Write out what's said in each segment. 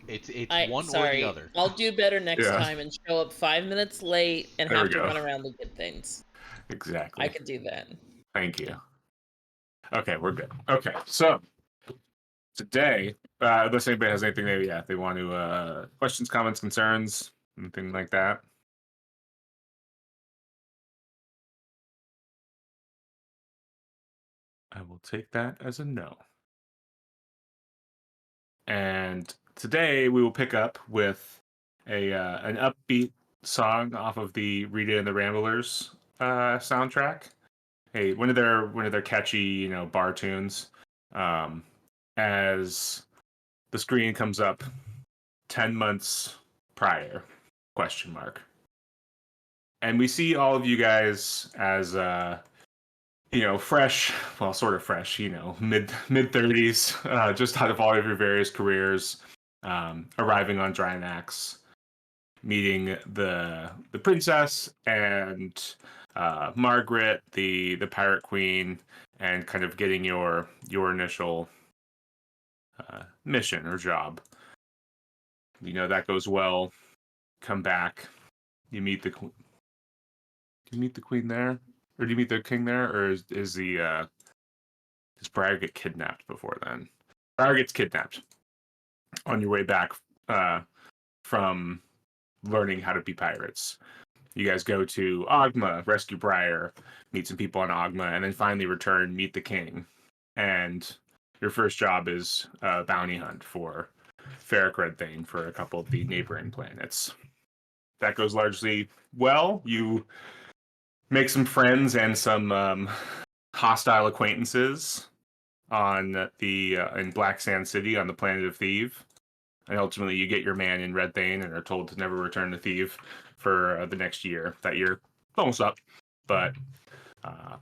It's one or the Sorry. other. I'll do better next Yeah, time and show up 5 minutes late and there we have to go. run around to get things. I Exactly. could do that. Thank you. Okay, we're good. Okay, so today, unless anybody has anything they want to questions, comments, concerns, anything like that. I will take that as a no. And today we will pick up with a an upbeat song off of the Rita and the Ramblers soundtrack. Hey, one of their catchy, bar tunes. Um, as the screen comes up 10 months prior, question mark. And we see all of you guys as fresh, well, sort of fresh, mid 30s, just out of all of your various careers, arriving on Drinax, meeting the princess and Margaret, the pirate queen, and kind of getting your initial mission or job. That goes well. Come back. You meet the do you meet the queen there, or do you meet the king there, or is the does Briar get kidnapped before then? Briar gets kidnapped on your way back from learning how to be pirates. You guys go to Ogma, rescue Briar, meet some people on Ogma, and then finally return, meet the king. And your first job is a bounty hunt for ferric red thing for a couple of the neighboring planets. That goes largely well. You make some friends and some hostile acquaintances on the in Black Sand City on the planet of Thieves. And ultimately, you get your man in Red Thane and are told to never return to Thieves for the next year. That year, almost up. But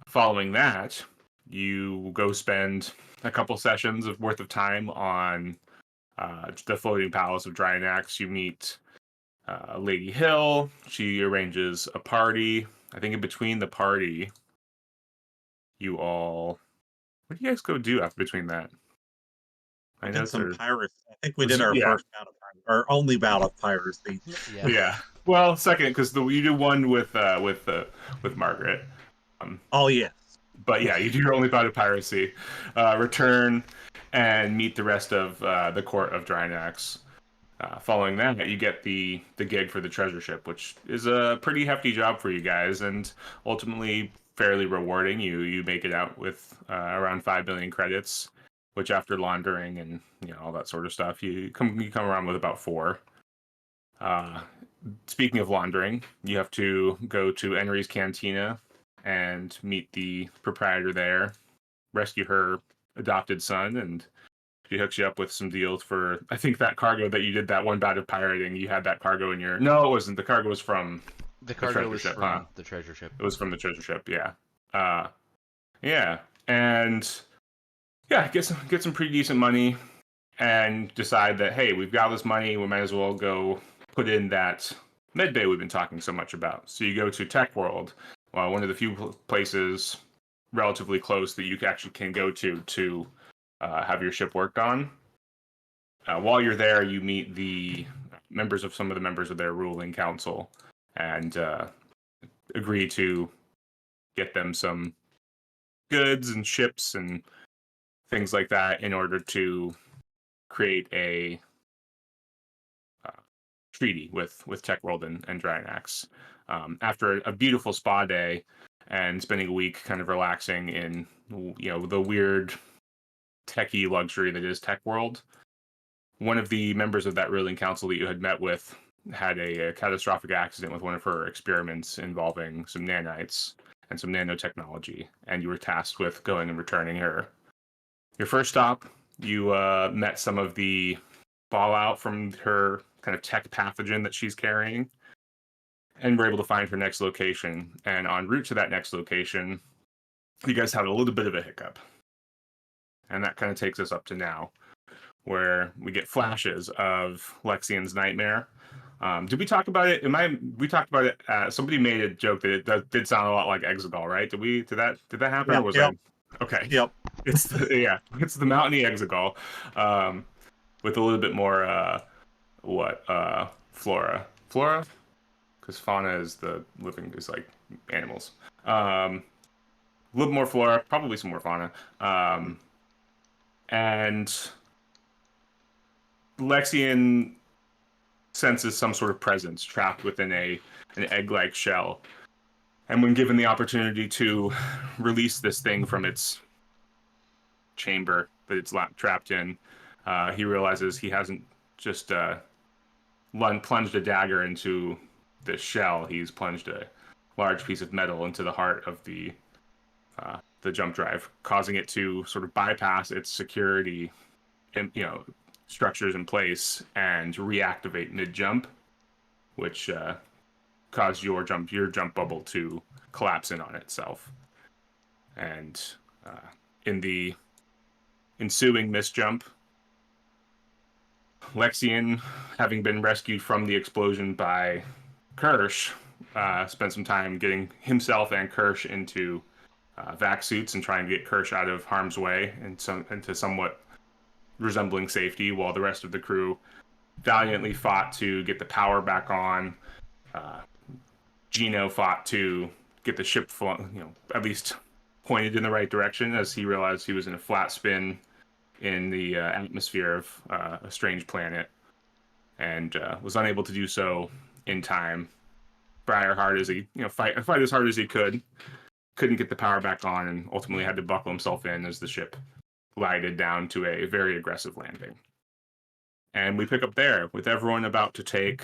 following that, you go spend a couple sessions worth of time on the floating palace of Drinax. You meet Lady Hill. She arranges a party. I think in between the party, you all. What do you guys go do after between that? We I know did some there's. pirates. I think we did our Yeah, first bout of our only bout of piracy. Yeah. yeah. Well, second because you do one with Margaret. Oh yes. But yeah, you do your only bout of piracy. Return and meet the rest of the court of Drinax. Following that, you get the gig for the treasure ship, which is a pretty hefty job for you guys, and ultimately fairly rewarding. You make it out with around 5 billion credits, which after laundering and all that sort of stuff, you come around with about 4. Speaking of laundering, you have to go to Enri's Cantina and meet the proprietor there, rescue her adopted son, and she hooks you up with some deals for, I think, that cargo that you did that one bout of pirating. You had that cargo in your. No, it wasn't. The cargo was from The the cargo treasure was ship, huh? from the treasure ship. It was from the treasure ship, yeah. Yeah, and yeah, get some pretty decent money, and decide that hey, we've got this money, we might as well go put in that med bay we've been talking so much about. So you go to Tech World, one of the few places relatively close that you actually can go to have your ship worked on. While you're there, you meet some of the members of their ruling council, and agree to get them some goods and ships and things like that in order to create a treaty with Tech World and Drinax. After a beautiful spa day and spending a week kind of relaxing in the weird techie luxury that is Tech World, one of the members of that ruling council that you had met with had a catastrophic accident with one of her experiments involving some nanites and some nanotechnology, and you were tasked with going and returning her. Your first stop, you met some of the fallout from her kind of tech pathogen that she's carrying, and were able to find her next location. And en route to that next location, you guys had a little bit of a hiccup. And that kind of takes us up to now, where we get flashes of Lexian's nightmare. Did we talk about it? We talked about it. Somebody made a joke that it did sound a lot like Exegol, right? Did that happen, or was Yep. I? Okay. Yep. It's the mountainy Exegol, with a little bit more what? Flora. Flora? Because fauna is the living, is like animals. A little more flora, probably some more fauna. And Lexian senses some sort of presence trapped within an egg-like shell. And when given the opportunity to release this thing from its chamber that it's trapped in, he realizes he hasn't just plunged a dagger into the shell. He's plunged a large piece of metal into the heart of the jump drive, causing it to sort of bypass its security, structures in place and reactivate mid jump, which caused your jump bubble to collapse in on itself. And in the ensuing misjump, Lexian, having been rescued from the explosion by Kirsch, spent some time getting himself and Kirsch into vac suits and trying to get Kirsch out of harm's way and into somewhat resembling safety, while the rest of the crew valiantly fought to get the power back on. Gino fought to get the ship at least pointed in the right direction, as he realized he was in a flat spin in the atmosphere of a strange planet, and was unable to do so in time. Briar hard as he, fight as hard as he couldn't get the power back on, and ultimately had to buckle himself in as the ship glided down to a very aggressive landing. And we pick up there with everyone about to take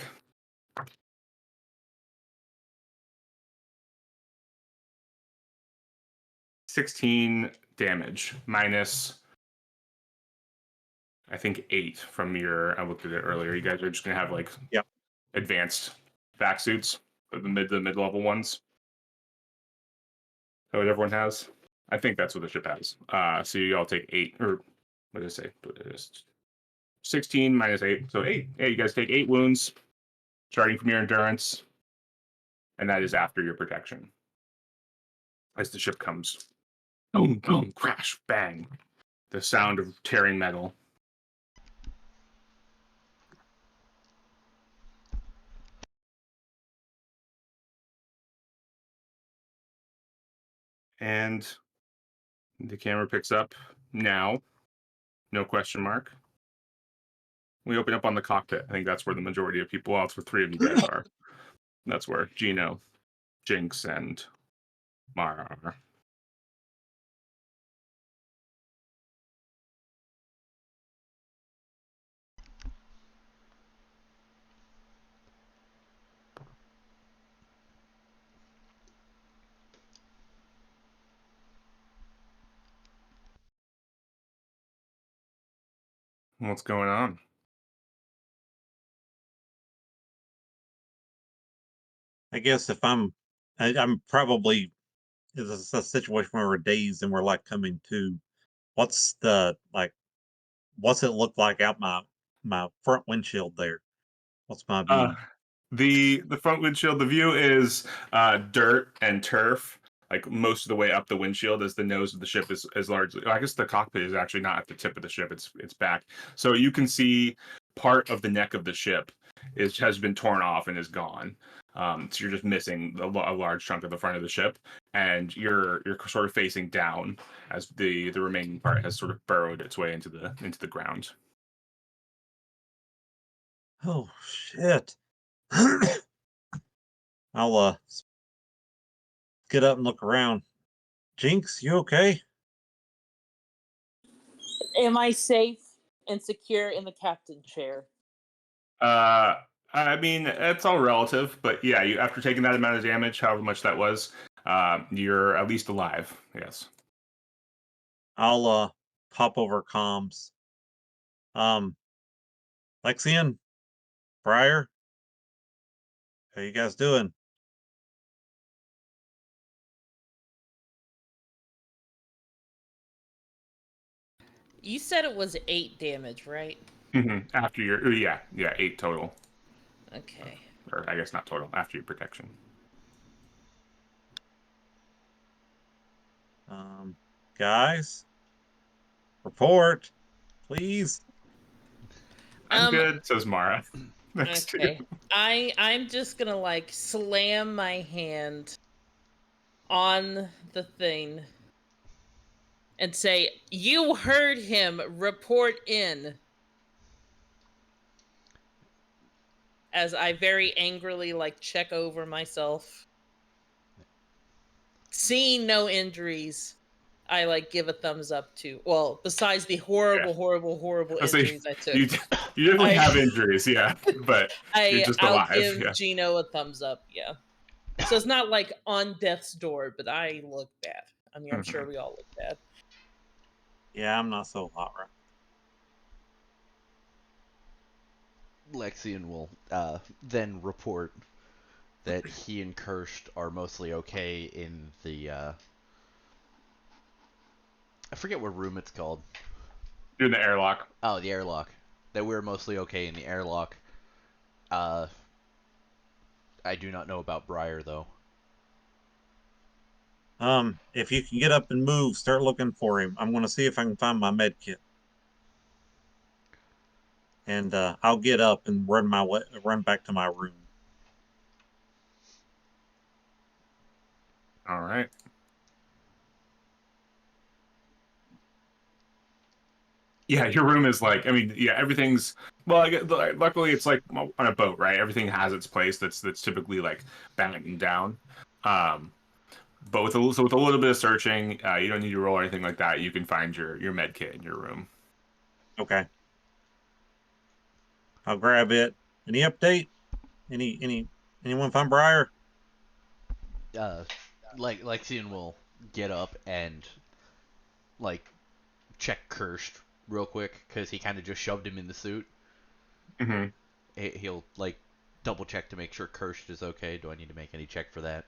16 damage, minus, I think, 8 from I looked at it earlier. You guys are just going to have, advanced vac suits, the mid-level ones. Is that what everyone has? I think that's what the ship has. So you all take 8, or what did I say? 16 minus 8, so 8. Yeah, you guys take 8 wounds, starting from your endurance, and that is after your protection. As the ship comes, boom, boom, crash, bang, the sound of tearing metal. And the camera picks up now, no question mark. We open up on the cockpit. I think that's where the majority of people, that's where 3 of you guys are. That's where Gino, Jinx, and Mara are. What's going on? I guess if I'm probably, this is a situation where we're dazed and we're like coming to. What's what's it look like out my front windshield there? What's my view? The front windshield, the view is dirt and turf, like most of the way up the windshield, as the nose of the ship is largely. I guess the cockpit is actually not at the tip of the ship; it's back. So you can see part of the neck of the ship has been torn off and is gone. So you're just missing a large chunk of the front of the ship, and you're sort of facing down as the remaining part has sort of burrowed its way into the ground. Oh shit! I'll get up and look around. Jinx, you okay? Am I safe and secure in the captain chair? I mean, it's all relative, but yeah, you after taking that amount of damage, however much that was, you're at least alive. Yes. I'll pop over comms. Lexian, Briar, how you guys doing? You said it was 8 damage, right? After your 8 total, Okay. or I guess not total. After your protection. Guys, report, please. I'm good, says Mara. Next to you. Okay. I'm just gonna like slam my hand on the thing and say, "You heard him. Report in." As I very angrily like check over myself. Seeing no injuries, I like give a thumbs up to. Well, besides the horrible, Yeah. horrible I'll say injuries I took, you definitely have injuries, yeah, but you're just I'll alive. give Yeah. Gino a thumbs up. Yeah. So it's not like on death's door, but I look bad. I mean, I'm sure we all look bad. Yeah, I'm not so hot right. Lexian will then report that he and Kirst are mostly okay in the I forget what room it's called. You're in the airlock. Oh, the airlock. That we're mostly okay in the airlock. I do not know about Briar though. If you can get up and move, start looking for him. I'm gonna see if I can find my med kit. And I'll get up and run back to my room. All right. Yeah, your room is like, I mean, yeah, everything's well. Luckily, it's like on a boat, right? Everything has its place. That's typically like banging down. But with a little bit of searching, you don't need to roll or anything like that. You can find your med kit in your room. Okay. I'll grab it. Any update? Anyone find Briar? Like Lexian will get up and like check Kirst real quick because he kind of just shoved him in the suit. Mm-hmm. He'll like double check to make sure Kirst is okay. Do I need to make any check for that?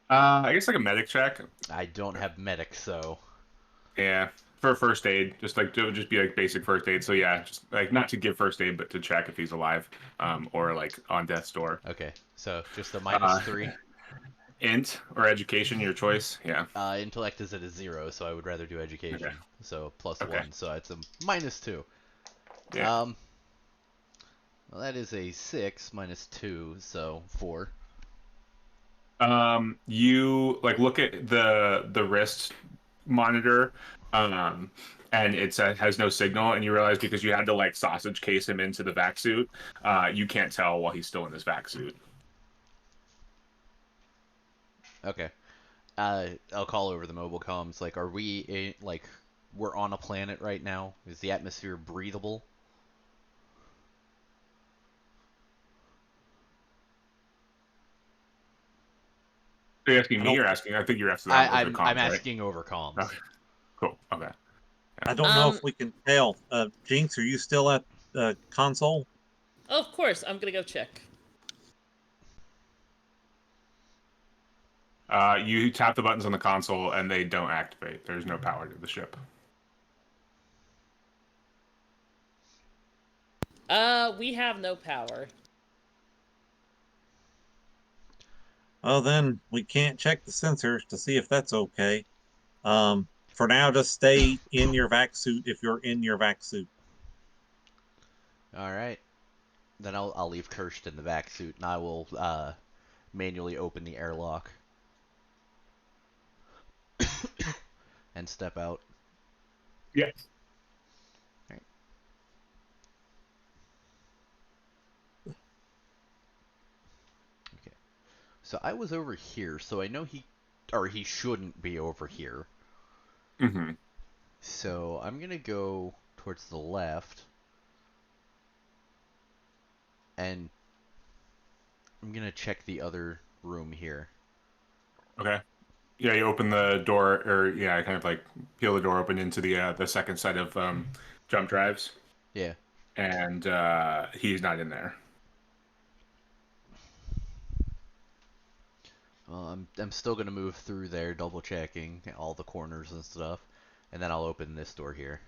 I guess like a medic check. I don't have medic, so Yeah, for first aid, just like it would just be like basic first aid. So yeah, just like not to give first aid, but to check if he's alive, or like on death's door. okay. So just a Uh, -3. Int or education, your choice. Yeah. Intellect is at a 0, so I would rather do education. Okay. So Okay. +1, so it's a -2. Yeah. Well, that is a 6 -2, so 4. You like look at the wrist monitor, and it has no signal, and you realize because you had to like sausage case him into the vac suit, you can't tell while he's still in this vac suit. Okay. I'll call over the mobile comms. Like, are we like we're on a planet right now? Is the atmosphere breathable? Are you asking I me don't. or asking? I think you're asking that over the I'm comms, right? asking over comms. Okay. Cool. Okay. I don't know if we can tell. Jinx, are you still at the console? Oh, of course, I'm gonna go check. You tap the buttons on the console and they don't activate. There's no power to the ship. We have no power. Well, then we can't check the sensors to see if that's okay. For now, just stay in your vac suit if you're in your vac suit. All right. Then I'll leave Kirst in the back suit, and I will manually open the airlock and step out. Yeah. Right. Okay. So I was over here, so I know he shouldn't be over here. Mm-hmm. So I'm gonna go towards the left, and I'm gonna check the other room here. Okay. Yeah, you open the door, or yeah, kind of like peel the door open into the second set of jump drives, Yeah. and he's not in there. Well, I'm still gonna move through there, double checking all the corners and stuff, and then I'll open this door here.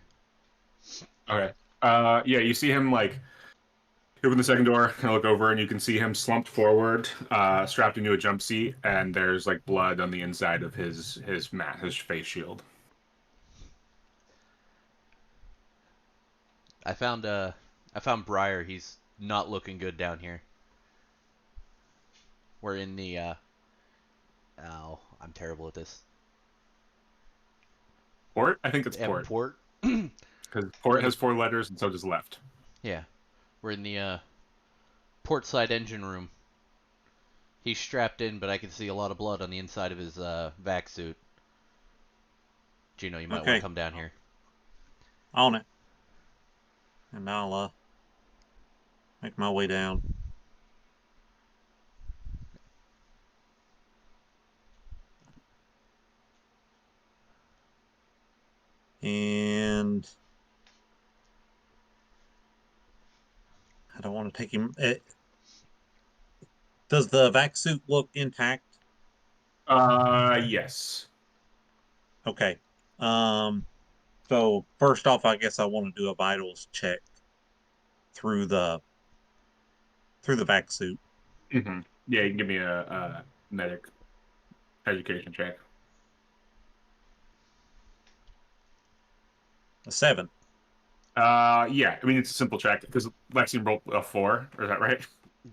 Okay. Yeah, you see him like you open the second door and look over, and you can see him slumped forward, strapped into a jump seat, and there's like blood on the inside of his his face shield. I found I found Briar. He's not looking good down here. We're in the oh, I'm terrible at this. Port? I think it's port. Port. Because port has 4 letters, and so does left. Yeah, we're in the port side engine room. He's strapped in, but I can see a lot of blood on the inside of his vac suit. Gino, you might want to Okay. come down here. On it. And I'll make my way down. And I don't want to take him. Does the vac suit look intact? Yes. Okay. So first off, I guess I want to do a vitals check through the vac suit. Mm-hmm. Yeah, you can give me a medic education check. A 7. Yeah. I mean, it's a simple check because Lexi rolled a 4. Is that right?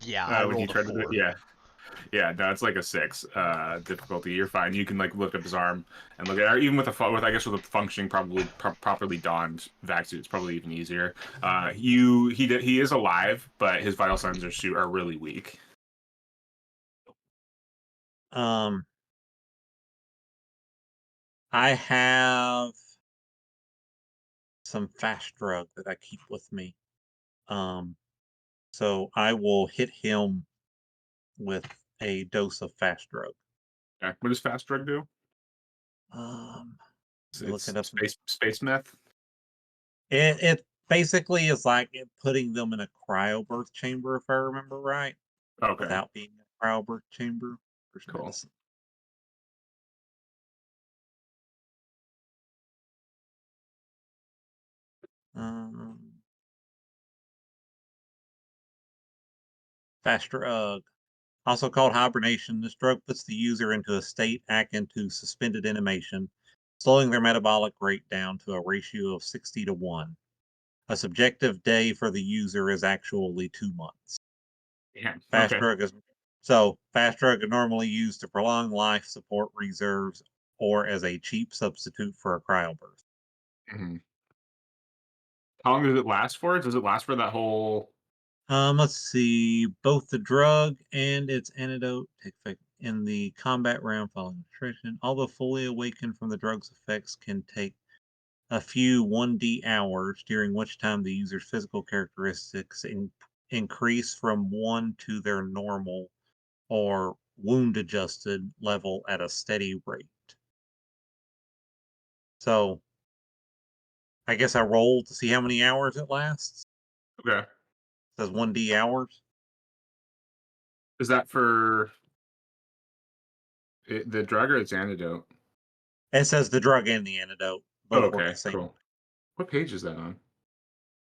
Yeah, I When you rolled a tried to do it, 4. yeah. Yeah, no, it's like a 6 difficulty. You're fine. You can like look up his arm and look at it. Or even with I guess with a functioning, probably properly donned vac suit, it's probably even easier. He is alive, but his vital signs are really weak. I have some fast drug that I keep with me. So I will hit him with a dose of fast drug. Okay. What does fast drug do? Let me look It's it up. space meth. It basically is like putting them in a cryobirth chamber, if I remember right, Okay, without being in a cryobirth chamber. There's cool. medicine. Um, fast drug, also called hibernation. This drug puts the user into a state akin to suspended animation, slowing their metabolic rate down to a ratio of 60 to 1. A subjective day for the user is actually 2 months. Yeah. Fast Okay. drug is fast drug is normally used to prolong life, support reserves, or as a cheap substitute for a cryobirth. Hmm. How long does it last for? Does it last for that whole? Let's see. Both the drug and its antidote take effect in the combat round following nutrition. Although fully awakened from the drug's effects can take a few 1D hours, during which time the user's physical characteristics increase from 1 to their normal or wound adjusted level at a steady rate. So I guess I roll to see how many hours it lasts. Okay. It says 1D hours. Is that for the drug or its antidote? It says the drug and the antidote Oh, both work okay. the same. Cool. What page is that on?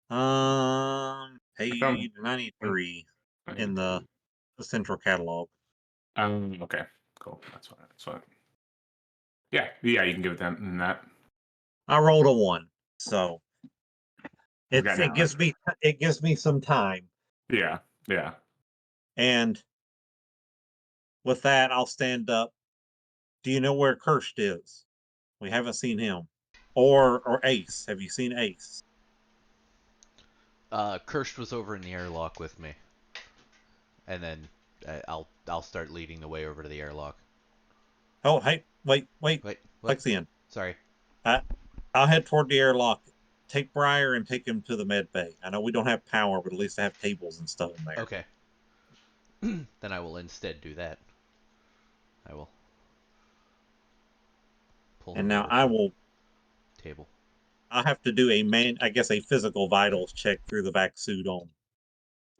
I found Page 93 in 93. the central catalog. Okay. Cool. That's fine. That's fine. Yeah. Yeah. You can give it that. I rolled a 1, so We've got an it hour. gives me some time. Yeah. Yeah. And with that, I'll stand up. Do you know where Kirst is? We haven't seen him. Or Ace. Have you seen Ace? Kirst was over in the airlock with me, and then I'll start leading the way over to the airlock. Oh, hey, wait, Wait, what? Lexian. Sorry. I, I'll head toward the airlock. Take Briar and take him to the med bay. I know we don't have power, but at least I have tables and stuff in there. Okay. Then I will instead do that. I will pull And him now over to the table. I'll have to do I guess a physical vitals check through the vac suit on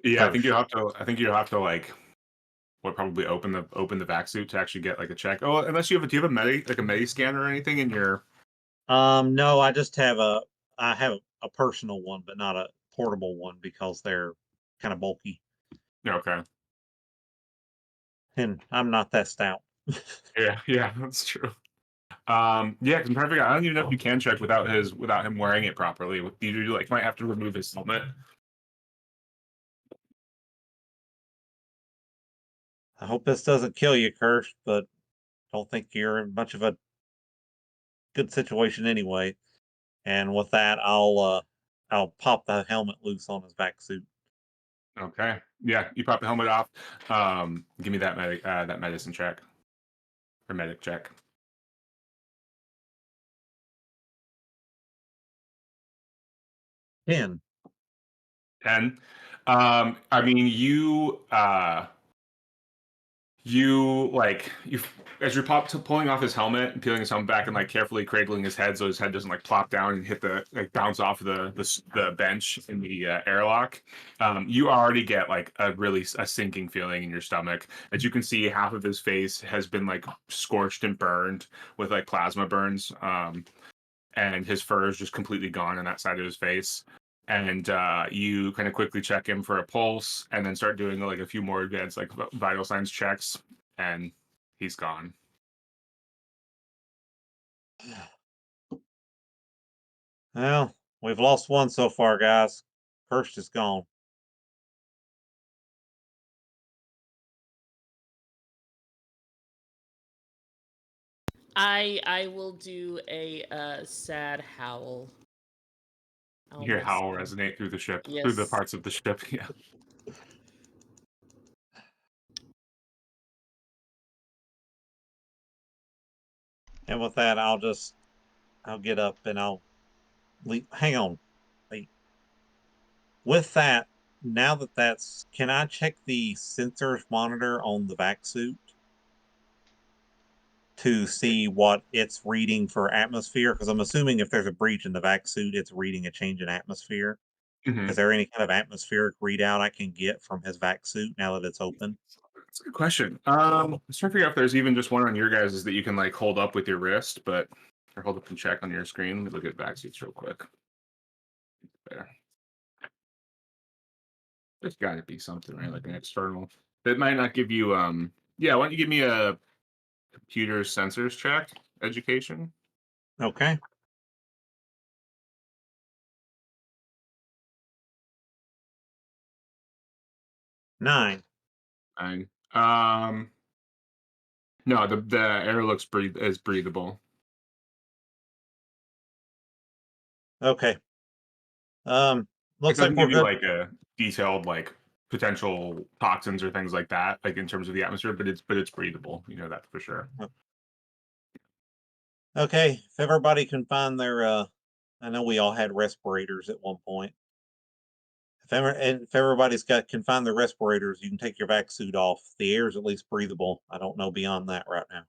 Yeah. I think Kirsch. you'll have to. I think you'll have to like. What probably open the vac suit to actually get like a check. Oh, unless you have do you have a medi scanner or anything in your? No, I just have I have a personal one, but not a portable one because they're kind of bulky, Okay. and I'm not that stout. Yeah. Yeah. That's true. Yeah, because I'm trying to figure out. I don't even know if you can check without him wearing it properly. You like might have to remove his helmet. I hope this doesn't kill you, Kirsch, but don't think you're in much of a good situation anyway. And with that, I'll pop the helmet loose on his back suit. Okay. Yeah, you pop the helmet off. Give me that medicine check or medic check. 10. 10. I mean, you like you as you're pulling off his helmet and peeling his helmet back and like carefully cradling his head so his head doesn't like plop down and hit the like bounce off the bench in the airlock. You already get like a sinking feeling in your stomach. As you can see, half of his face has been like scorched and burned with like plasma burns. And his fur is just completely gone on that side of his face. And you kind of quickly check him for a pulse, and then start doing like a few more advanced like vital signs checks, and he's gone. Well, we've lost one so far, guys. Kirsch is gone. I will do a sad howl. You hear Almost. howl resonate through the ship, through the Yes. parts of the ship. Yeah. And with that, I'll get up and I'll leave. Hang on. Wait. With that, now that can I check the sensors monitor on the vac suit to see what it's reading for atmosphere? Because I'm assuming if there's a breach in the vac suit, it's reading a change in atmosphere. Mm-hmm. Is there any kind of atmospheric readout I can get from his vac suit now that it's open? That's a good question. Let's try to figure out if there's even just one on your guys' that you can like hold up with your wrist, but or hold up and check on your screen. Let me look at vaccines real quick. There. There's got to be something, right? Like an external. That might not give you. Yeah. Why don't you give me a computer sensors check education? Okay. 9. Fine. No, the air looks is breathable. Okay. It Looks like doesn't we're give you good. like a detailed like potential toxins or things like that, like in terms of the atmosphere, but it's breathable. You know that for sure. Okay. If everybody can find their I know we all had respirators at one point. If everybody's can find their respirators, you can take your vac suit off. The air is at least breathable. I don't know beyond that right now.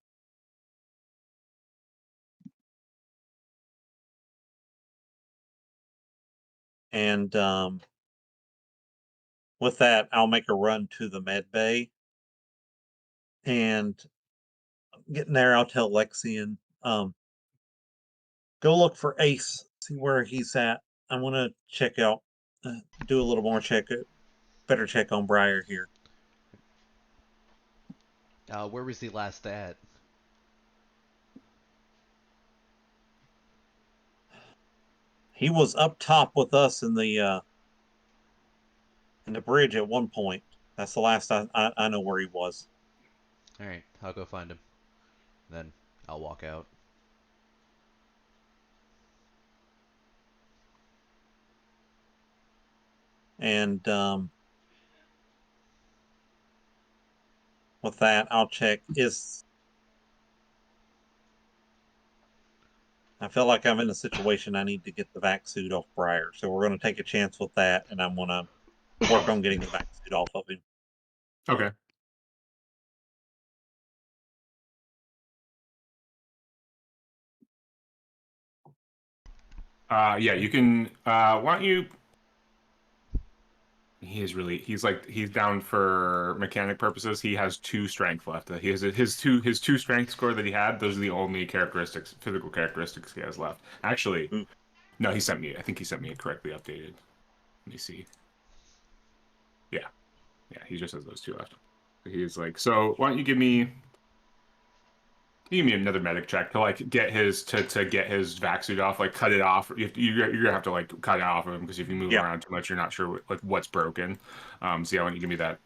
And with that, I'll make a run to the med bay. And getting there, I'll tell Lexian, go look for Ace, see where he's at. I want to check out, do a little more better check on Briar here. Where was he last at? He was up top with us in the bridge at one point. That's the last I know where he was. All right, I'll go find him. Then I'll walk out. And with that, I'll check. I feel like I'm in a situation I need to get the vac suit off Briar, so we're going to take a chance with that, and I'm going to work on getting the vac suit off of him. Okay. Yeah, you can. Why don't you? He's down for mechanic purposes. He has 2 strength left. He has his two strength score that he had. Those are the only physical characteristics he has left. Actually, Ooh. no, he sent me. I think he sent me it correctly updated. Let me see. Yeah, he just has those 2 left. He's like, so why don't you give me another medic check to like get his to get his vac suit off, like cut it off. You're gonna have to like cut it off of him because if you move Yeah. around too much, you're not sure what's broken. So yeah, why don't you give me that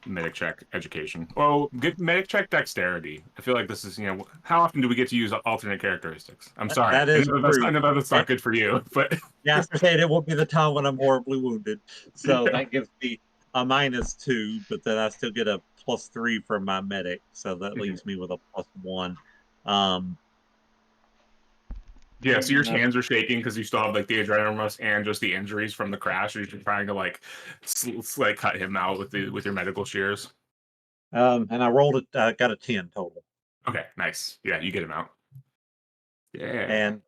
medic check education. Oh, get medic check dexterity. I feel like this is, how often do we get to use alternate characteristics? I'm sorry. That I is know true. that's not good for you, but Yeah, I said it won't be the time when I'm horribly wounded. So that gives me a -2, but then I still get a +3 from my medic. So that leaves me with a +1. Um, yeah. So your uh, hands are shaking because you still have like the adrenaline rush and just the injuries from the crash. You're just trying to like, like cut him out with your medical shears. and I rolled it. I got a 10 total. Okay, nice. Yeah, you get him out. Yeah. And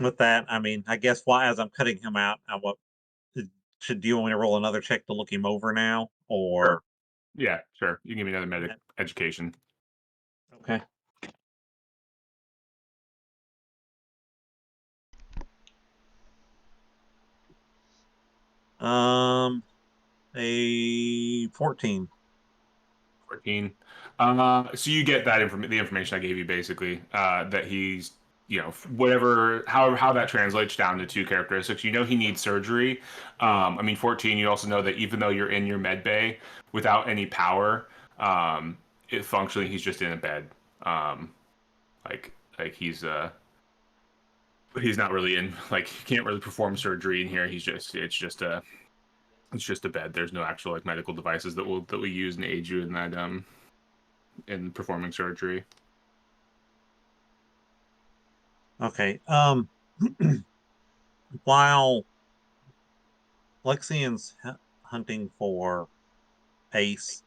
with that, I mean, I guess while as I'm cutting him out, do you want me to roll another check to look him over now, Sure. or Yeah, sure. You can give me another medic education. okay? Um, a 14. 14. So you get that the information I gave you basically, that he's, whatever, how that translates down to two characteristics. You know he needs surgery. I mean, 14, you also know that even though you're in your med bay without any power, functionally he's just in a bed. Um, like he's not really in, like, he can't really perform surgery in here. It's just a bed. There's no actual like medical devices that we use and aid you in that in performing surgery. Okay. While Lexian's hunting for Ace,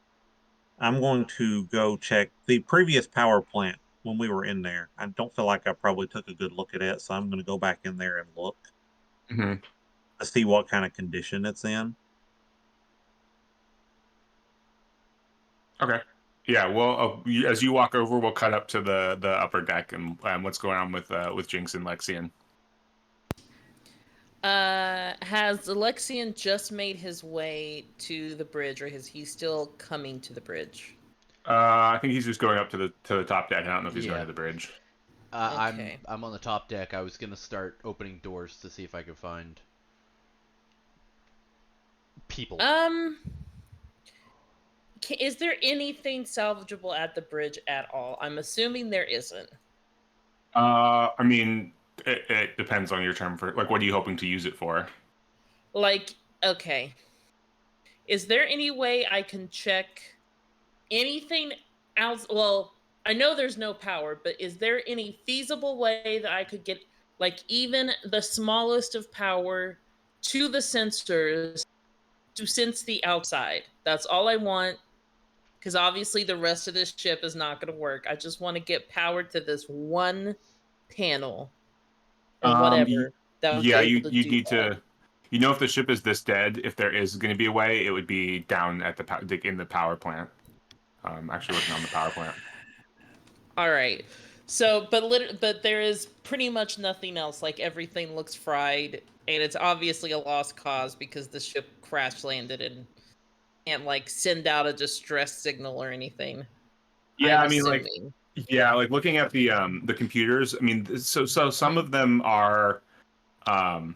I'm going to go check the previous power plant when we were in there. I don't feel like I probably took a good look at it, so I'm going to go back in there and look Mm-hmm. to see what kind of condition it's in. Okay. Yeah. Well, as you walk over, we'll cut up to the upper deck and what's going on with Jinx and Lexian. Has Alexian just made his way to the bridge, or is he still coming to the bridge? I think he's just going up to the top deck. I don't know if he's going Yeah. to the bridge. Okay. I'm on the top deck. I was gonna start opening doors to see if I could find people. Is there anything salvageable at the bridge at all? I'm assuming there isn't. I mean, it depends on your term for, like, what are you hoping to use it for? Like, okay. Is there any way I can check anything else? Well, I know there's no power, but is there any feasible way that I could get, like, even the smallest of power to the sensors to sense the outside? That's all I want, because obviously the rest of this ship is not going to work. I just want to get power to this one panel or Um, y- whatever that would be yeah, able to you do need that. to, if the ship is this dead, if there is going to be a way, it would be down at in the power plant. Actually working on the power plant. All right. So, but there is pretty much nothing else. Like, everything looks fried, and it's obviously a lost cause because the ship crash landed and can't, like, send out a distress signal or anything. Yeah, I'm I mean, like, assuming. yeah, like looking at the computers. I mean, so some of them are, um,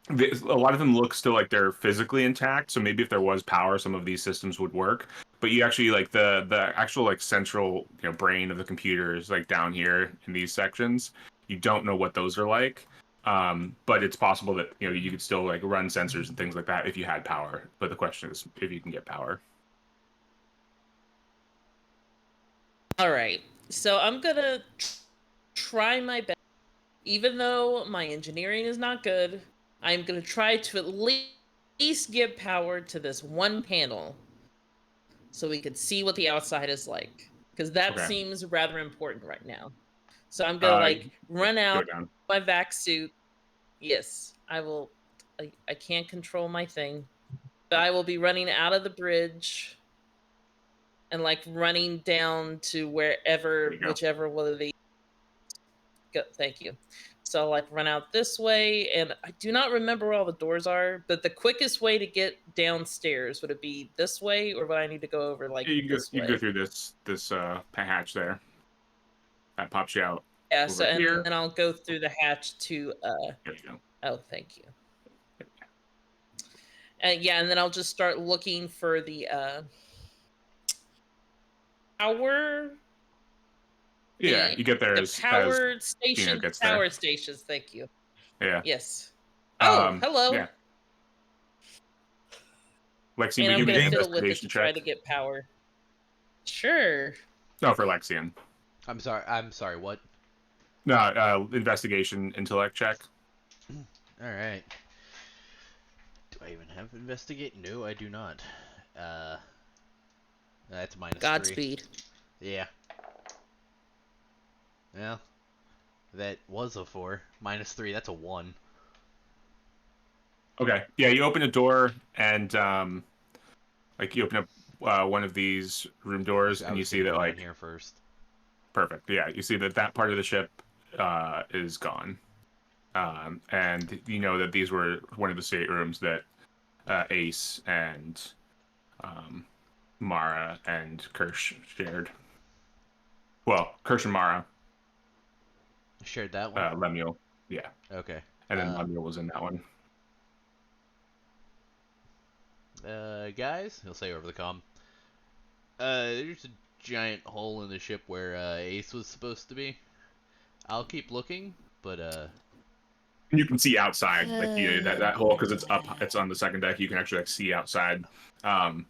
a lot of them look still like they're physically intact. So maybe if there was power, some of these systems would work. But you actually, like, the actual like central, brain of the computer is like down here in these sections. You don't know what those are like. But it's possible that you could still like run sensors and things like that if you had power. But the question is if you can get power. All right. So I'm gonna try my best, even though my engineering is not good. I'm gonna try to at least give power to this one panel so we can see what the outside is like, because that Okay. seems rather important right now. So I'm gonna, Uh, like, run go out down. my vac suit. Yes, I will. I can't control my thing, but I will be running out of the bridge and, like, running down to There wherever, you go. whichever one of these. Go, thank you. So I'll, like, run out this way, and I do not remember where all the doors are. But the quickest way to get downstairs, would it be this way, or would I need to go over, like, Yeah, this you can go way? through this hatch there. That pops you out Yeah. So, over and here. then I'll go through the hatch to. There you go. Oh, thank you. Yeah, and then I'll just start looking for the power. Yeah, you get there The as power Gino station. gets there. Power stations. Thank you. Yeah. Yes. Oh, hello. Yeah. Lexi, And we I'm give me gonna an Jinx. fiddle with it investigation to try check. to get power. Sure. No, for Lexian. I'm sorry. I'm sorry. What? No, investigation intellect check. All right. Do I even have investigate? No, I do not. Uh, that's -3. Godspeed. Yeah. Well, that was a 4. -3. That's a 1. Okay. Yeah, you open a door and like you open up one of these room doors I and you was see gonna that go down like here first. perfect. Yeah, you see that that part of the ship is gone. And you know that these were one of the staterooms that Ace and um, Mara and Kirsch shared. Well, Kirsch and Mara, Shared that one. Lemuel, yeah, Okay. and then Lemuel was in that one. Guys, he'll say over the comm. There's a giant hole in the ship where Ace was supposed to be. I'll keep looking, but You can see outside, like that hole because it's up, it's on the second deck. You can actually like see outside, um,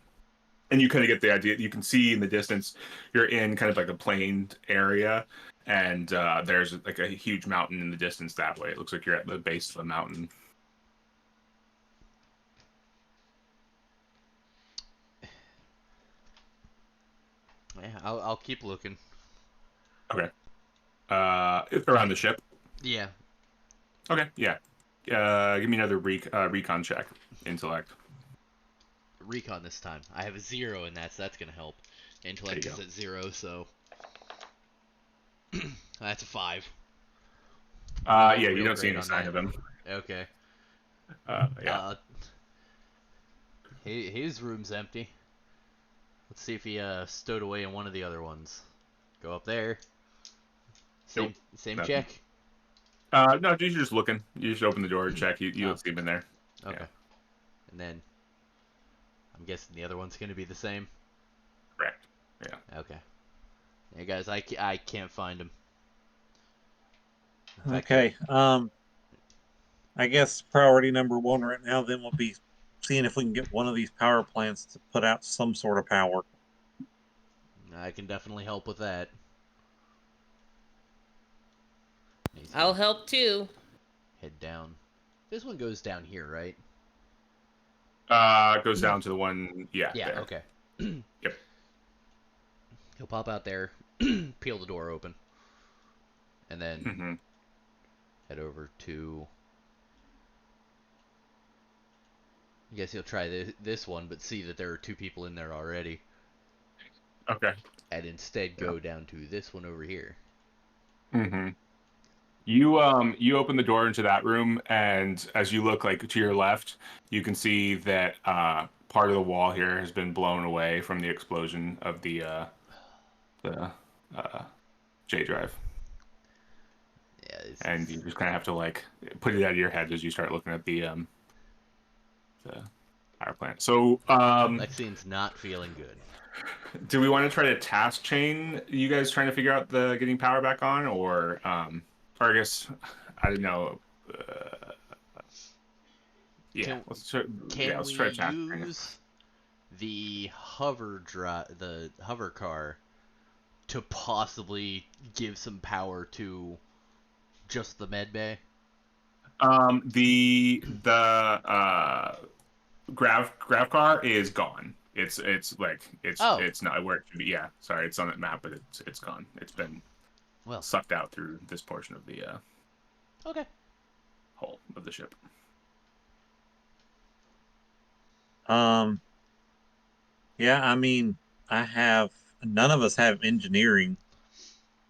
and you kind of get the idea. You can see in the distance, you're in kind of like a planed area, and there's like a huge mountain in the distance that way. It looks like you're at the base of a mountain. yeah, I'll keep looking. Okay. Around the ship. Yeah, Okay, yeah. Give me another recon check. Intellect. recon this time. I have a 0 in that, so that's gonna help. There you Intellect go. is at 0, so that's a 5. Not Yeah, you real don't see great any on sign that. of him. Okay. Yeah. Uh, his room's empty. Let's see if he stowed away in one of the other ones. Go up there. Nope. Same Nothing. check. No, you're just looking. You just open the door and check. You Oh, don't see him in there. okay. Yeah, And then I'm guessing the other one's gonna be the same. correct. Yeah. Okay. Yeah, guys, I can't find him. In fact, Okay. I guess priority number one right now then will be seeing if we can get one of these power plants to put out some sort of power. I can definitely help with that. He's I'll gonna help too. head down. This one goes down here, right? It goes down to the one. Yeah, Yeah, there. okay. Yep. He'll pop out there, peel the door open, and then Hmm. head over to. I guess he'll try this one, but see that there are 2 people in there already, Okay. and instead Yeah. go down to this one over here. Hmm. You open the door into that room, and as you look like to your left, you can see that part of the wall here has been blown away from the explosion of the uh, J drive. Yeah, And you just kind of have to like put it out of your head as you start looking at the power plant. So, Lexian's not feeling good. do we want to try to task chain you guys trying to figure out the getting power back on, or I guess I don't know. Yeah, Can let's try, yeah, can let's we try to task chain it. use the hover car to possibly give some power to just the med bay? The grav car is gone. It's like Oh, it's not where it should be. Yeah, sorry, it's on that map, but it's gone. It's been well, sucked out through this portion of the okay. hull of the ship. Um, yeah, I mean, I have none of us have engineering,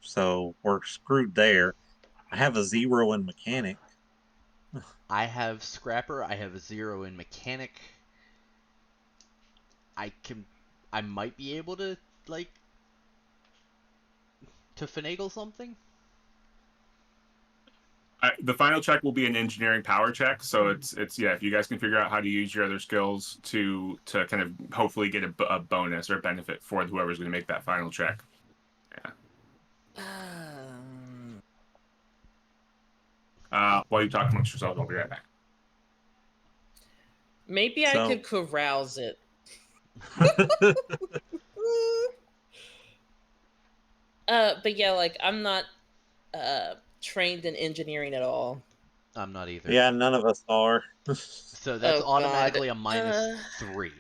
so we're screwed there. I have a 0 in mechanic. I have scrapper. I have a 0 in mechanic. I can, I might be able to like to finagle something. The final check will be an engineering power check, so it's yeah. If you guys can figure out how to use your other skills to kind of hopefully get a bonus or benefit for whoever's going to make that final check. Yeah. While you talk amongst yourselves, I'll be right back. Maybe I could carouse it. But yeah, like I'm not trained in engineering at all. I'm not either. Yeah, none of us are. So that's automatically God. a -3.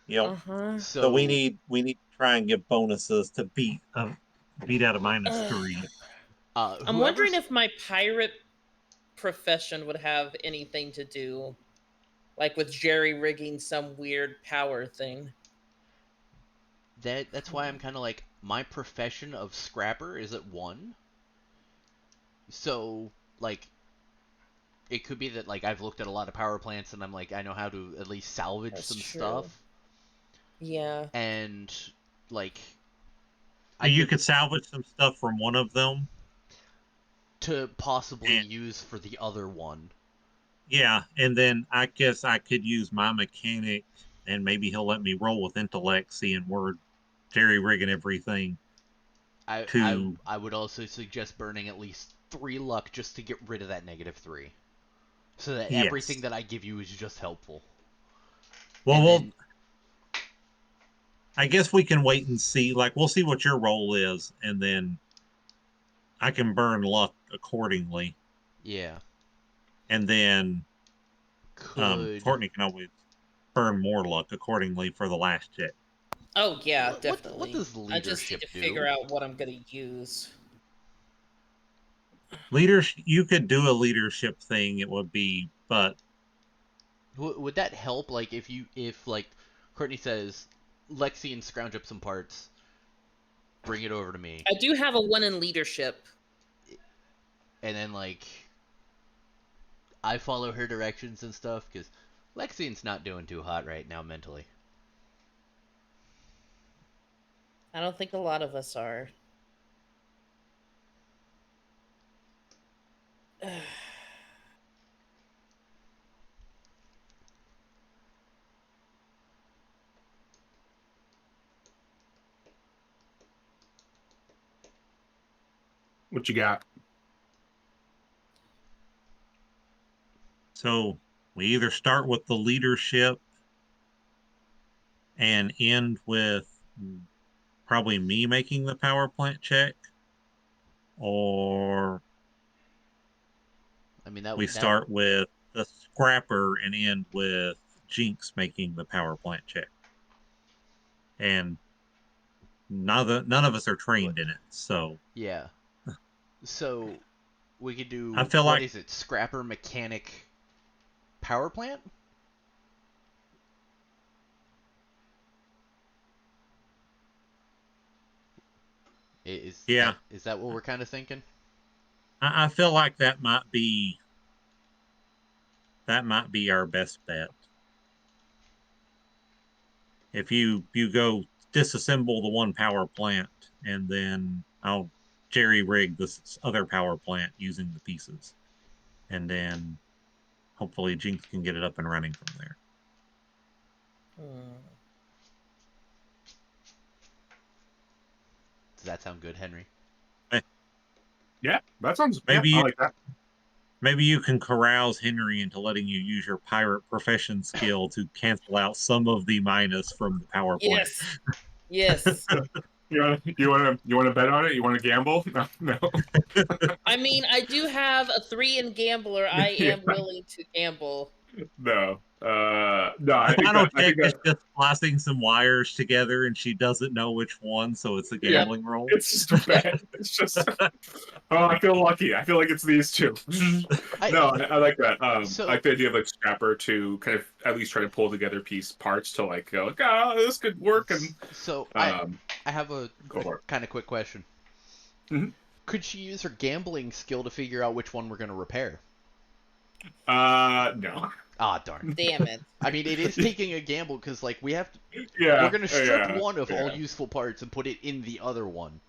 Yep. Uh-huh. So we need to try and give bonuses to beat out a -3. I'm wondering Whoever's if my pirate profession would have anything to do, like with jerry rigging some weird power thing. that's why I'm kind of like my profession of scrapper is at 1. So like it could be that like I've looked at a lot of power plants and I'm like I know how to at least salvage That's some true. stuff. Yeah. And like You could salvage some stuff from one of them to possibly and use for the other one. yeah, and then I guess I could use my mechanic and maybe he'll let me roll with intellect, seeing we're jerry rigging everything I, I to I would also suggest burning at least 3 luck just to get rid of that -3, so that everything yes. that I give you is just helpful. Well, And then I guess we can wait and see. Like, we'll see what your role is, and then I can burn luck accordingly. yeah, And then could Courtney can always burn more luck accordingly for the last check. Oh yeah, what definitely. does I just need leadership to do? figure out what I'm gonna use. Leadership, you could do a leadership thing. It would be, but Would that help? Like if like Courtney says, Lexi and scrounge up some parts, bring it over to me, I do have a 1 in leadership. and then like I follow her directions and stuff because Lexian's not doing too hot right now mentally. I don't think a lot of us are. What you got? so we either start with the leadership and end with probably me making the power plant check, or I mean we that start with the scrapper and end with Jinx making the power plant check. And none of us are what? trained in it, so Yeah. So we could I do feel what like is it? Scrapper mechanic power plant? yeah, Is that what we're kind of thinking? I feel like that might be our best bet. If you go disassemble the one power plant, and then I'll jerry rig this other power plant using the pieces, and then hopefully Jinx can get it up and running from there. Hmm. Does that sound good, Henry? Yeah, that sounds. Yeah, Maybe I you like that. maybe you can carouse Henry into letting you use your pirate profession skill to cancel out some of the minus from the power plant. Yes. Yes. You want to bet on it? You want to gamble? No, no. I mean, I do have a 3 in gambler. I Yeah, am willing to gamble. no. No. The I think final that. I check think is that. just splicing some wires together, and she doesn't know which one, so it's a Yeah, gambling roll. it's just a Yeah. bet. It's just. Oh, I feel lucky. I feel like it's these two. No, I like that. I So like the idea of like Scrapper to kind of at least try to pull together piece parts to like go like, oh, this could work, and so um, I have go for it. kind of quick question. Mhm. Could she use her gambling skill to figure out which one we're going to repair? No. Ah, darn. Damn it. I mean, it is taking a gamble because like we're Yeah, going to strip yeah, one of all yeah. useful parts and put it in the other one.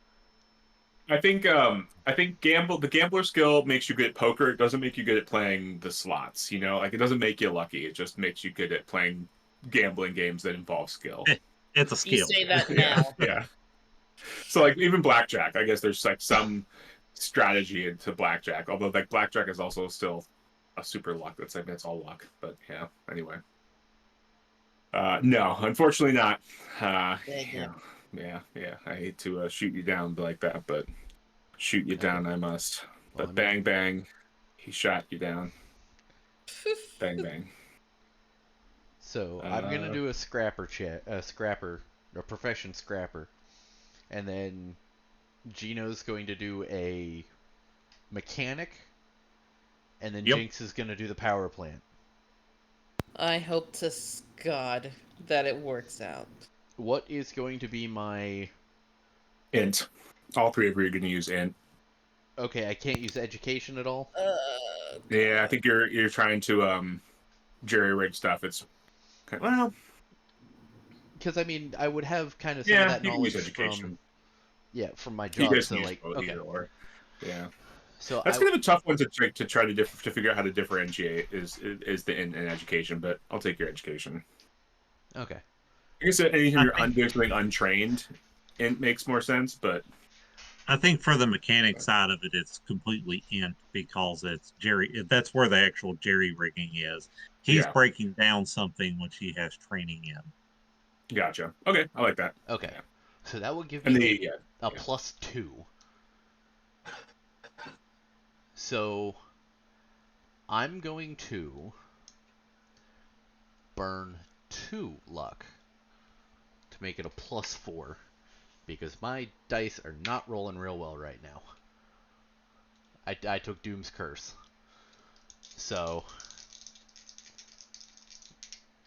I think the gambler skill makes you good at poker. It doesn't make you good at playing the slots. You know, like it doesn't make you lucky. It just makes you good at playing gambling games that involve skill. It's a You skill. say that Yeah, now. yeah. So like even blackjack, I guess there's like some strategy into blackjack. Although like blackjack is also still a super luck. That's all luck. But yeah. Anyway. No, unfortunately not. Dang it. Yeah. I hate to shoot you down like that, but shoot you Okay. down I must. Well, But I bang mean, bang, he shot you down. Bang bang. so I'm gonna Uh, do a profession scrapper, and then Gino's going to do a mechanic, and then Yep. Jinx is gonna do the power plant. I hope to God that it works out. What is going to be my? int. All three of you are going to use int. Okay, I can't use education at all. Yeah, I God. think you're trying to jerry rig stuff. It's well, Because I mean, I would have kind of some of yeah, that you can use knowledge from education. from my You job. guys can So use like, both, okay, either or. Yeah, so that's kind of a tough one to try to figure out how to differentiate is the int and education. But I'll take your education. okay. I guess anytime I you're think doing something untrained, int makes more sense. But I think for the mechanic side of it, it's completely int because it's jerry. That's where the actual jerry rigging is. He's yeah, breaking down something which he has training in. gotcha. Okay, I like that. Okay. Yeah, So that would give and me the yeah, a yeah. +2. So I'm going to burn 2 luck to make it a +4 because my dice are not rolling real well right now. I took Doom's Curse. So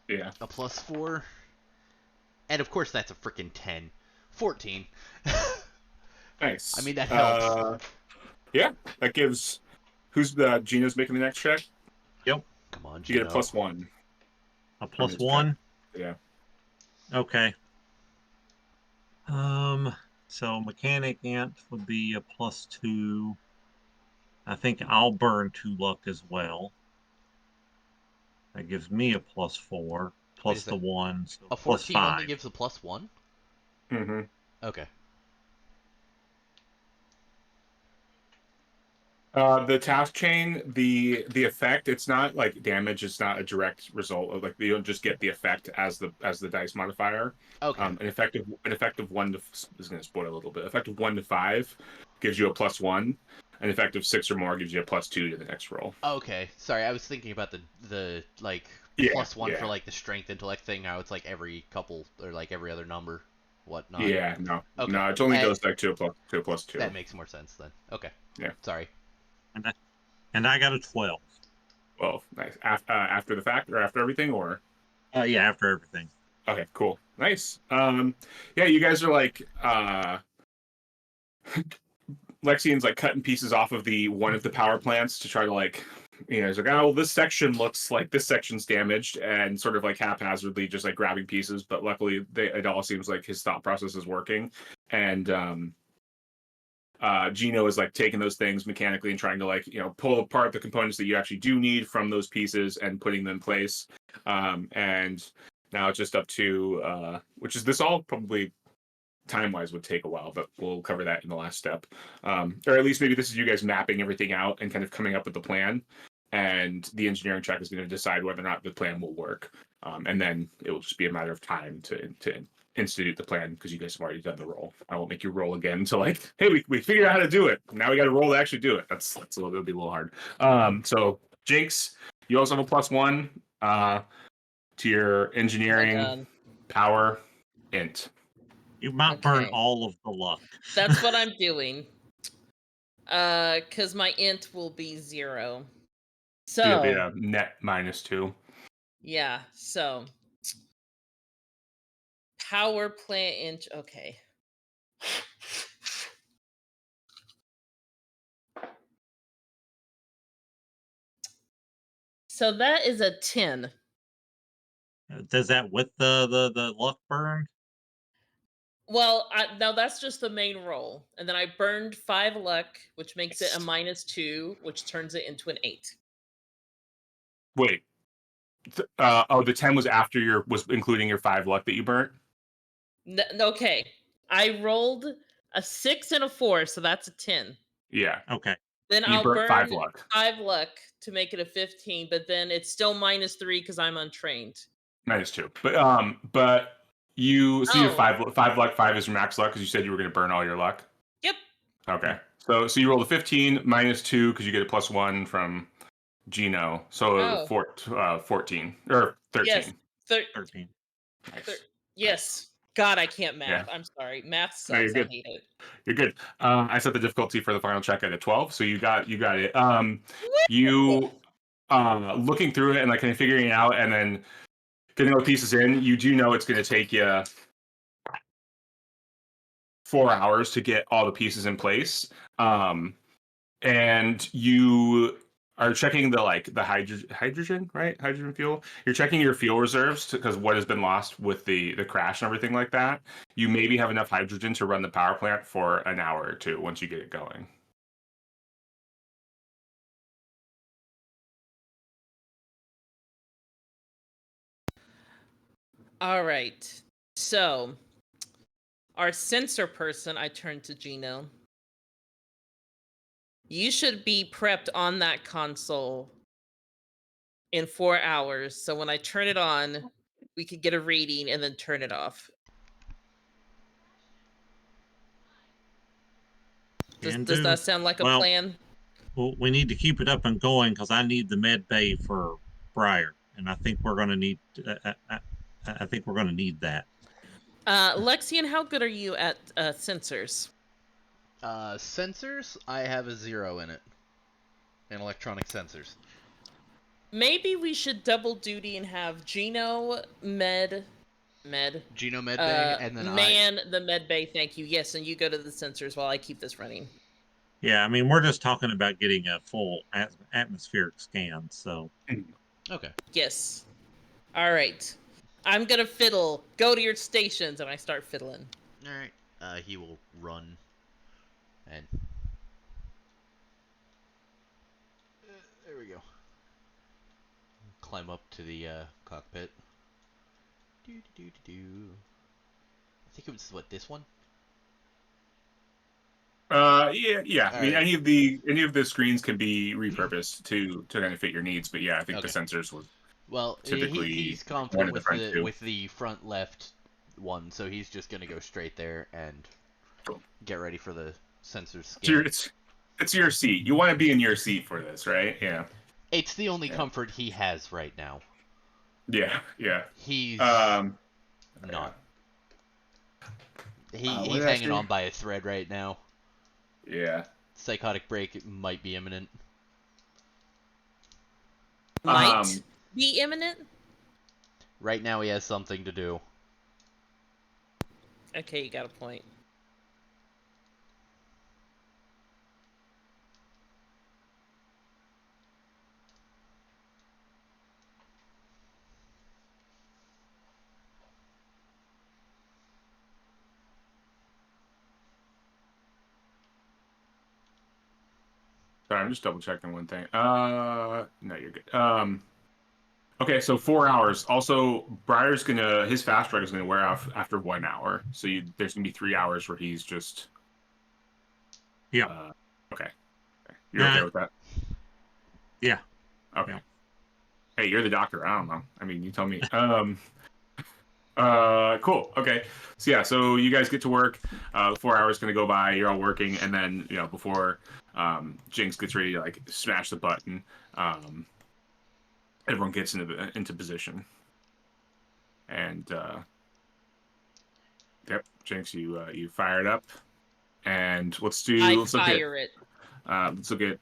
Yeah. a +4. And of course that's a freaking 10. 14. I Nice. mean, that helps. Yeah, that gives. Who's the Gino's making the next check? Yep, Come on, You get a Gino. +1 a from plus his check. one. Yeah. Okay. So mechanic int would be a +2. I think I'll burn 2 luck as well. That gives me a +4 Wait a plus the sec. one, so A plus 14 only 5. gives a +1? Mm-hmm. Okay. The task chain, the effect, it's not like damage. It's not a direct result of like you don't just get the effect as the dice modifier. Okay. An effective one to this is going to spoil a little bit. Effective 1 to 5 gives you a +1. An effective 6 or more gives you a +2 to the next roll. Okay. Sorry, I was thinking about the like Yeah, +1 for yeah, like the strength intellect thing. How it's like every couple or like every other number, whatnot. yeah. No, Okay. no. It only goes like to a +2. That makes more sense then. Okay. Yeah. Sorry. And I got a 12. Well, nice. After the fact or after everything or Yeah, after everything. okay, cool, nice. Yeah, you guys are like Lexian's like cutting pieces off of the one of the power plants to try to like, you know, he's like, oh, well, this section looks like this section's damaged, and sort of like haphazardly just like grabbing pieces. But luckily, it all seems like his thought process is working, and Gino is like taking those things mechanically and trying to like pull apart the components that you actually do need from those pieces and putting them in place. And now it's just up to which is this all probably time wise would take a while, but we'll cover that in the last step. Or at least maybe this is you guys mapping everything out and kind of coming up with the plan. And the engineering check is going to decide whether or not the plan will work. And then it will just be a matter of time to institute the plan because you guys have already done the roll. I won't make you roll again to like, hey, we figured out how to do it. Now we got to roll to actually do it. That's a little, it'll be a little hard. So Jinx, you also have a +1 to your engineering God. power int. You might burn Okay. all of the luck. That's what I'm doing. Cause my int will be 0. So you'll be So a net -2. yeah, so power plant int. Okay. So that is a 10. Does that with the luck burn? Well, now that's just the main roll, and then I burned 5 luck, which makes it a -2, which turns it into an 8. Wait. The 10 was after was including your 5 luck that you burnt? Okay, I rolled a 6 and a 4, so that's a 10. Yeah. Okay. Then You I'll burnt 5 burn luck. 5 luck to make it a 15, but then it's still -3 because I'm untrained. -2. But you so you have Oh, 5 luck, 5 is your max luck because you said you were going to burn all your luck. yep. Okay. So you roll a 15 -2 because you get a +1 from Gino. So Oh, 14 or yes. 13. Thir- 13. thir- yes. God, I can't Yeah. math. I'm sorry. Math No, you're sucks. I good. hate it. You're good. I set the difficulty for the final check at a 12, so you got it. Woo! You looking through it and like kind of figuring it out, and then getting all the pieces in. You do know it's going to take you 4 hours to get all the pieces in place. And you are checking the hydrogen, right? Hydrogen fuel. You're checking your fuel reserves because what has been lost with the crash and everything like that. You maybe have enough hydrogen to run the power plant for an hour or two once you get it going. All right. So, our sensor person, I turned to Gino. You should be prepped on that console in 4 hours. So when I turn it on, we could get a reading and then turn it off. Can Does do. that sound like a Well, plan? we need to keep it up and going because I need the med bay for Briar, and I think we're going to need. I think we're going to need that. Lexian, how good are you at sensors? Sensors, I have a 0 in it. In electronic sensors. Maybe we should double duty and have Gino Geno Medbay, and then the med bay. Thank you. Yes, and you go to the sensors while I keep this running. Yeah, I mean, we're just talking about getting a full atmospheric scan. So Okay. Yes. All right. I'm gonna fiddle. Go to your stations, and I start fiddling. Alright. He will run. And... there we go. Climb up to the cockpit. I think it was, what, this one? Yeah. I mean, Alright. any of the screens can be repurposed to kind of fit your needs, but yeah, I think the Okay. sensors was Well, typically he's one confident of the front two. with the front left one, so he's just gonna go straight there and Cool. get ready for the sensor It's scan. it's your seat. You want to be in your seat for this, right? Yeah. It's the only comfort he has right now. Yeah. He's Yeah. not. What He's did I hanging say? on by a thread right now. Yeah. Psychotic break might be imminent. Might be imminent. Right now he has something to do. Okay, you got a point. Sorry, I'm just double checking one thing. No, you're good. Okay, so 4 hours. Also, his fast track is gonna wear off after 1 hour. So there's gonna be 3 hours where he's just. yeah, Okay. You're okay with that? yeah. Okay. Yeah. Hey, you're the doctor. I don't know. I mean, you tell me. Cool. Okay. So yeah, so you guys get to work. 4 hours gonna go by. You're all working, and then before Jinx gets ready to like smash the button, everyone gets into position. And yep, Jinx, you fire it up, and let's look at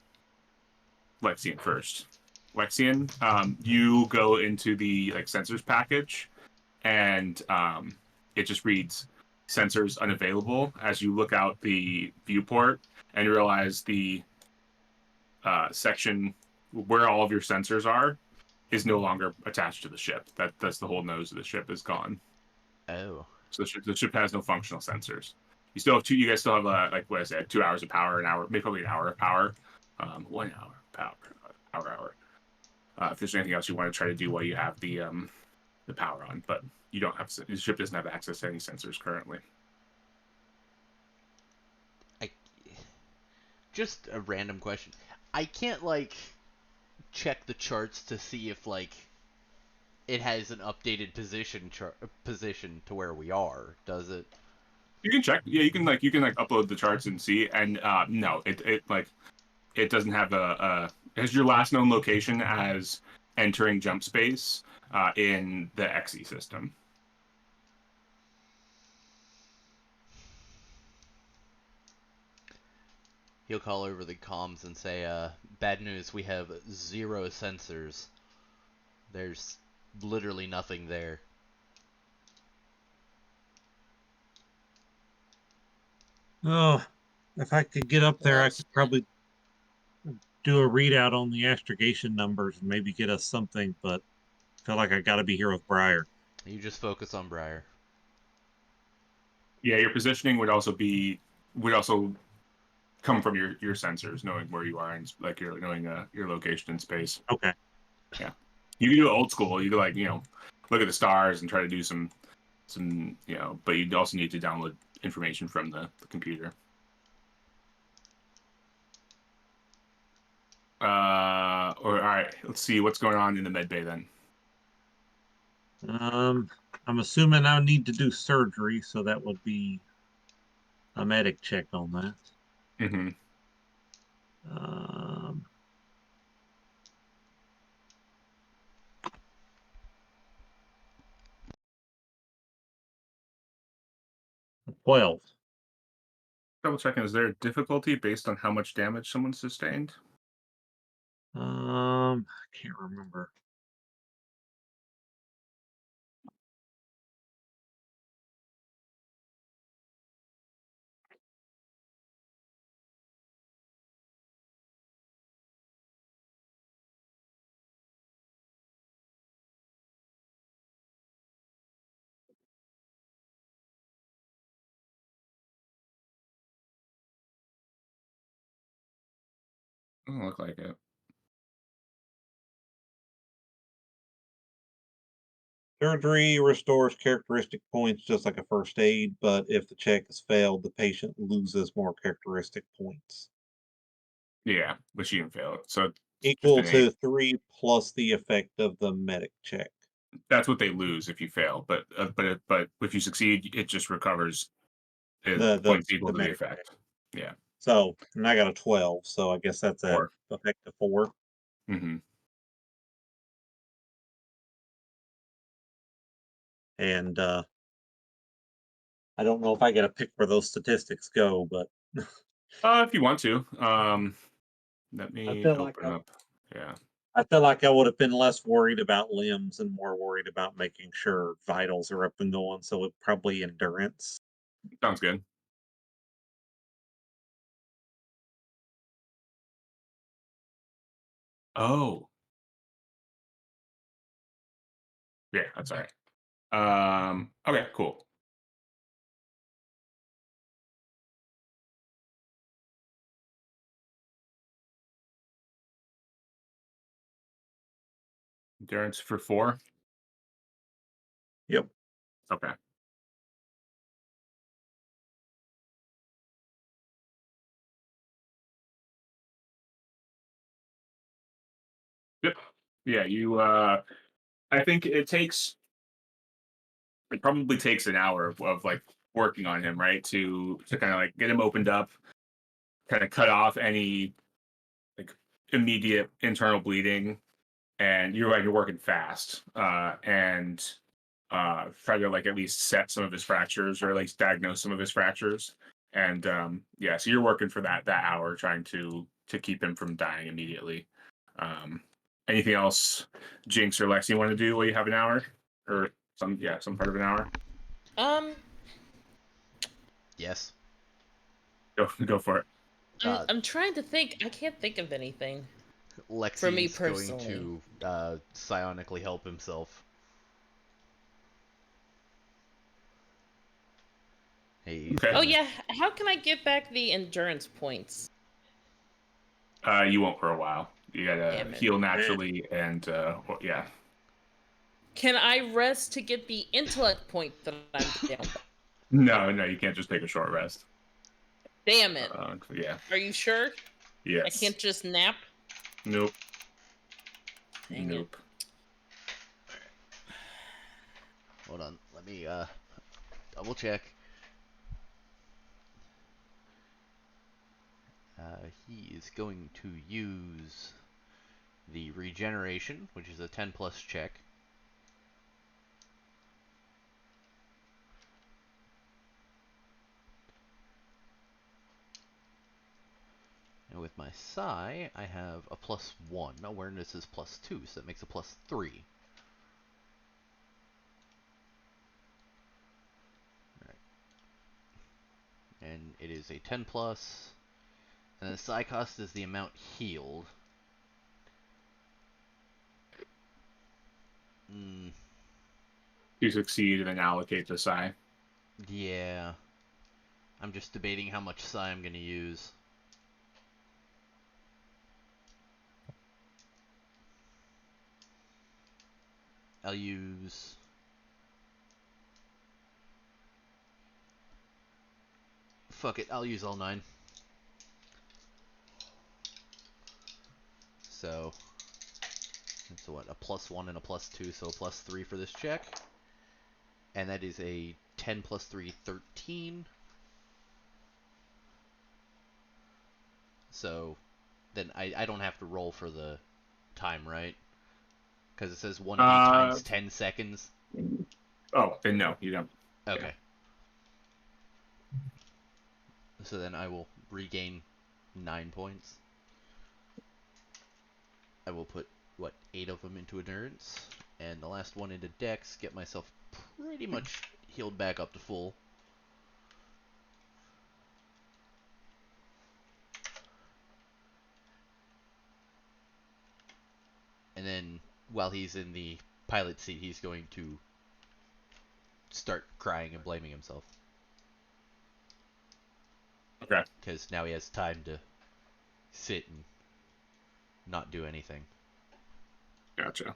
Lexian first. Lexian, you go into the like sensors package, and it just reads sensors unavailable as you look out the viewport and realize the section where all of your sensors are is no longer attached to the ship. That's the whole nose of the ship is gone. Oh. So the ship has no functional sensors. You still have two. You guys still have like what is it? 2 hours of power, an hour, maybe probably an hour of power. 1 hour power, hour. If there's anything else you want to try to do while you have the power on, but you don't have the ship doesn't have access to any sensors currently. I just a random question. I can't like check the charts to see if like it has an updated position to where we are. Does it? You can check. Yeah, you can upload the charts and see. And no, it doesn't have it has your last known location as entering jump space in the XE system. He'll call over the comms and say, "Bad news. We have 0 sensors. There's literally nothing there." Oh, if I could get up there, Well, I could probably do a readout on the astrogation numbers and maybe get us something, but I feel like I got to be here with Briar. You just focus on Briar. Yeah, your positioning would also come from your sensors, knowing where you are and like your knowing your location in space. Okay. Yeah, you can do it old school. You can look at the stars and try to do some but you also need to download information from the computer. Or all right, let's see what's going on in the med bay then. I'm assuming I need to do surgery, so that would be a medic check on that. Mm-hmm. Um, 12. Double checking, is there a difficulty based on how much damage someone sustained? I can't remember. Doesn't look like it. Surgery restores characteristic points just like a first aid, but if the check is failed, the patient loses more characteristic points. Yeah, but she didn't fail it, so it's just Equal an 8. to 3 plus the effect of the medic check. That's what they lose if you fail, but if you succeed, it just recovers points equal The to the medic check. effect. Yeah, So, and I got a 12, so I guess that's a 4. effect of 4. Mm-hmm. And I don't know if I get a pick where those statistics go, but If you want to, let I me feel like open up. Yeah, I feel like I would have been less worried about limbs and more worried about making sure vitals are up and going. So it probably endurance. sounds good. Oh, yeah, that's all right. Okay, cool. Endurance for 4. Yep. Okay. Yep. Yeah, I think it probably takes an hour of like working on him, right? To kind of like get him opened up, kind of cut off any like immediate internal bleeding, and you're right, you're working fast, and try to like at least set some of his fractures or at least diagnose some of his fractures. And yeah, so you're working for that hour trying to keep him from dying immediately. Um, anything else, Jinx or Lexi, want to do while you have an hour or some part of an hour? um, Yes. Go for it. I'm trying to think. I can't think of anything for me Lexi's going personally. to psionically help himself. He's Okay. Oh gonna- yeah, how can I get back the endurance points? You won't for a while. You gotta Damn it. heal naturally, and yeah. Can I rest to get the intellect point that I'm down by? No, you can't just take a short rest. Damn it. Yeah. Are you sure? Yes. I can't just nap? Nope. Dang Nope. Hold on. Let me double check. He is going to use the regeneration, which is a 10 plus check. And with my psi, I have a +1. Awareness is +2, so that makes a +3. Alright. And it is a 10 plus. And the psi cost is the amount healed. You succeed and then allocate the psi. Yeah. I'm just debating how much psi I'm going to use. I'll use... Fuck it, I'll use all 9. So, that's what, a +1 and a +2, so a +3 for this check. And that is a 10 plus 3, 13. So, then I don't have to roll for the time, right? Because it says 1d times 10 seconds. Oh, then no, you don't. Okay. So then I will regain 9 points. I will put, what, 8 of them into endurance, and the last one into dex, get myself pretty much healed back up to full. And then, while he's in the pilot seat, he's going to start crying and blaming himself. Okay. Because now he has time to sit and not do anything. Gotcha.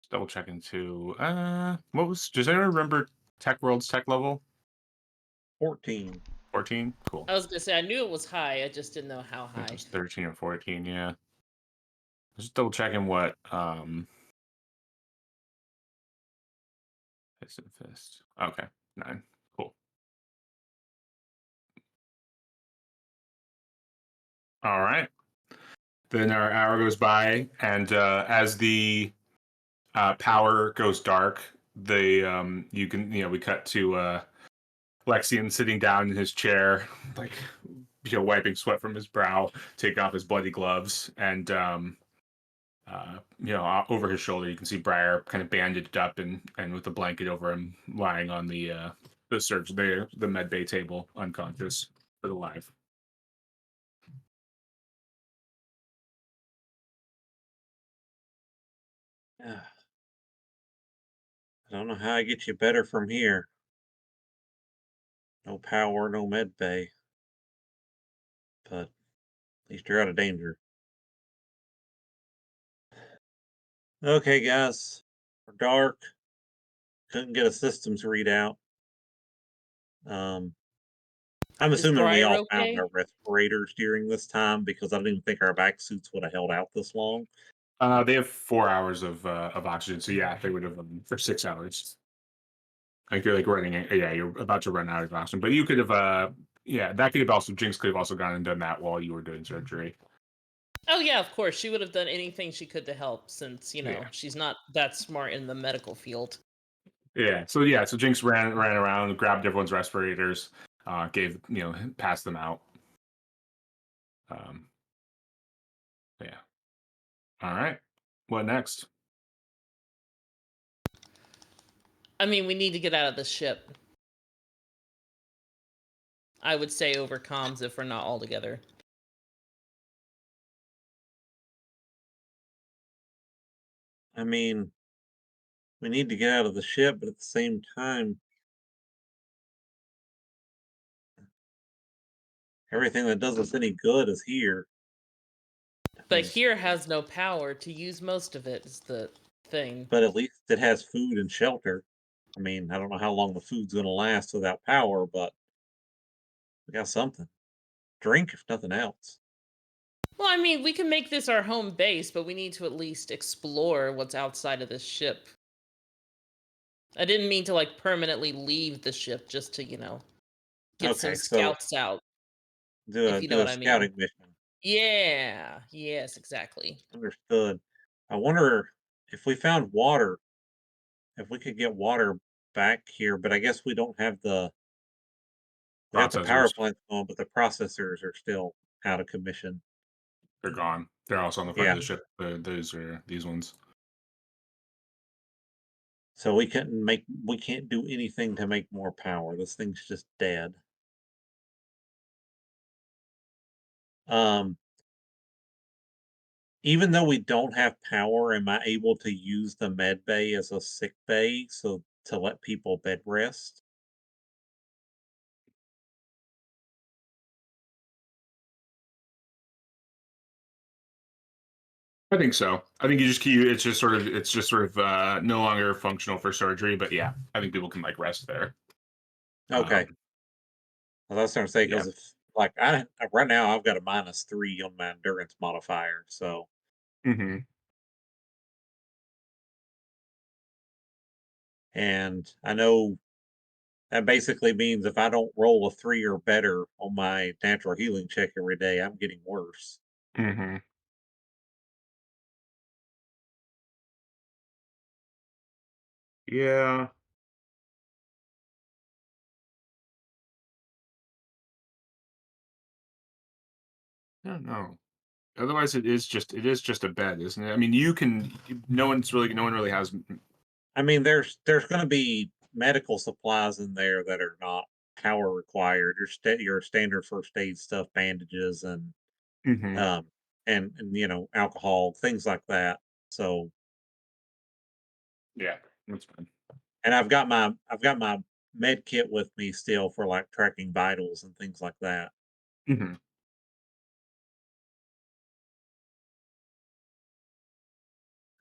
Double checking too. What was? Does anyone remember Tech World's tech level? 14. 14. Cool. I was gonna say I knew it was high, I just didn't know how I think it high. was 13 or 14. Yeah. Just double checking what Fist and fist. Okay, 9. Cool. All right. Then our hour goes by, and as the power goes dark, we cut to Lexian sitting down in his chair, like wiping sweat from his brow, taking off his bloody gloves, and over his shoulder you can see Briar kind of bandaged up and with a blanket over him, lying on the med bay table, unconscious but alive. I don't know how I get you better from here. No power, no med bay. But at least you're out of danger. Okay, guys. We're dark. Couldn't get a systems readout. I'm Is assuming we Briar all found okay? our respirators during this time because I didn't think our vac suits would have held out this long. They have 4 hours of oxygen, so yeah, they would have for 6 hours. Like you're like running, yeah, you're about to run out of oxygen, but you could have, that could have also Jinx could have also gone and done that while you were doing surgery. Oh yeah, of course. She would have done anything she could to help since, Yeah. she's not that smart in the medical field. Yeah, so Jinx ran around, grabbed everyone's respirators, passed them out. Um, yeah. All right. What next? I mean, we need to get out of the ship. I would say over comms if we're not all together. I mean, we need to get out of the ship, but at the same time, everything that does us any good is here. I But mean, here has no power to use most of it is the thing. but at least it has food and shelter. I mean, I don't know how long the food's going to last without power, but we got something. Drink, if nothing else. Well, I mean, we can make this our home base, but we need to at least explore what's outside of this ship. I didn't mean to like permanently leave the ship just to, get some Okay, so scouts out, do if a you know do a what I mean. scouting mission. Yeah. Yes, exactly. Understood. I wonder if we found water, if we could get water back here, but I guess we don't have we got the power Processors, plants going, but the processors are still out of commission. they're gone. They're also on the front Yeah. of the ship. Those are these ones. So we can't do anything to make more power. This thing's just dead. Um Even though we don't have power, am I able to use the med bay as a sick bay so to let people bed rest? I think so. I think you just keep. It's just sort of no longer functional for surgery. But yeah, I think people can like rest there. Okay. Um, Well, that's what I'm saying. yeah. Because if like right now I've got a -3 on my endurance modifier, so Hmm. and I know that basically means if I don't roll a 3 or better on my natural healing check every day, I'm getting worse. Hmm. Yeah. I don't know. Otherwise, it is just a bed, isn't it? I mean, you can. No one really has. I mean, there's going to be medical supplies in there that are not power required. Your standard first aid stuff, bandages, Hmm. um, and alcohol, things like that. So, Yeah, that's fine. and I've got my med kit with me still for like tracking vitals and things like that. Hmm.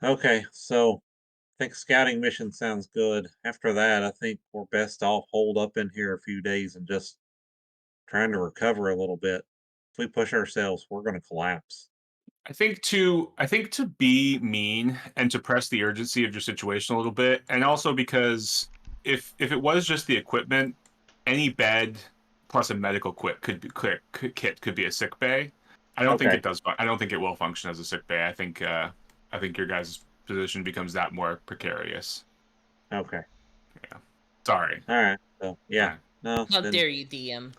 Okay, so I think scouting mission sounds good. After that, I think we're best off holed up in here a few days and just trying to recover a little bit. If we push ourselves, we're going to collapse. I think to be mean and to press the urgency of your situation a little bit, and also because if it was just the equipment, any bed plus a medical kit could be a sick bay. I don't think Okay. it does. I don't think it will function as a sick bay. I think your guys' position becomes that more precarious. Okay. Yeah. Sorry. All right. So yeah. Uh, No, How then dare you, DM?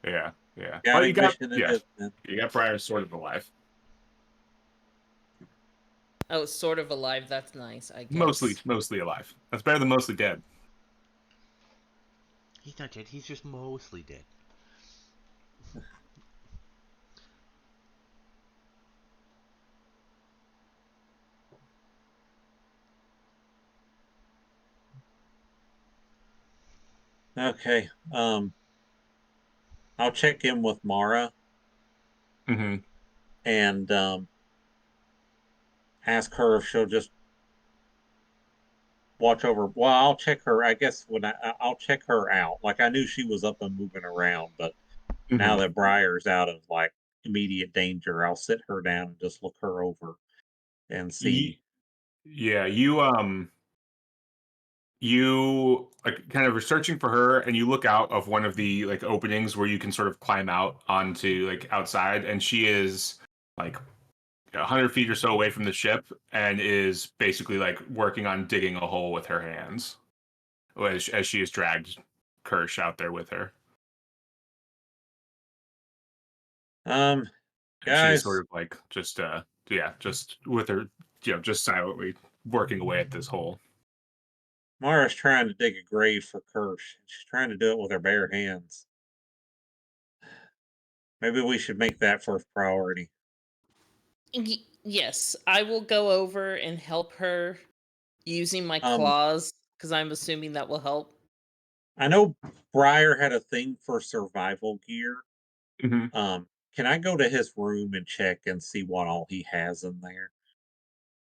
yeah. Yeah. But scouting mission it is then. you got Briar's sort of alive. Oh, sort of alive. That's nice, I Mostly guess. mostly alive. That's better than mostly dead. He's not dead. He's just mostly dead. Okay. I'll check in with Mara Hmm. and ask her if she'll just watch over. Well, I'll check her. I guess I'll check her out. Like I knew she was up and moving around, but now Hmm. that Briar's out of like immediate danger, I'll sit her down and just look her over and see. Yeah, you like kind of are searching for her and you look out of one of the like openings where you can sort of climb out onto like outside, and she is like 100 feet or so away from the ship and is basically like working on digging a hole with her hands as she has dragged Kirsch out there with her, Um, and she is sort guys, of like just yeah, just with her, just silently working away at this hole. Mara's trying to dig a grave for Kirsch. She's trying to do it with her bare hands. Maybe we should make that first priority. Yes, I will go over and help her using my Um, claws because I'm assuming that will help. I know Briar had a thing for survival gear. Hmm. Can I go to his room and check and see what all he has in there?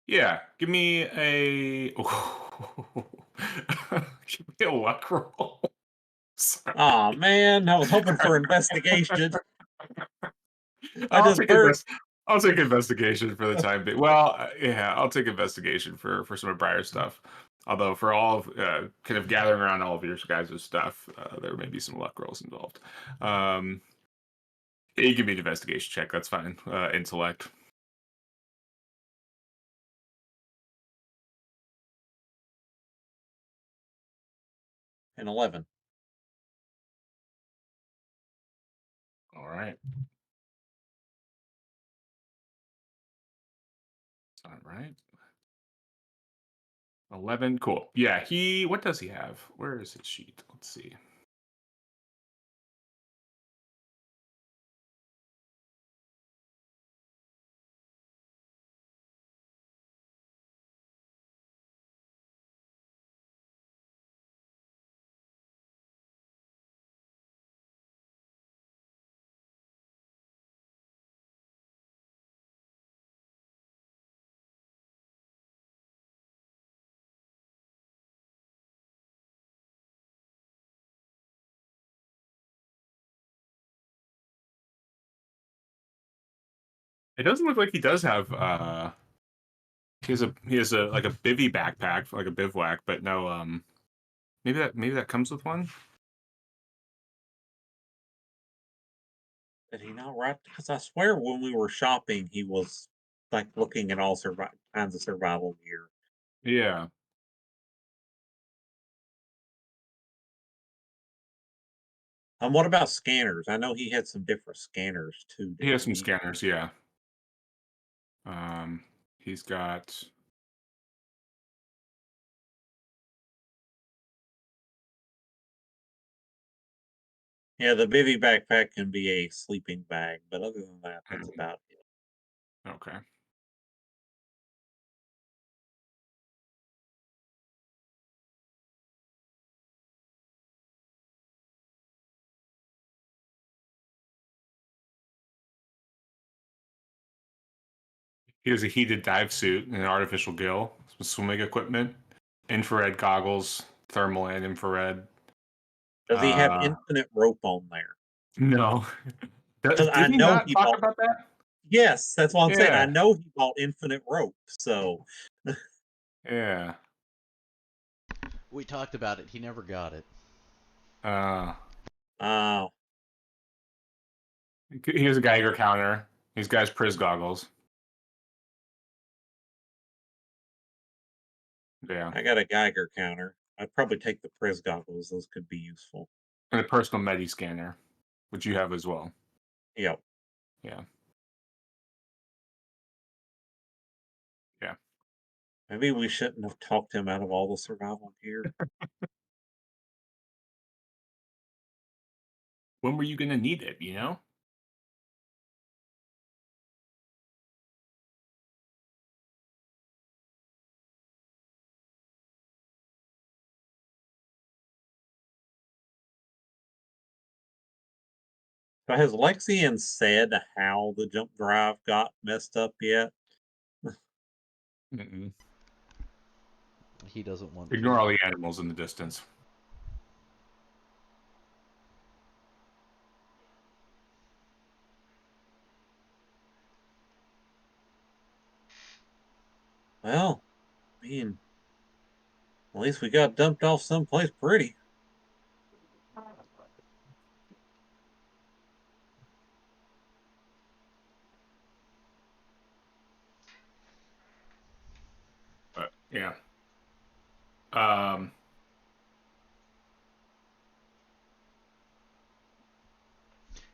Yeah, give me a give me a luck roll. Sorry. Oh man, I was hoping for investigation. I I'll just take burned. I'll take investigation for the time being. Well, yeah, I'll take investigation for some of Briar's stuff. Although for all of kind of gathering around all of your guys' stuff, there may be some luck rolls involved. Um, you give me an investigation check. That's fine. Intellect. An 11. All right. All right. 11. Cool. Yeah. What does he have? Where is his sheet? Let's see. It doesn't look like he does have he has a like a bivy backpack, like a bivouac, but no maybe that comes with one. Did he not write? Because I swear when we were shopping, he was like looking at all kinds of survival gear. Yeah. What about scanners? I know he had some different scanners too, He has didn't some he? scanners, yeah. He's got Yeah, the bivy backpack can be a sleeping bag, but other than that, that's Mhm. about it. Okay. He has a heated dive suit and an artificial gill, some swimming equipment, infrared goggles, thermal and infrared. Does he have Uh, infinite rope on there? no. Because Did I he know not he talk bought. about that? Yes, that's what I'm saying. I Yeah. know he bought infinite rope. So, Yeah. We talked about it. He never got it. Uh, uh, he has a Geiger counter. He's got his Priz goggles. Yeah. I got a Geiger counter. I'd probably take the Priz goggles. Those could be useful. And a personal Medi scanner, which you have as well. Yep. Yeah. Yeah. Maybe we shouldn't have talked him out of all the survival gear. When were you going to need it, you know? So has Lexian said how the jump drive got messed up yet? Mm-mm. He doesn't want Ignore to. all the animals in the distance. Well, I mean, at least we got dumped off someplace pretty. But yeah. Um,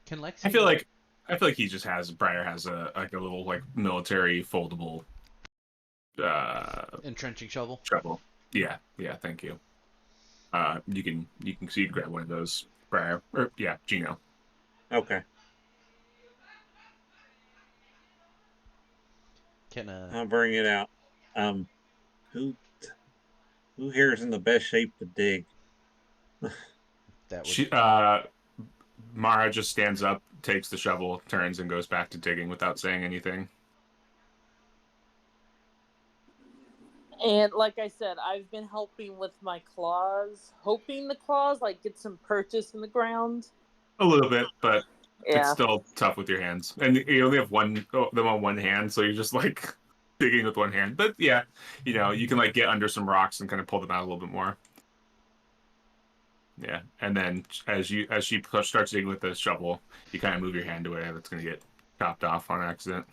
Can I feel Lexi? like I feel like he just has Briar has a little like military foldable Entrenching shovel? shovel. Yeah, yeah, thank you. So you can grab one of those, Briar. Or yeah, Gino. Okay, Can I'll bring it out. Um, who? Who here is in the best shape to dig? That would. She Mara just stands up, takes the shovel, turns, and goes back to digging without saying anything. And like I said, I've been helping with my claws, hoping the claws like get some purchase in the ground. A little bit, but it's Yeah. still tough with your hands, and you only have them on one hand, so you're just like digging with one hand. But yeah, you can like get under some rocks and kind of pull them out a little bit more. Yeah, and then as she starts digging with the shovel, you kind of move your hand away. That's gonna get chopped off on accident.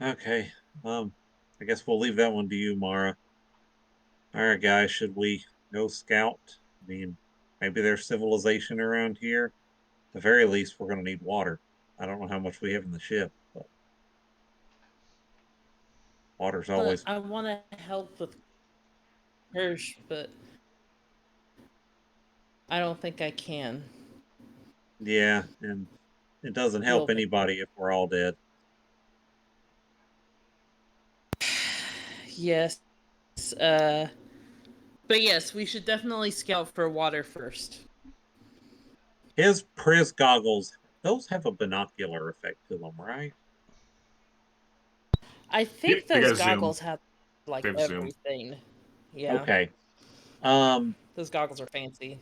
Okay. I guess we'll leave that one to you, Mara. All right, guys, should we go scout? I mean, maybe there's civilization around here. At the very least, we're going to need water. I don't know how much we have in the ship, but water's But always. I want to help with Hirsch, but I don't think I can. Yeah, and it doesn't help Well, anybody if we're all dead. yes. Uh, but yes, we should definitely scout for water first. His Priz goggles, those have a binocular effect to them, right? I Yep, think they those got zoom. goggles have like They have zoom. everything. Yeah, Okay. Um, those goggles are fancy.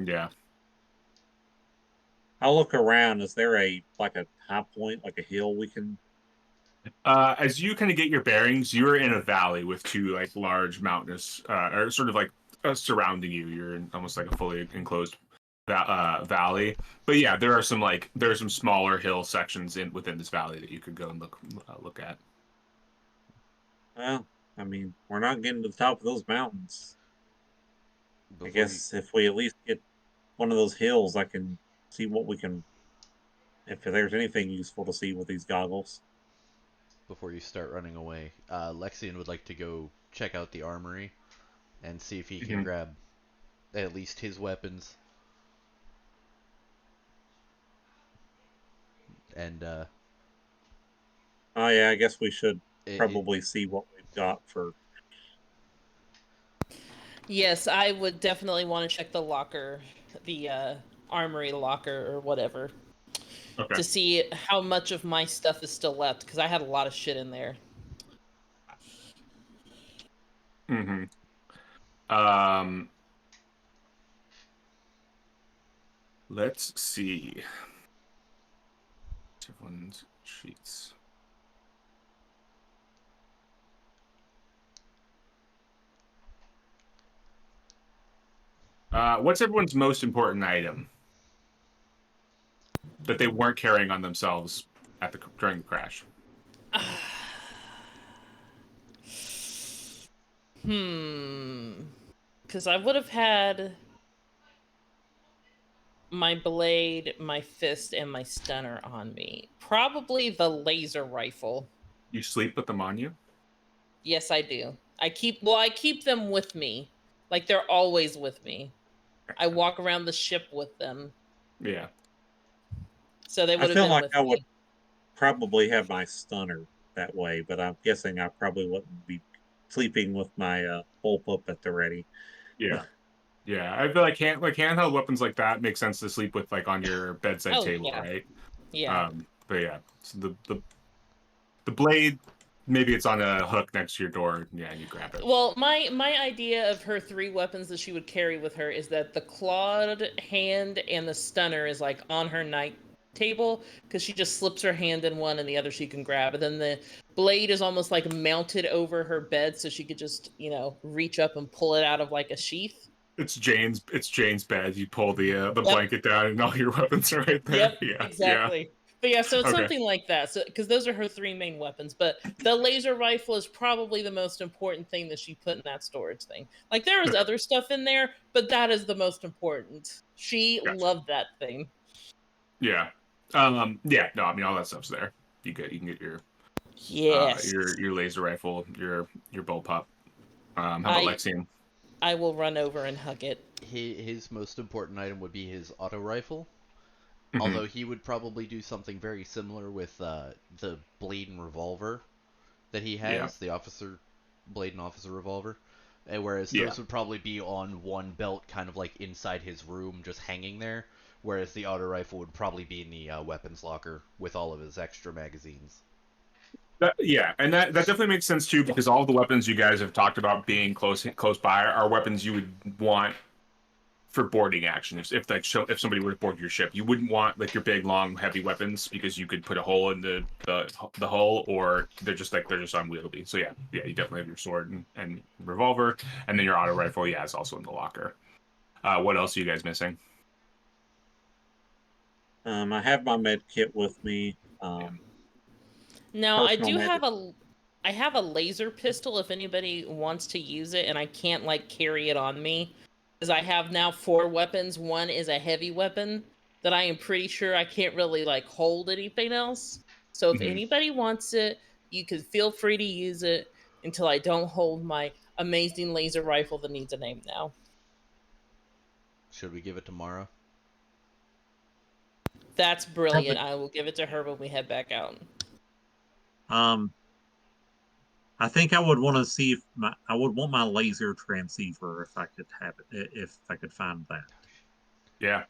Yeah. I'll look around. Is there a high point, like a hill we can? As you kind of get your bearings, you're in a valley with two like large mountainous, or sort of like surrounding you. You're in almost like a fully enclosed valley. But yeah, there are some smaller hill sections within this valley that you could go and look at. Well, I mean, we're not getting to the top of those mountains. I Before you guess if we at least get one of those hills, I can see what we can. If there's anything useful to see with these goggles. before you start running away, Lexian would like to go check out the armory and see if he can Mhm. grab at least his weapons. And Oh yeah, I guess we should it probably see what we've got for. Yes, I would definitely want to check the locker, the armory locker or whatever, Okay. to see how much of my stuff is still left because I had a lot of shit in there. hmm Um, let's see. Everyone's sheets. What's everyone's most important item that they weren't carrying on themselves during the crash? Because I would have had my blade, my fist, and my stunner on me. Probably the laser rifle. You sleep with them on you? Yes, I do. I keep them with me. Like they're always with me. I walk around the ship with them. Yeah. So they I would have feel been like with I would me. probably have my stunner that way, but I'm guessing I probably wouldn't be sleeping with my bullpup at the ready. Yeah. Yeah. I feel like handheld weapons like that make sense to sleep with like on your bedside Oh table, yeah. right? Yeah. But yeah. So the blade, maybe it's on a hook next to your door. Yeah, and you grab it. Well, my idea of her three weapons that she would carry with her is that the clawed hand and the stunner is like on her night table because she just slips her hand in one and the other she can grab, and then the blade is almost like mounted over her bed so she could just reach up and pull it out of like a sheath. It's Jane's bed. You pull the Yep. blanket down and all your weapons are right there. Yep, Yeah. Yeah. exactly. But yeah, so it's Okay. something like that. So because those are her three main weapons, but the laser rifle is probably the most important thing that she put in that storage thing. Like there was Okay. other stuff in there, but that is the most important. She Gotcha. loved that thing. Yeah. Yeah, no, I mean all that stuff's there. You can get Yes. your laser rifle, your bullpup. How about I Lexian? I will run over and hug it. his most important item would be his auto rifle. hmm Although he would probably do something very similar with the blade and revolver that he Yeah. has, the officer blade and officer revolver. Whereas Yeah. those would probably be on one belt, kind of like inside his room, just hanging there. Whereas the auto rifle would probably be in the weapons locker with all of his extra magazines. Yeah, and that definitely makes sense too, because all of the weapons you guys have talked about being close by are weapons you would want for boarding action. If somebody were to board your ship, you wouldn't want like your big, long, heavy weapons because you could put a hole in the hull, or they're just unwieldy. So yeah, you definitely have your sword and revolver, and then your auto rifle. Yeah, is also in the locker. What else are you guys missing? I have my med kit with me. Now Personal med. I have a laser pistol if anybody wants to use it, and I can't like carry it on me because I have now 4 weapons. One is a heavy weapon that I am pretty sure I can't really like hold anything else. So if Mhm. anybody wants it, you can feel free to use it until I don't hold my amazing laser rifle that needs a name now. Should we give it to Mara? That's brilliant. I will give it to her when we head back out. Um, I think I would want to see if I would want my laser transceiver if I could have it, if I could find that. Yeah.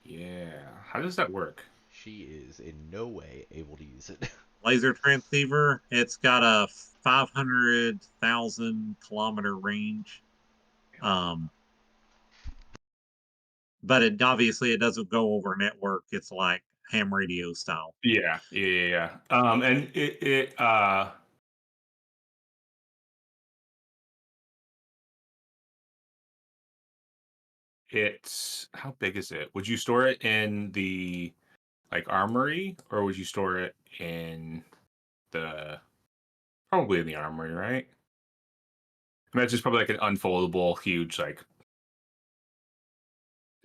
Yeah. How does that work? She is in no way able to use it. Laser transceiver. It's got a 500,000 kilometer range. Um, but it obviously it doesn't go over network. It's like ham radio style. Yeah. And it's how big is it? Would you store it in the like armory, or would you store it in the probably in the armory, right? I imagine it's probably like an unfoldable, huge like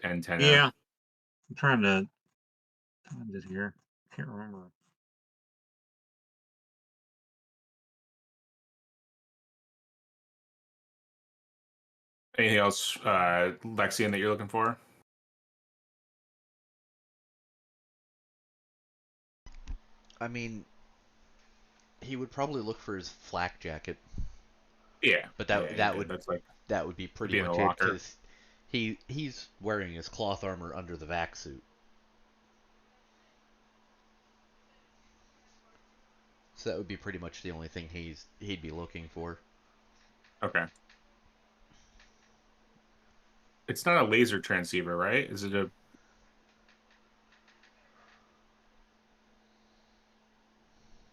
antenna. Yeah, I'm trying to find it here. Can't remember. Anything else, Lexian, that you're looking for? I mean, he would probably look for his flak jacket, Yeah, but yeah, he did. That's like that would be would pretty be in the much it locker. because he's wearing his cloth armor under the vac suit. So that would be pretty much the only thing he'd be looking for. Okay, it's not a laser transceiver, right? Is it a?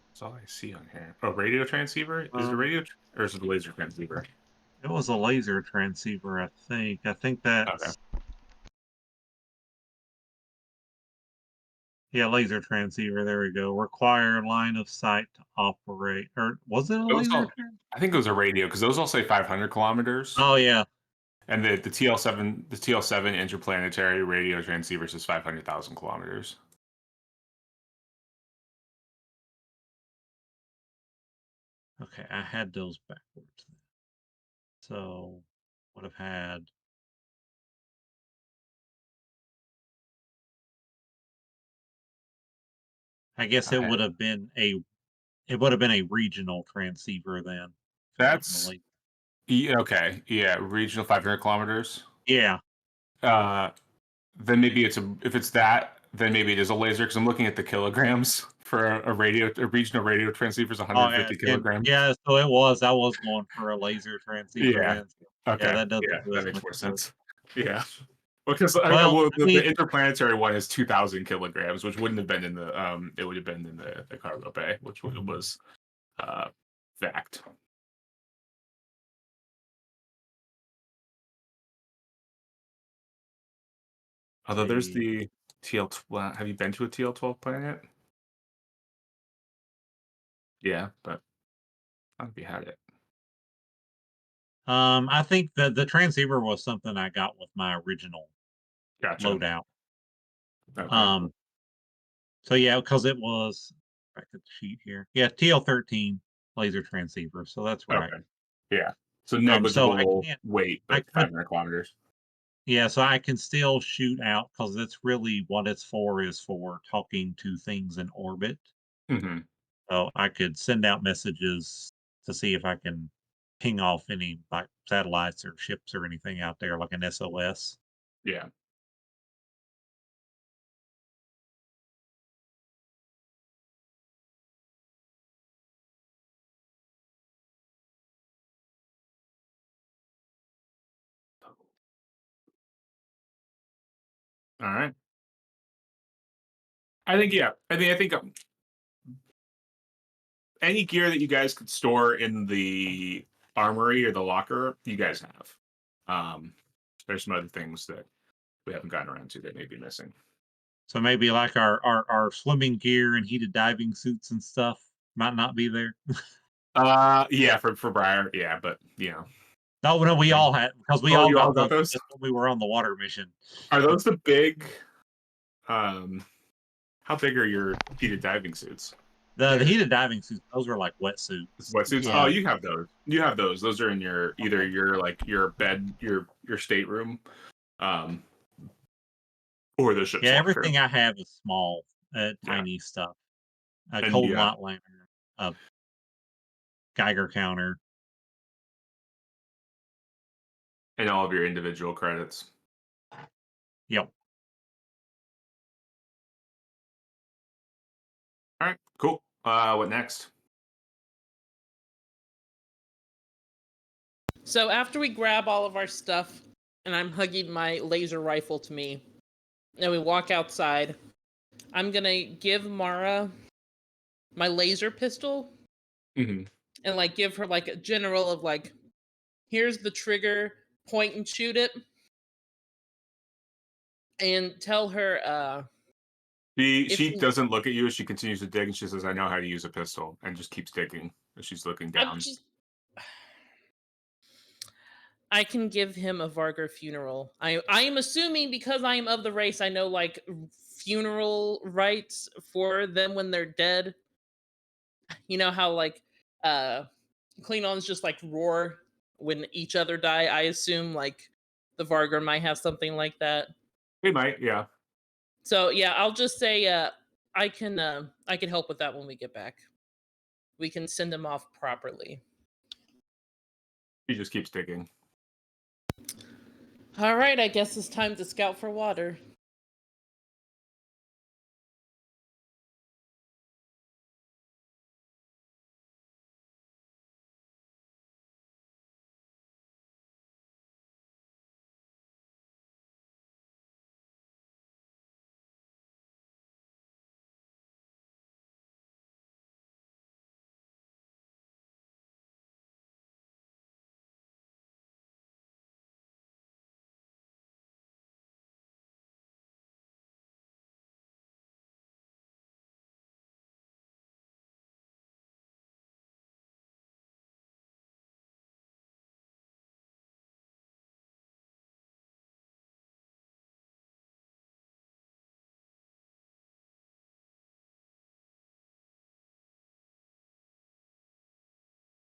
That's all I see on here. Oh, radio transceiver? Is it a Um, or is it a laser transceiver? it was a laser transceiver, I think. I think Okay. that's yeah, laser transceiver. There we go. Require line of sight to operate. Or was it a Those laser? all, I think it was a radio because those all say 500 kilometers, Oh yeah. and the TL7 interplanetary radio transceiver says 500,000 kilometers. Okay, I had those backwards. So would have had. I guess it Okay, would have been a. It would have been a regional transceiver then. If it wasn't a that's laser. okay. Yeah, regional 500 kilometers. Yeah. Uh, then maybe if it's that, then maybe it is a laser because I'm looking at the kilograms for a regional radio transceiver is Oh yeah. 150 kilograms. Yeah. So it was. I was going for a laser transceiver Yeah. then. Yeah, Okay. that doesn't Yeah, do that as makes much more work. sense. Yeah. Because Well, well, I the mean, interplanetary one is 2,000 kilograms, which wouldn't have been in the it would have been in the cargo bay, which was uh fact. Although there's see. the TL12. Have you been to a TL12 planet? Yeah, but I don't know if you had it. I think the transceiver was something I got with my original Gotcha. loadout. Okay. Um, so yeah, because it was back at the sheet here. Yeah, TL13 laser transceiver. So that's right. Okay. Yeah. So So I negligible can't. weight, I but could. 500 kilometers. Yeah, so I can still shoot out because that's really what it's for. Is for talking to things in orbit. Hmm. So I could send out messages to see if I can ping off any like satellites or ships or anything out there, like an SOS. Yeah. All right. I think yeah. I think any gear that you guys could store in the armory or the locker, you guys have. There's some other things that we haven't gotten around to that may be missing. So maybe like our swimming gear and heated diving suits and stuff might not be there. Yeah, for Briar, yeah, but No, we all had because we Oh, all you all got got those those? when we were on the water mission. Are those the big? How big are your heated diving suits? The heated diving suits, those were like wetsuits. Wetsuits? Yeah. Oh, you have those. You have those. Those are in your either your bed, your stateroom, um, or the ship's Yeah, locker. everything I have is small, Yeah. tiny stuff. A And cold yeah. light lantern, a Geiger counter. And all of your individual credits. Yep. All right, cool. What next? So after we grab all of our stuff, and I'm hugging my laser rifle to me, and we walk outside, I'm gonna give Mara my laser pistol Mm-hmm. and like give her like a general of like, here's the trigger, point and shoot it, and tell her if She doesn't look at you as she continues to dig, and she says, "I know how to use a pistol," and just keeps digging as she's looking I'm down. just I can give him a Vargar funeral. I am assuming because I am of the race, I know like funeral rites for them when they're dead. You know how like uh Klingons just like roar when each other die. I assume like the Vargar might have something like that. We might, yeah. So yeah, I'll just say I can help with that when we get back. We can send him off properly. She just keeps digging. All right, I guess it's time to scout for water.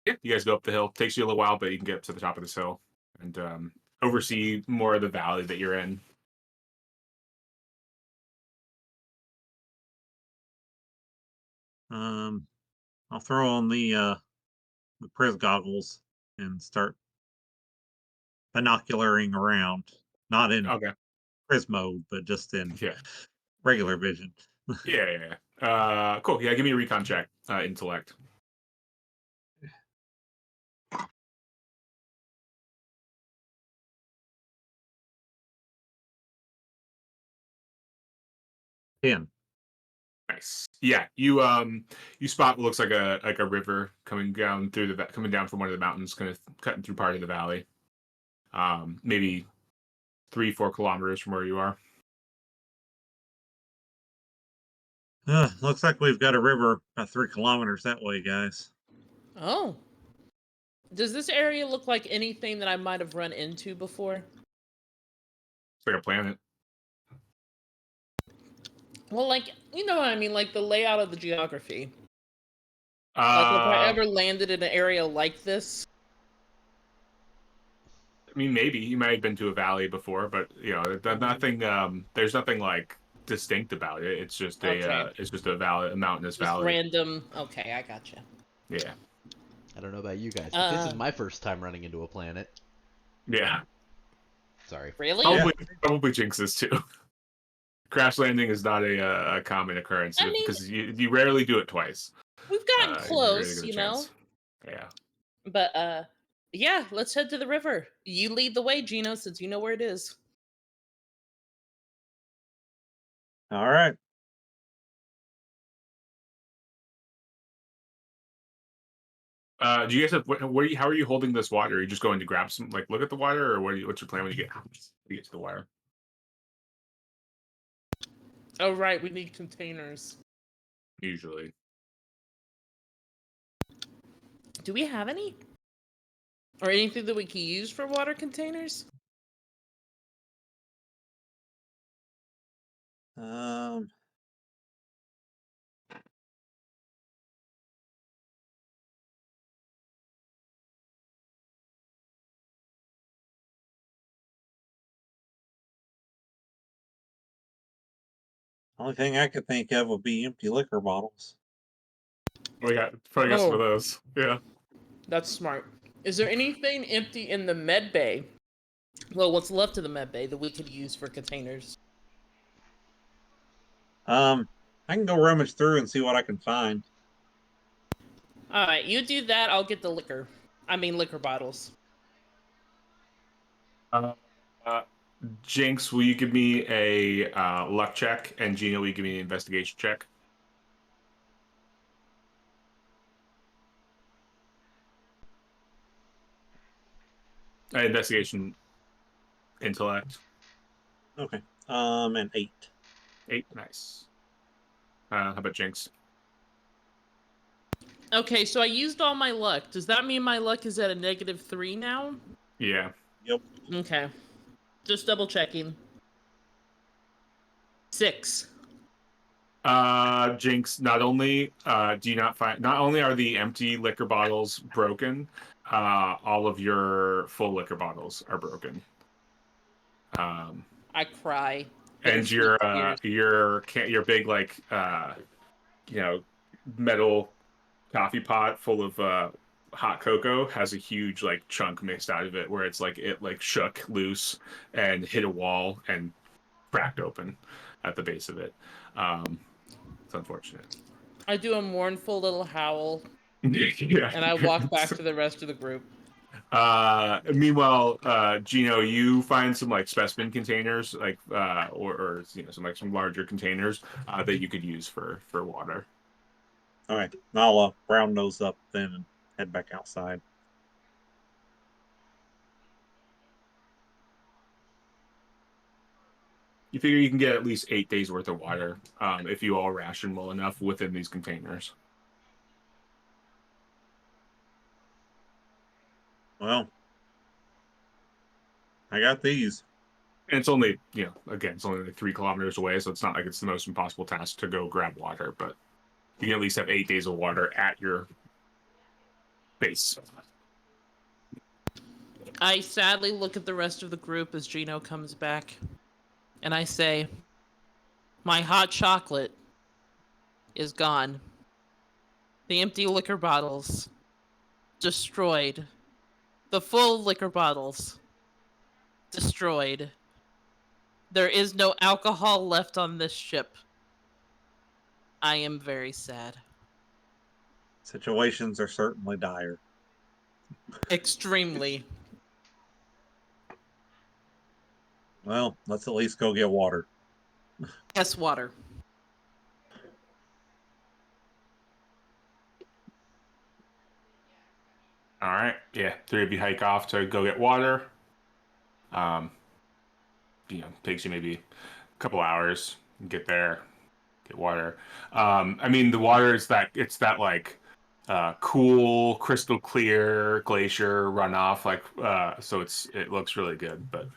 Yeah, you guys go up the hill. Takes you a little while, but you can get up to the top of this hill and oversee more of the valley that you're in. I'll throw on the Priz goggles and start binocularing around. Not in Okay. Priz mode, but just in Yeah. regular vision. Yeah. Cool. Yeah, give me a recon check. Intellect. 10. Nice. Yeah, you spot what looks like a river coming down coming down from one of the mountains, kind of cutting through part of the valley. Maybe 3-4 kilometers from where you are. Looks like we've got a river about 3 kilometers that way, guys. Oh. Does this area look like anything that I might have run into before? It's like a planet. Well, like, you know what I mean? Like the layout of the geography. Like, if I ever landed in an area like this. I mean, maybe you might have been to a valley before, but nothing. There's nothing like distinct about it. It's just Okay. it's just a valley, a mountainous Just valley. random. Okay, I gotcha. Yeah. I don't know about you guys, but this is my first time running into a planet. Yeah, Sorry. Really? Yeah. probably Jinxes too. Crash landing is not a common occurrence I mean, because you rarely do it twice. we've gotten You rarely close, get a you know. chance. Yeah. But yeah, let's head to the river. You lead the way, Gino, since you know where it is. All right. Do you guys have how are you holding this water? Are you just going to grab some, like, look at the water, or what's your plan when you get to the water? Oh right, we need containers. Usually, Do we have any? Or anything that we can use for water containers? Um, only thing I could think of would be empty liquor bottles. we probably got some of Oh, those. Yeah. that's smart. Is there anything empty in the med bay? Well, what's left of the med bay that we could use for containers? I can go rummage through and see what I can find. All right, you do that. I'll get the liquor. I mean, liquor bottles. Uh, uh, Jinx, will you give me a luck check, and Gina, will you give me an investigation check? Investigation, intellect, Okay. An 8. 8. Nice. How about Jinx? Okay, so I used all my luck. Does that mean my luck is at a -3 now? Yeah. Yep. Okay. Just double checking. 6. Jinx, not only do you not find, not only are the empty liquor bottles broken, all of your full liquor bottles are broken. I cry. And Bittersweet tears. your big, like, metal coffee pot full of hot cocoa has a huge, like, chunk mixed out of it, where it's like it, like, shook loose and hit a wall and cracked open at the base of it. It's unfortunate. I do a mournful little howl, Yeah. and I walk back to the rest of the group. Meanwhile, Gino, you find some, like, specimen containers, like, or some larger containers that you could use for water. All right. I'll brown nose up then and head back outside. You figure you can get at least 8 days worth of water if you all ration well enough within these containers. Well, I got these. And it's only, again, it's only like 3 kilometers away, so it's not like it's the most impossible task to go grab water, but you can at least have 8 days of water at your base. I sadly look at the rest of the group as Gino comes back, and I say, my hot chocolate is gone. The empty liquor bottles, destroyed. The full liquor bottles, destroyed. There is no alcohol left on this ship. I am very sad. Situations are certainly dire. Extremely. Well, let's at least go get water. Yes, water. All right. Yeah. 3 of you hike off to go get water. Takes you maybe a couple hours. Get there, get water. I mean, the water is that like cool, crystal clear glacier runoff. Like, so it looks really good, but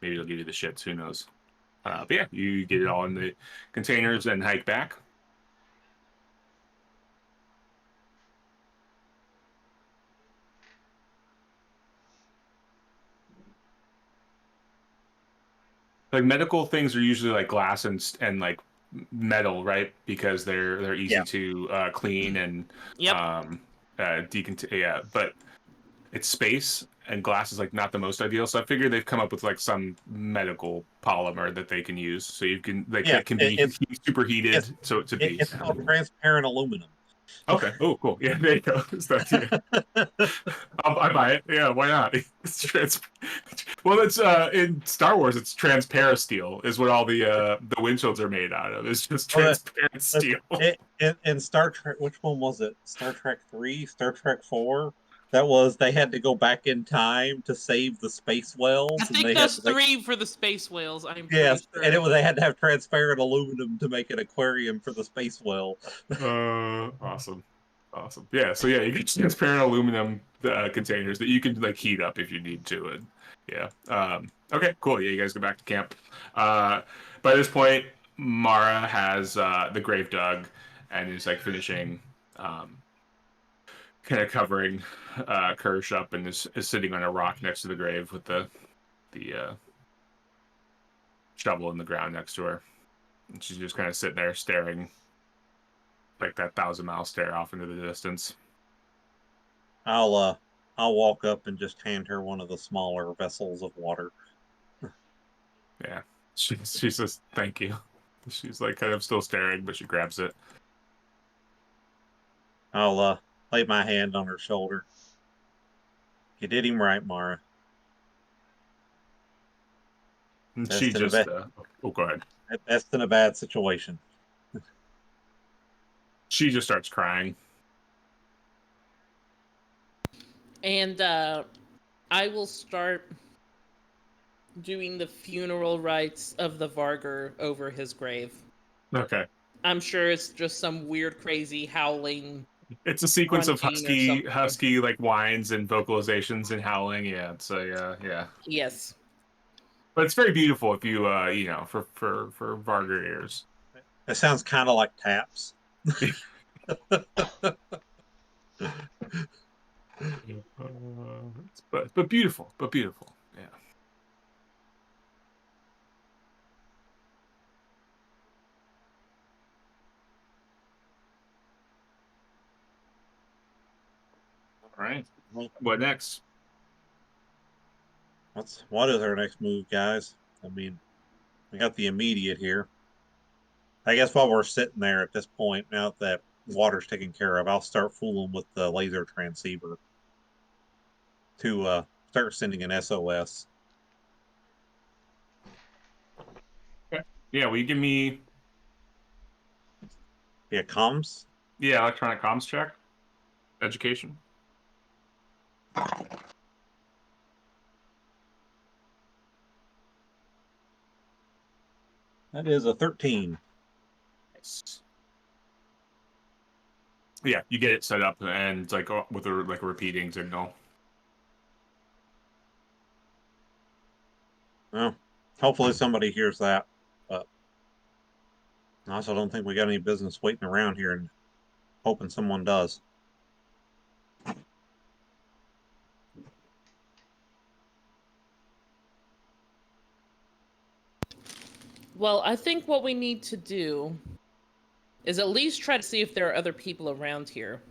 maybe it'll give you the shits. Who knows? But yeah, you get it all in the containers and hike back. Like, medical things are usually like glass and like metal, right? Because they're easy Yeah. to clean and Yep. yeah, but it's space and glass is like not the most ideal. So I figured they've come up with like some medical polymer that they can use, so you can like Yeah, that can be it's superheated, so to be. it's called transparent aluminum. Okay. Oh, cool. Yeah, there you go. Yeah. I buy it. Yeah, why not? It's well, it's in Star Wars. It's transparent steel is what all the windshields are made out of. It's just Well, transparent steel. in Star Trek, which one was it? Star Trek 3, Star Trek 4. That was they had to go back in time to save the space I whales, and think they had that's to make 3 for the space whales. I'm pretty yes, and sure. it was they had to have transparent aluminum to make an aquarium for the space whale. Awesome. Awesome. Yeah. So yeah, you get transparent aluminum containers that you can like heat up if you need to, and yeah. Okay. Cool. Yeah, you guys go back to camp. By this point, Mara has the grave dug and is like finishing, kind of covering Kirsch up, and is sitting on a rock next to the grave with the shovel in the ground next to her, and she's just kind of sitting there staring, like that 1,000-mile stare off into the distance. I'll uh I'll walk up and just hand her one of the smaller vessels of water. Yeah. She says thank you. She's like kind of still staring, but she grabs it. I'll lay my hand on her shoulder. You did him right, Mara. And she Best in a just bad oh, go ahead. best in a bad situation. She just starts crying. And I will start doing the funeral rites of the Vargur over his grave. Okay. I'm sure it's just some weird, crazy howling, It's a sequence of grunting, or something. husky like whines and vocalizations and howling. Yeah, it's a yeah. Yes. But it's very beautiful if you for Varger ears. It sounds kind of like taps. But beautiful, but beautiful. Yeah. All right. What next? What is our next move, guys? I mean, we got the immediate here. I guess while we're sitting there at this point, now that water's taken care of, I'll start fooling with the laser transceiver to start sending an SOS. Okay. Yeah, will you give me Yeah, comms. electronic comms check? Education? That is a 13. Nice. Yeah, you get it set up and it's like with a repeating signal. Well, hopefully somebody hears that. But I also don't think we got any business waiting around here and hoping someone does. Well, I think what we need to do is at least try to see if there are other people around here.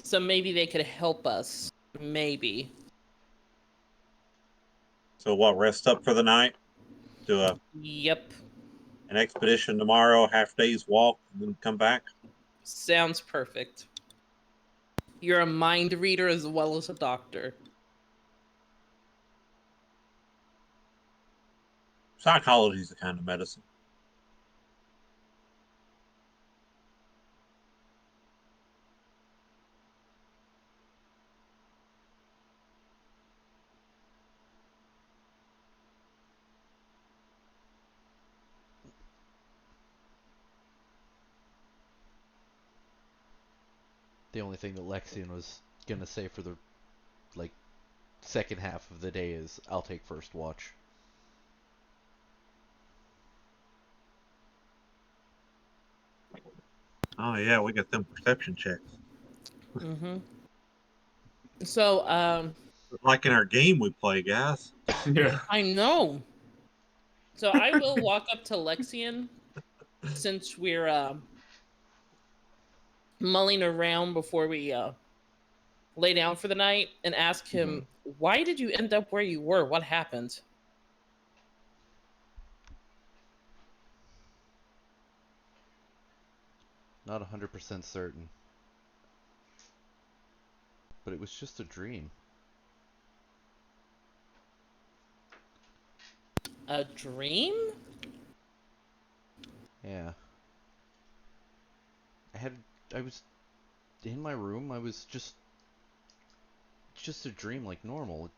So maybe they could help us. Maybe. So what? Rest up for the night. Do Yep. an expedition tomorrow, half day's walk, and then come back. Sounds perfect. You're a mind reader as well as a doctor. Psychology is a kind of medicine. The only thing that Lexian was gonna say for the like second half of the day is I'll take first watch. Oh yeah, we got them perception checks. Mm-hmm. So, Like in our game we play, guys. Yeah. I know. So I will walk up to Lexian since we're mulling around before we lay down for the night and ask him, why did you end up where you were? What happened? Not 100% certain. But it was just a dream. A dream? Yeah. I was in my room. I was just a dream like normal.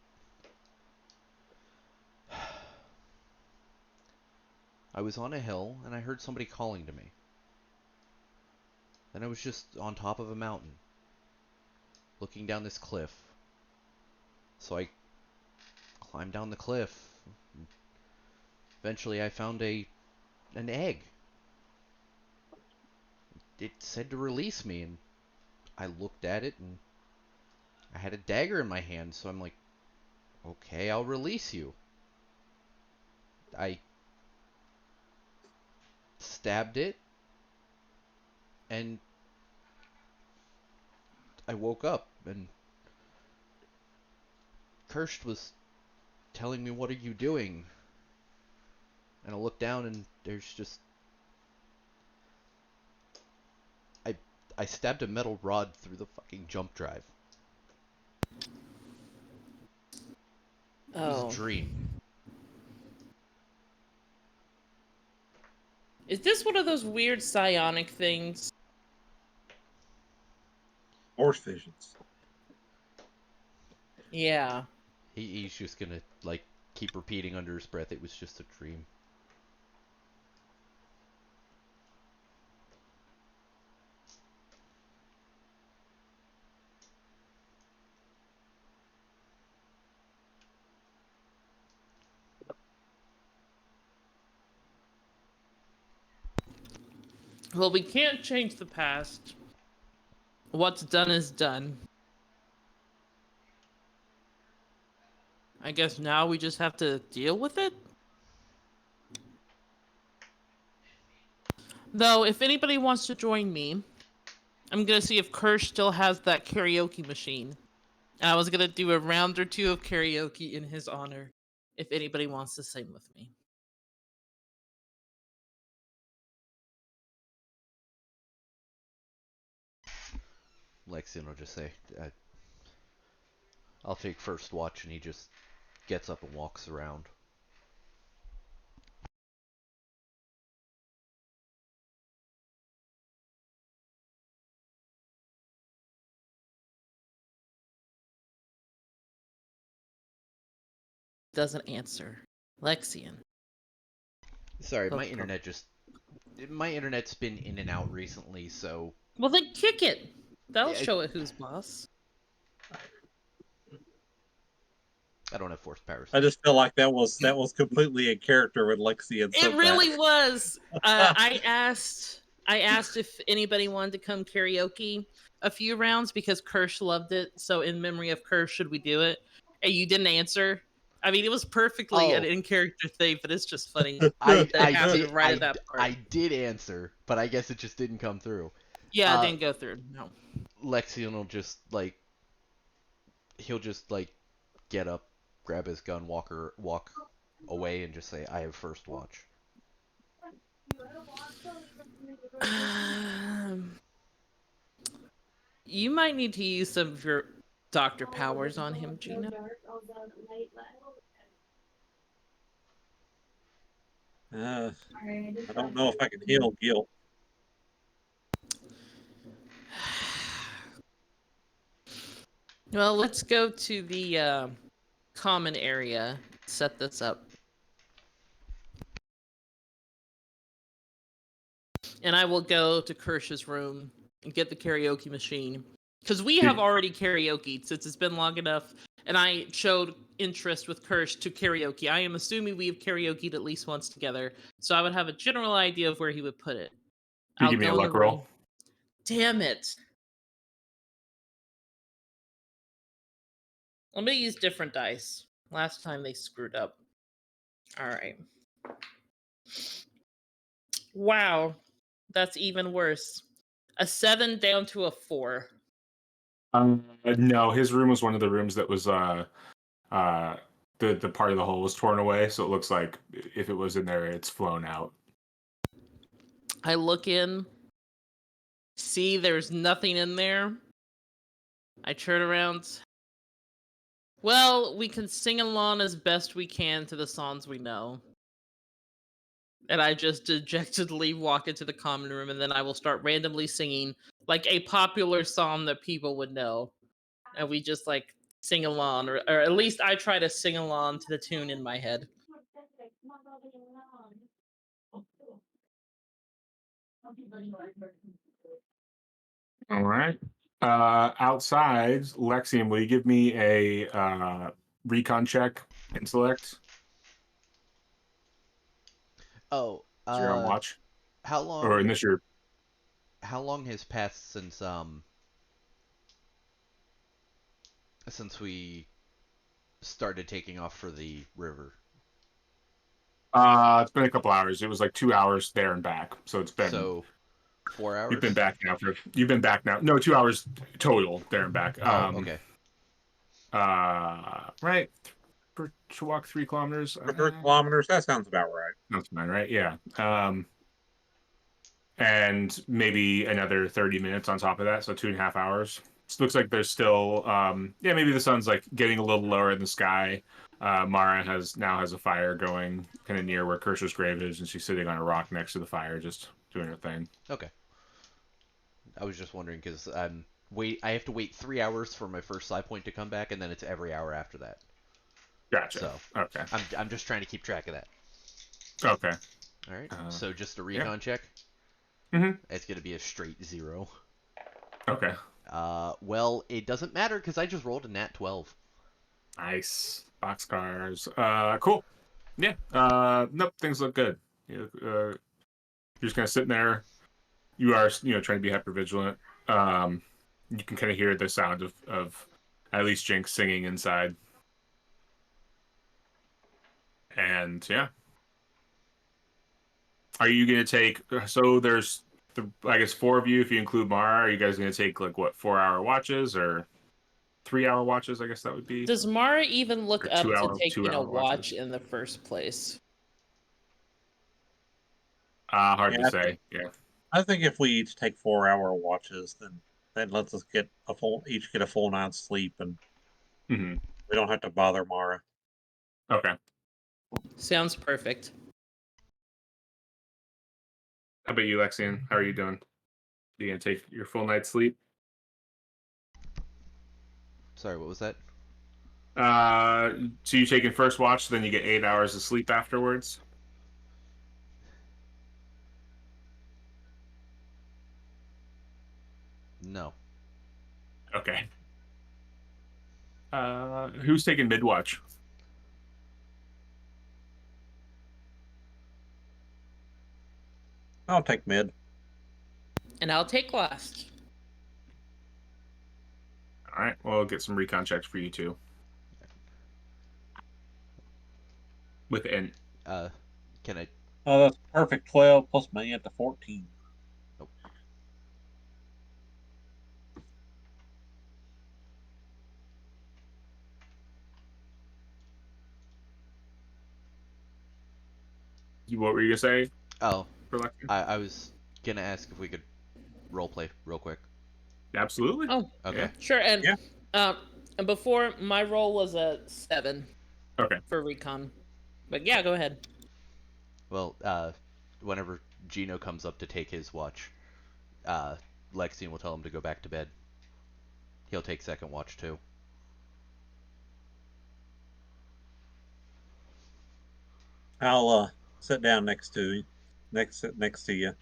I was on a hill and I heard somebody calling to me. Then I was just on top of a mountain, looking down this cliff. So I climbed down the cliff. Eventually I found an egg. It said to release me, and I looked at it and I had a dagger in my hand, so I'm like, okay, I'll release you. I stabbed it and I woke up and Kirst was telling me, "What are you doing?" And I looked down and there's just I I stabbed a metal rod through the fucking jump drive. It was a Oh. dream. Is this one of those weird psionic things? Force visions. Yeah. He's just gonna like keep repeating under his breath, "It was just a dream." Well, we can't change the past. What's done is done. I guess now we just have to deal with it? Though, if anybody wants to join me, I'm gonna see if Kirsch still has that karaoke machine. And I was gonna do a round or two of karaoke in his honor, if anybody wants to sing with me. Lexion will just say, "I'll take first watch," and he just gets up and walks around. Doesn't answer. Lexian. Sorry, Hook, hook. my internet's been in and out recently, so Well, then kick it. That'll yeah, show it who's boss. I don't have force powers. I just feel like that was completely in character when Lexi and It said really was. I asked if anybody wanted to come karaoke a few rounds because Kirsch loved it. So in memory of Kirsch, should we do it? And you didn't answer. I mean, it was perfectly an Oh, in character thing, but it's just funny I that it I happened did right at that part. I did answer, but I guess it just didn't come through. Yeah, it Uh, didn't go through. No. Lexion will just like he'll just like get up, grab his gun, walk away, and just say, "I have first watch." You might need to use some of your doctor powers on him, Gina. I don't know if I can heal guilt. Well, let's go to the common area. Set this up. And I will go to Kirsch's room and get the karaoke machine. Because we have already karaoke since it's been long enough. And I showed interest with Kirsch to karaoke. I am assuming we have karaokeed at least once together. So I would have a general idea of where he would put it. Can you I'll give me a go in the luck room. roll? Damn it. Let me use different dice. Last time they screwed up. All right. Wow, that's even worse. A 7 down to a 4. No, his room was one of the rooms that was the part of the hole was torn away, so it looks like if it was in there, it's flown out. I look in, see there's nothing in there. I turn around. Well, we can sing along as best we can to the songs we know. And I just dejectedly walk into the common room, and then I will start randomly singing like a popular song that people would know. And we just like sing along, or at least I try to sing along to the tune in my head. All right. Outside, Lexium, will you give me a recon check, intellect? Oh, Is you're on watch, how or in long? this your How long has passed since we started taking off for the river? It's been a couple hours. It was like 2 hours there and back, so it's been So, 4 hours? you've been back now. No, 2 hours total there and back. Oh, okay. Right. To walk 3 kilometers. For 3 kilometers, that sounds about right. That's fine, right? Yeah. And maybe another 30 minutes on top of that, so 2.5 hours. So it looks like there's still, yeah, maybe the sun's like getting a little lower in the sky. Mara now has a fire going kind of near where Kersh's grave is, and she's sitting on a rock next to the fire, just doing her thing. Okay. I was just wondering because I have to wait 3 hours for my first side point to come back, and then it's every hour after that. Gotcha. So Okay. I'm just trying to keep track of that. Okay. All right. So just a yeah. recon check. Mm-hmm. It's gonna be a straight 0. Okay. Well, it doesn't matter because I just rolled a nat 12. Nice. Boxcars. Cool. Yeah. Nope. Things look good. You're just kind of sitting there. You are, trying to be hyper vigilant. You can kind of hear the sound of at least Jinx singing inside. And yeah. Are you going to take, so there's, I guess, 4 of you, if you include Mara, are you guys going to take like what, 4 hour watches or 3 hour watches? I guess that would be. Does Mara even look Or up to two taking a hour watch watches. in the first place? Hard to Yeah, say. Yeah. I think if we each take 4 hour watches, then that lets us get each get a full night's sleep, and Mm-hmm. we don't have to bother Mara. Okay. Sounds perfect. How about you, Lexian? How are you doing? You gonna take your full night's sleep? Sorry, what was that? So you taking first watch, then you get 8 hours of sleep afterwards. No. Okay. Who's taking mid watch? I'll take mid. And I'll take last. All right. Well, I'll get some recon checks for you too. With int. Can I? Oh, that's perfect. 12 plus my int to 14. Oh, What were you gonna say oh, for Lexian? I was gonna ask if we could role play real quick. Absolutely. Oh, Okay. Yeah. sure. Yeah. And before my roll was a 7 Okay. for recon. But yeah, go ahead. Well, whenever Gino comes up to take his watch, uh, Lexian will tell him to go back to bed. He'll take second watch too. I'll sit down next to you.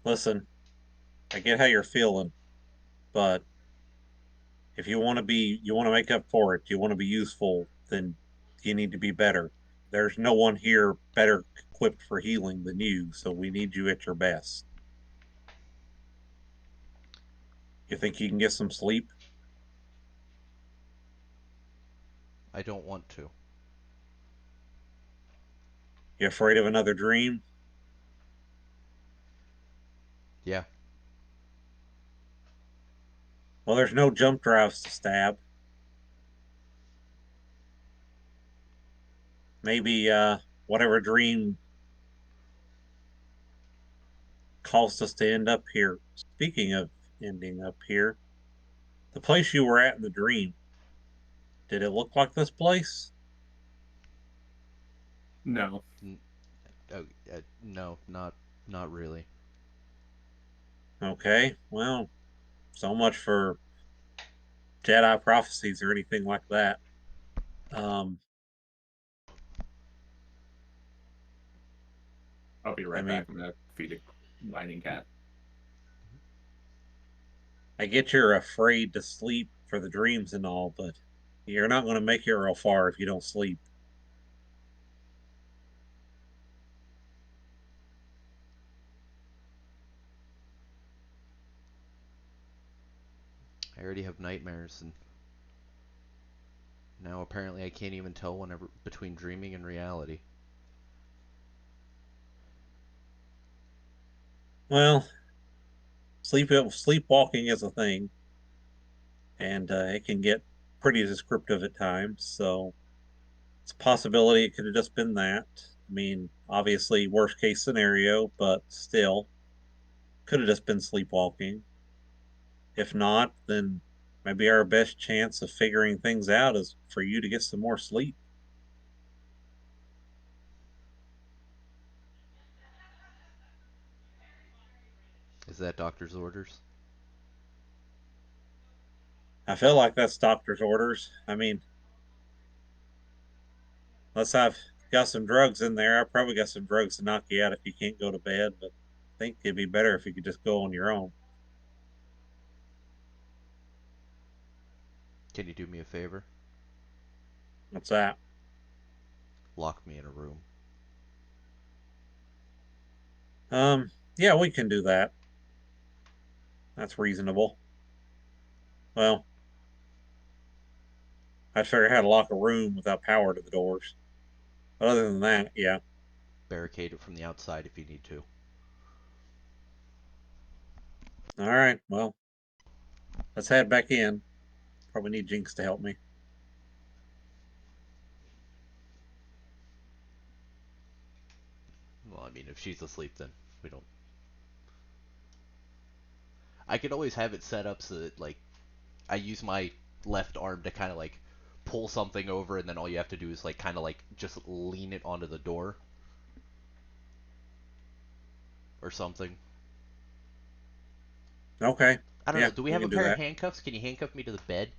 Listen, I get how you're feeling, but if you want to make up for it, you want to be useful, then you need to be better. There's no one here better equipped for healing than you, so we need you at your best. You think you can get some sleep? I don't want to. You afraid of another dream? Yeah. Well, there's no jump drives to stab. Maybe whatever dream caused us to end up here. Speaking of ending up here, the place you were at in the dream, did it look like this place? No. Oh, no, not really. Okay, well, so much for Jedi prophecies or anything like that. Um, I'll be I right back. mean, I'm gonna feed a lightning cat. I get you're afraid to sleep for the dreams and all, but you're not going to make it real far if you don't sleep. I already have nightmares, and now apparently I can't even tell whenever between dreaming and reality. Well, sleepwalking is a thing, and it can get pretty descriptive at times. So it's a possibility it could have just been that. I mean, obviously, worst case scenario, but still, could have just been sleepwalking. If not, then maybe our best chance of figuring things out is for you to get some more sleep. Is that doctor's orders? I feel like that's doctor's orders. I mean, unless I've got some drugs in there, I probably got some drugs to knock you out if you can't go to bed, but I think it'd be better if you could just go on your own. Can you do me a favor? What's that? Lock me in a room. Yeah, we can do that. That's reasonable. Well, I'd figure out how to lock a room without power to the doors. But other than that, yeah. Barricade it from the outside if you need to. All right, well, let's head back in. Probably need Jinx to help me. Well, I mean, if she's asleep, then we don't. I could always have it set up so that, like, I use my left arm to kind of, like, pull something over, and then all you have to do is, like, kind of, like, just lean it onto the door. Or something. Okay, I don't know. yeah, Do we we have a can do pair of that. handcuffs? Can you handcuff me to the bed?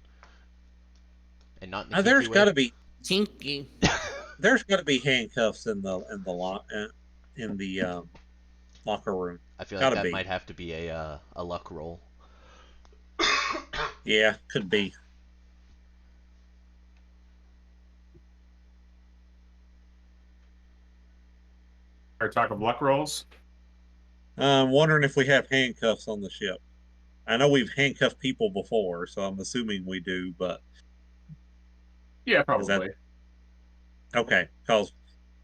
And not in the kinky There's got way? to be Tinky. handcuffs in the lock in the locker room. I feel like Got to that be. might have to be a luck roll. Yeah, could be. Our talk of luck rolls. I'm wondering if we have handcuffs on the ship. I know we've handcuffed people before, so I'm assuming we do, but Yeah, is that probably. okay? Because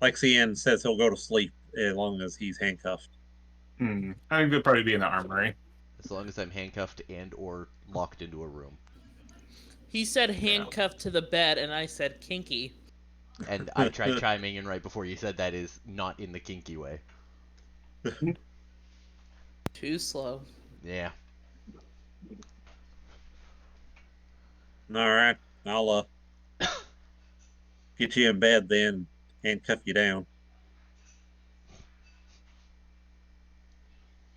like CN says, he'll go to sleep as long as he's handcuffed. I think they'll probably be in the armory. As long as I'm handcuffed and or locked into a room. He said Yeah. handcuffed to the bed, and I said kinky. And I tried chiming in right before you said that is not in the kinky way. Too slow. Yeah. All right, I'll get you in bed then, handcuff you down.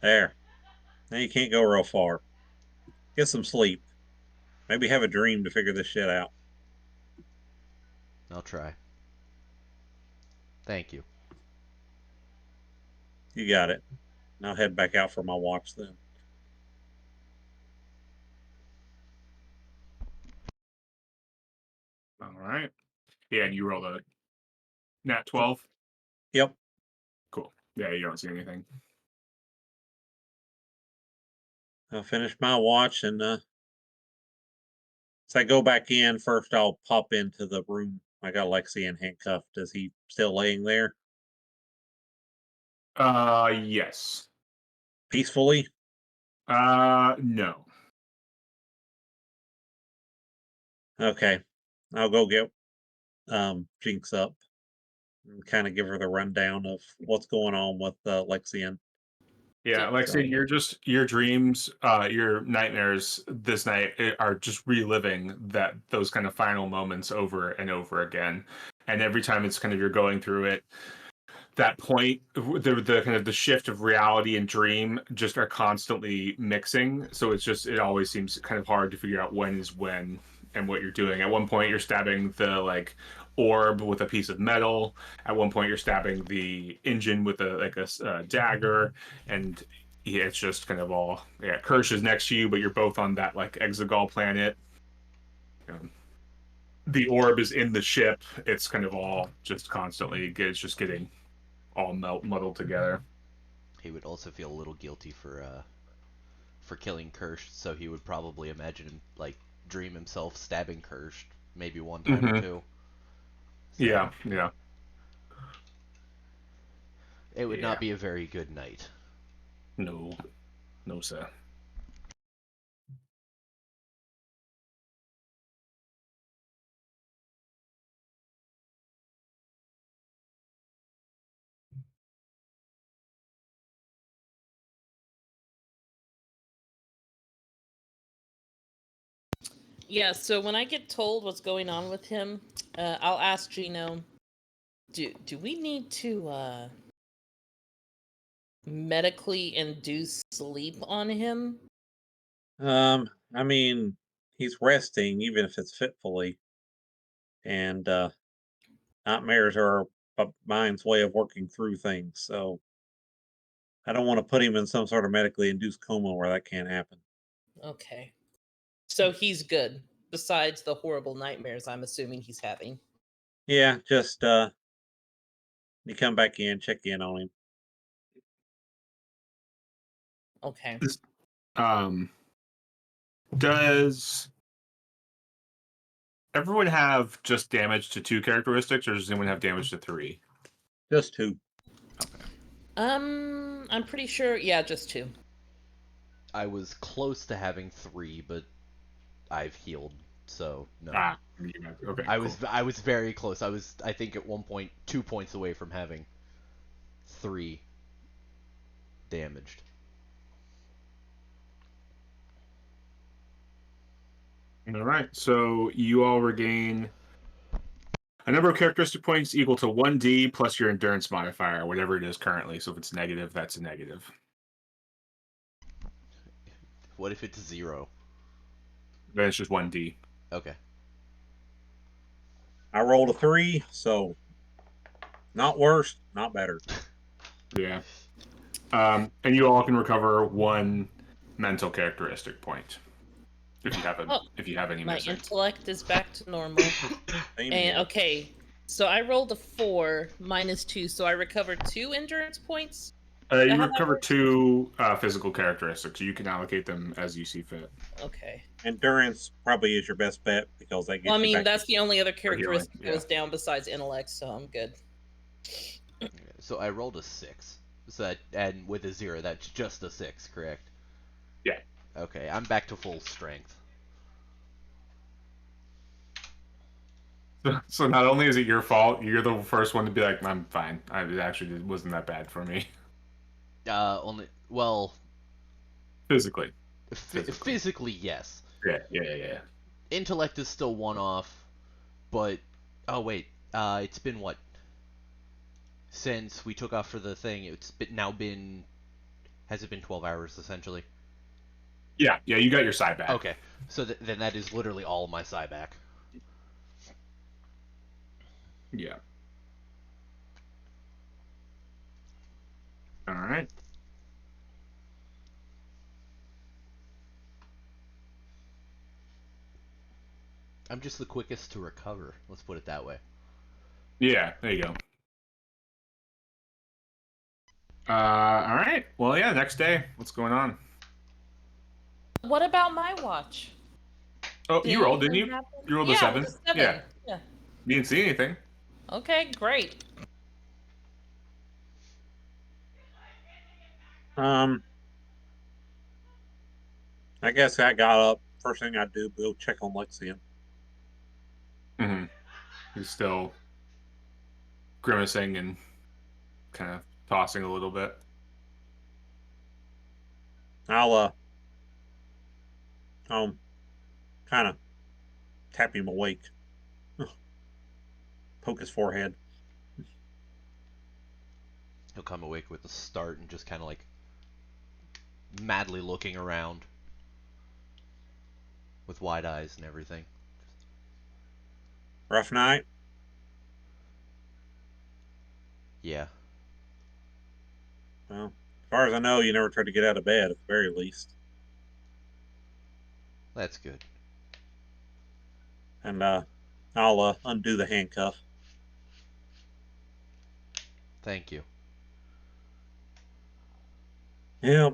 There. Now you can't go real far. Get some sleep. Maybe have a dream to figure this shit out. I'll try. Thank you. You got it. I'll head back out for my watch then. All right. Yeah, and you rolled a nat 12. Yep. Cool. Yeah, you don't see anything. I'll finish my watch and So I go back in. First, I'll pop into the room. I got Lexian handcuffed. Is he still laying there Yes. peacefully? No. Okay. I'll go get Jinx up and kind of give her the rundown of what's going on with Lexian. Yeah, Lexi, your dreams, your nightmares this night are just reliving those kind of final moments over and over again. And every time it's kind of you're going through it, that point, the kind of the shift of reality and dream just are constantly mixing. So it always seems kind of hard to figure out when is when and what you're doing. At one point, you're stabbing the orb with a piece of metal. At one point, you're stabbing the engine with a dagger, and yeah, it's just kind of all Kirsch is next to you, but you're both on that Exegol planet. Um, the orb is in the ship. It's kind of all just constantly. It's just getting all muddled together. He would also feel a little guilty for killing Kirsch, so he would probably imagine dream himself stabbing Kirsch maybe one time or two. So Yeah. it would not be a very good night. No, sir. Yeah, so when I get told what's going on with him, I'll ask Gino, do we need to medically induce sleep on him? I mean, he's resting, even if it's fitfully, and nightmares are a mind's way of working through things. So I don't want to put him in some sort of medically induced coma where that can't happen. Okay. So he's good, besides the horrible nightmares I'm assuming he's having. Yeah, just you come back in, check in on him. Okay. Um, does everyone have just damage to 2 characteristics, or does anyone have damage to 3? Just two. Okay. I'm pretty sure. Yeah, just 2. I was close to having 3, but I've healed, so no. Okay. I was very close. I think at one point 2 points away from having 3 damaged. All right. So you all regain a number of characteristic points equal to 1d plus your endurance modifier, whatever it is currently. So if it's negative, that's a negative. What if it's 0? Then it's just 1d. Okay. I rolled a 3, so not worse, not better. Yeah. And you all can recover 1 mental characteristic point if you have any My missing. intellect is back to normal. Same And here. okay, so I rolled a 4 minus 2, so I recovered 2 endurance points. You how that recover works? 2 physical characteristics. You can allocate them as you see fit. Okay. Endurance probably is your best bet because that gets Well, I you mean, back. that's the only other healing, characteristic yeah. that was down besides intellect, so I'm good. So I rolled a 6. So and with a 0, that's just a 6, correct? Yeah. Okay, I'm back to full strength. So not only is it your fault, you're the first one to be like, "I'm fine. It actually wasn't that bad for me Well, physically." physically, yes. Yeah. Intellect is still one off, but oh wait, it's been what? Since we took off for the thing, now been has it been 12 hours essentially? Yeah. You got your side back. Okay, so then that is literally all my psi back. Yeah. All right. I'm just the quickest to recover. Let's put it that way. Yeah. There you go. All right. Well, yeah. Next day, what's going on? What about my watch? Oh, you rolled, didn't Anything you? happen? You rolled a Yeah, it 7? was a 7. Yeah. Yeah. You didn't see anything. Okay, great. Um, I guess I got up. First thing I do, go check on Lexian. Mm-hmm. He's still grimacing and kind of tossing a little bit. I'll kind of tap him awake, poke his forehead. He'll come awake with a start and just kind of like madly looking around with wide eyes and everything. Rough night. Yeah, Well, as far as I know, you never tried to get out of bed at the very least. that's good. And I'll undo the handcuff. Thank you. Yep.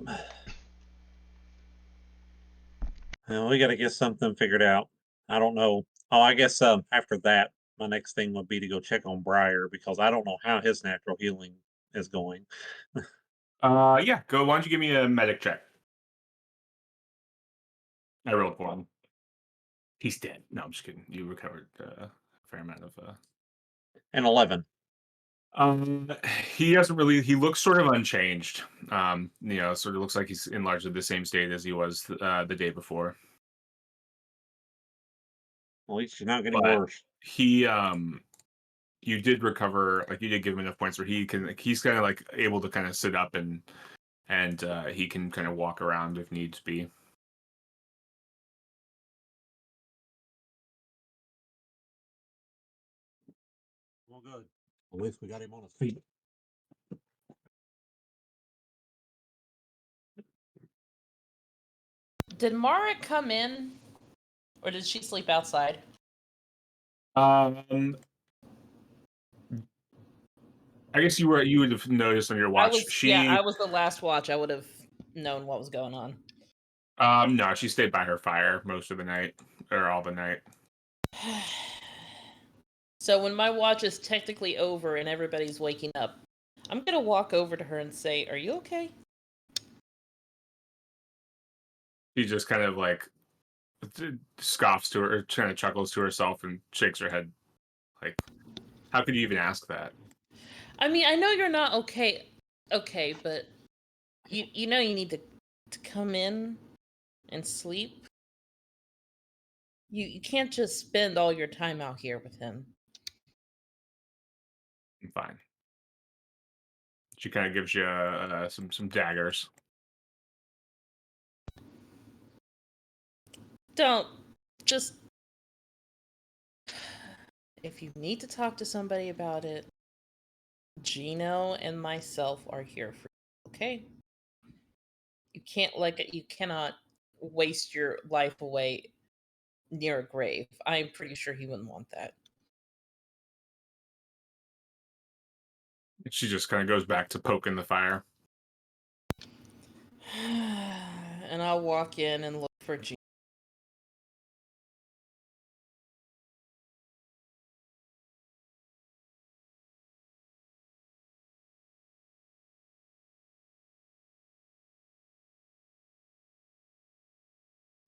Well, we got to get something figured out. I don't know. Oh, I guess after that, my next thing would be to go check on Briar because I don't know how his natural healing is going. Yeah. Go. Why don't you give me a medic check? I rolled for him. He's dead. No, I'm just kidding. You recovered a fair amount of. And 11. Um, he hasn't really. He looks sort of unchanged. Sort of looks like he's in largely the same state as he was the day before. At least you're not getting But worse. he, you did recover. Like you did give him enough points where he can. Like, he's kind of like able to kind of sit up and he can kind of walk around if needs be. Well, good. At least we got him on his feet. Did Mara come in, or did she sleep outside? I guess you would have noticed on your watch. I was the last watch. I would have known what was going on. No, she stayed by her fire most of the night or all the night. So when my watch is technically over and everybody's waking up, I'm gonna walk over to her and say, "Are you okay?" She just kind of like scoffs to her, kind of chuckles to herself, and shakes her head. Like, how could you even ask that? I mean, I know you're not okay, but you know you need to come in and sleep. You can't just spend all your time out here with him. I'm fine. She kind of gives you some daggers. Don't just if you need to talk to somebody about it, Gino and myself are here for you, okay? You cannot waste your life away near a grave. I'm pretty sure he wouldn't want that. She just kind of goes back to poking the fire. And I'll walk in and look for Gino.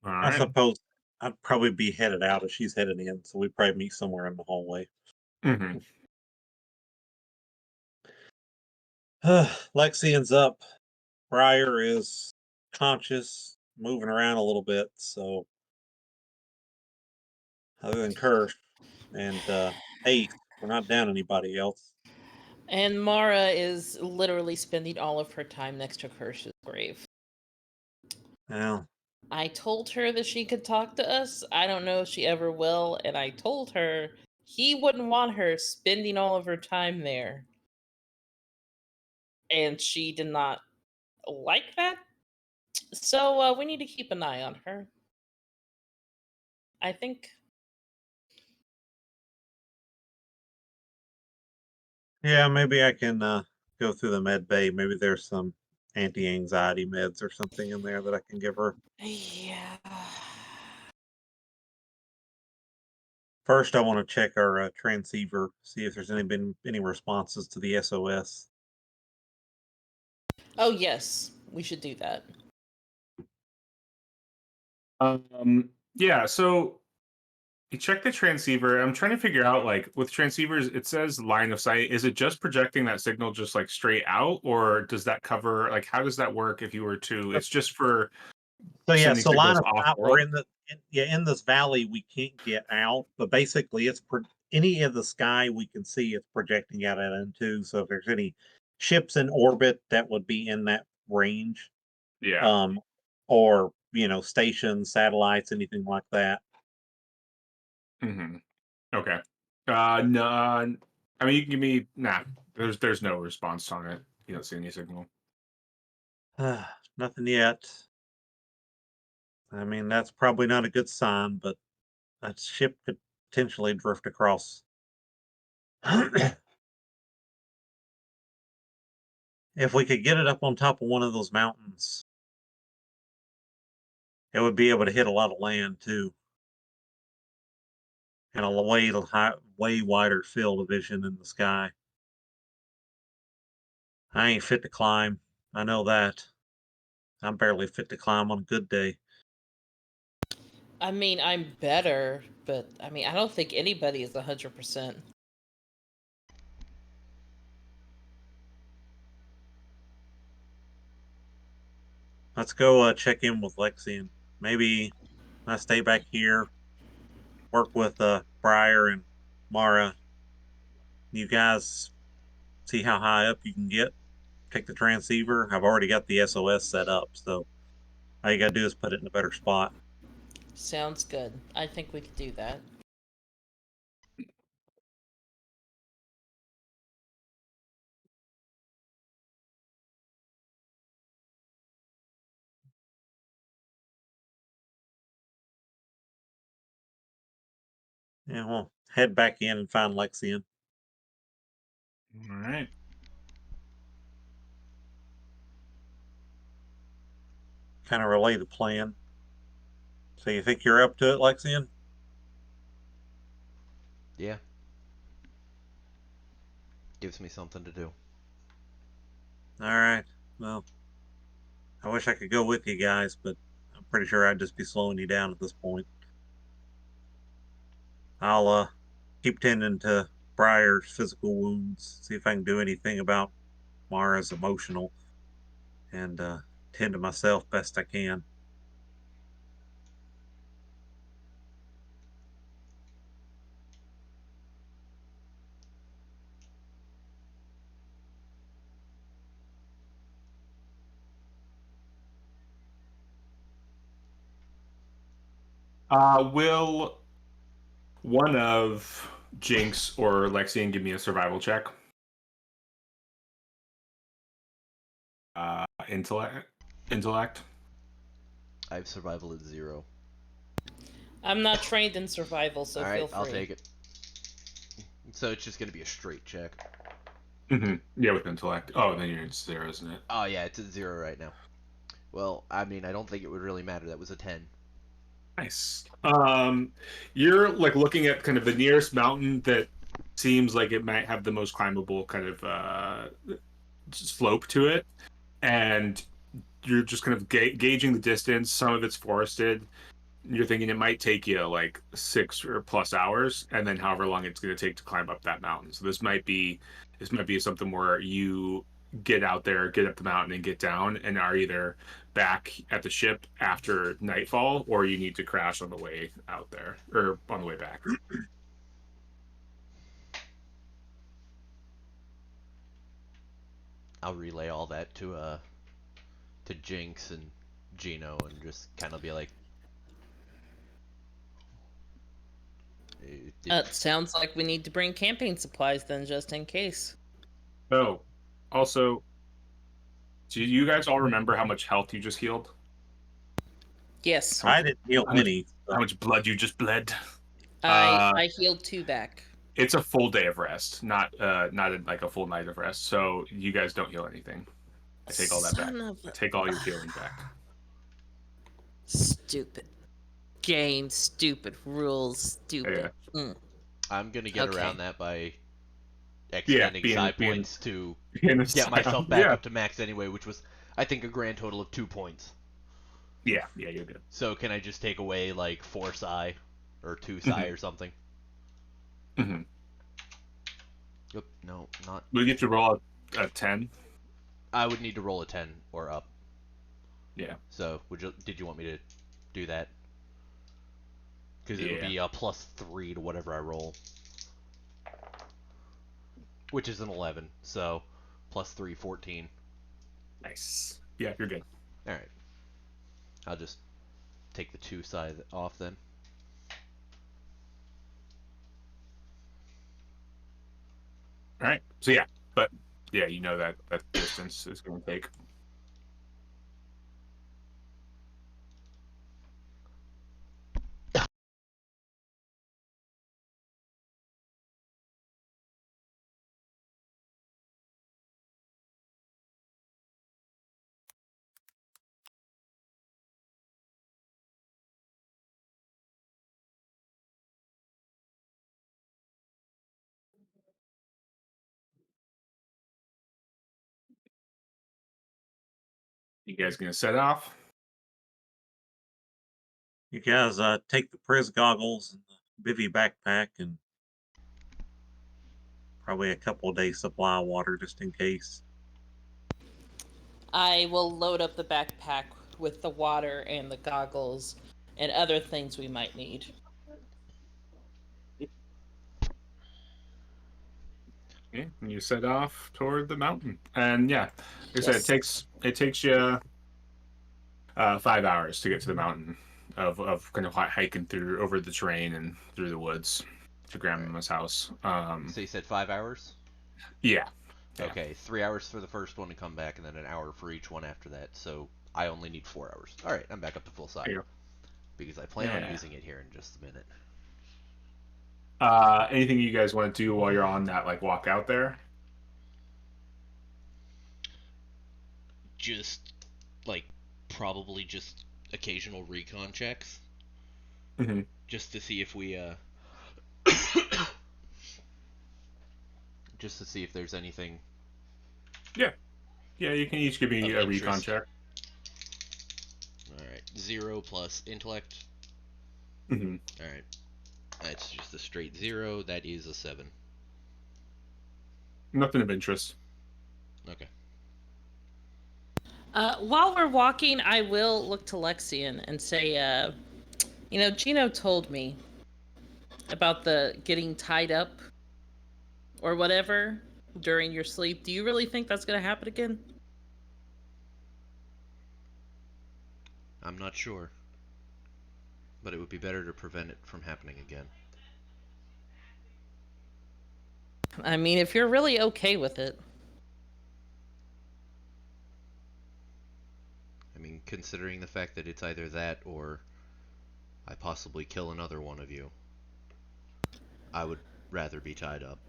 All I right. suppose I'd probably be headed out as she's headed in, so we'd probably meet somewhere in the hallway. Mm-hmm. Lexian's up. Briar is conscious, moving around a little bit. So, other than Kirsch and Ace, we're not down anybody else. And Mara is literally spending all of her time next to Kirsch's grave. Well, I told her that she could talk to us. I don't know if she ever will. And I told her he wouldn't want her spending all of her time there. And she did not like that. So we need to keep an eye on her. I think. yeah, maybe I can go through the med bay. Maybe there's some anti-anxiety meds or something in there that I can give her. Yeah. First, I want to check our transceiver, see if there's been any responses to the SOS. Oh, yes. We should do that. Yeah, so you check the transceiver. I'm trying to figure out, like, with transceivers, it says line of sight. Is it just projecting that signal just like straight out, or does that cover, like, how does that work if you were to, it's just for So yeah, sending so line signals of off sight, we're world? in in this valley we can't get out, but basically any of the sky we can see it's projecting out into. So if there's any ships in orbit that would be in that range, Yeah. um, or stations, satellites, anything like that. Hmm. Okay. No, I mean, you can give me, nah, there's no response on it. You don't see any signal. Nothing yet. I mean, that's probably not a good sign, but that ship could potentially drift across. If we could get it up on top of one of those mountains, it would be able to hit a lot of land too, and a way wider field of vision in the sky. I ain't fit to climb. I know that. I'm barely fit to climb on a good day. I mean, I'm better, but I mean, I don't think anybody is 100%. Let's go check in with Lexian. Maybe I stay back here, work with Briar and Mara. You guys see how high up you can get. Take the transceiver. I've already got the SOS set up, so all you gotta do is put it in a better spot. Sounds good. I think we could do that. Yeah, we'll head back in and find Lexian. All right. Kind of relay the plan. So you think you're up to it, Lexian? Yeah. Gives me something to do. All right. Well, I wish I could go with you guys, but I'm pretty sure I'd just be slowing you down at this point. I'll keep tending to Briar's physical wounds, see if I can do anything about Mara's emotional, and tend to myself best I can. Will one of Jinx or Lexian give me a survival check? Intellect. Intellect. I have survival at 0. I'm not trained in survival, so All feel right, free. I'll take it. So it's just gonna be a straight check. Yeah, with intellect. Oh, then you're in 0, isn't it? Oh yeah, it's at 0 right now. Well, I mean, I don't think it would really matter. That was a 10. Nice. You're like looking at kind of the nearest mountain that seems like it might have the most climbable kind of slope to it, and you're just kind of gauging the distance. Some of it's forested. You're thinking it might take you like 6 or plus hours, and then however long it's going to take to climb up that mountain. So this might be something where you get out there, get up the mountain, and get down, and are either back at the ship after nightfall, or you need to crash on the way out there or on the way back. I'll relay all that to Jinx and Gino and just kind of be like, Sounds like we need to bring camping supplies then, just in case. Oh, also, do you guys all remember how much health you just healed? Yes, How much, I didn't heal how much, any. how So. much blood you just bled? I Uh, I healed 2 back. It's a full day of rest, not like a full night of rest. So you guys don't heal anything. I take all that back. Son of I take all your healing back. stupid. game, stupid rules, stupid. I'm gonna get Okay. around that by Yeah, expending being psi points to being a get myself scion. back Yeah, up to max anyway, which was, I think, a grand total of 2 points. yeah, you're good. So can I just take away like 4 psi or 2 psi Mhm. or something? Mm-hmm. Yep, no, not. We get to roll a 10. I would need to roll a 10 or up. Yeah, So did you want me to do that? Because it would yeah, be a +3 to whatever I roll, which is an 11. So +3, 14. nice. Yeah, you're good. All right, I'll just take the 2 side off then. All right. So yeah, but yeah, you know that distance is going to take. You guys gonna set off? You guys take the Priz goggles and the bivy backpack and probably a couple of days supply of water just in case. I will load up the backpack with the water and the goggles and other things we might need. Yeah, and you set off toward the mountain. And yeah, like I said, Yes. it takes you 5 hours to get to the mountain of kind of hiking through over the terrain and through the woods to All right. Grandmama's house. So you said 5 hours? Yeah, yeah, Okay, 3 hours for the first one to come back, and then an hour for each one after that. So I only need 4 hours. All right, I'm back up to full there side you go. because I plan on Yeah. using it here in just a minute. Anything you guys want to do while you're on that like walk out there? Just like probably just occasional recon checks, Mm-hmm. just to see if we just to see if there's anything Yeah, yeah. You can each give me of a recon interest. check. All right, 0 plus intellect. Mm-hmm. All right, that's just a straight 0. That is a 7. Nothing of interest. Okay. While we're walking, I will look to Lexian and say, Gino told me about the getting tied up or whatever during your sleep. Do you really think that's going to happen again? I'm not sure, but it would be better to prevent it from happening again. I mean, if you're really okay with it. I mean, considering the fact that it's either that or I possibly kill another one of you, I would rather be tied up.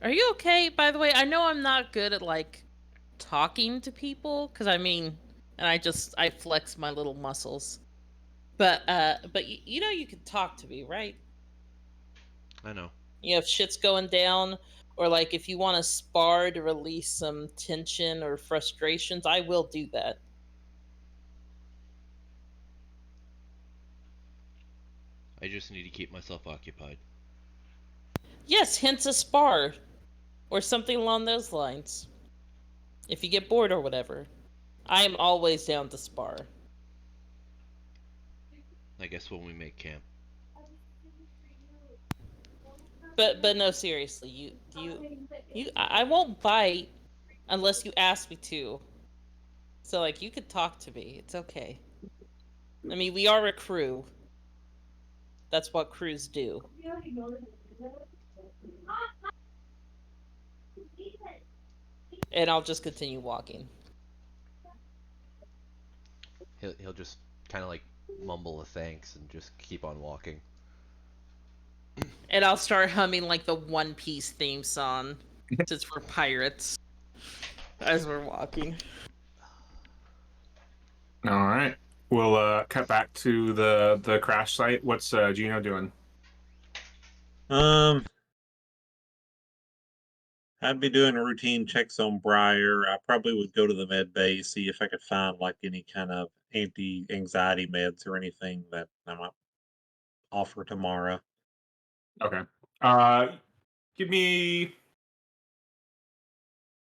Are you okay? By the way, I know I'm not good at like talking to people because and I flex my little muscles. But you can talk to me, right? I know. If shit's going down, or like if you want to spar to release some tension or frustrations, I will do that. I just need to keep myself occupied. Yes, hence a spar, or something along those lines. If you get bored or whatever, I am always down to spar. I guess when we make camp. But no, seriously, I won't bite unless you ask me to. So like, you could talk to me. It's okay. I mean, we are a crew. That's what crews do. And I'll just continue walking. He'll just kind of like mumble a thanks and just keep on walking. And I'll start humming like the One Piece theme song, since we're pirates, as we're walking. All right. We'll cut back to the crash site. What's Gino doing? Um, I'd be doing routine checks on Briar. I probably would go to the med bay, see if I could find like any kind of anti-anxiety meds or anything that I might offer tomorrow. Okay. Give me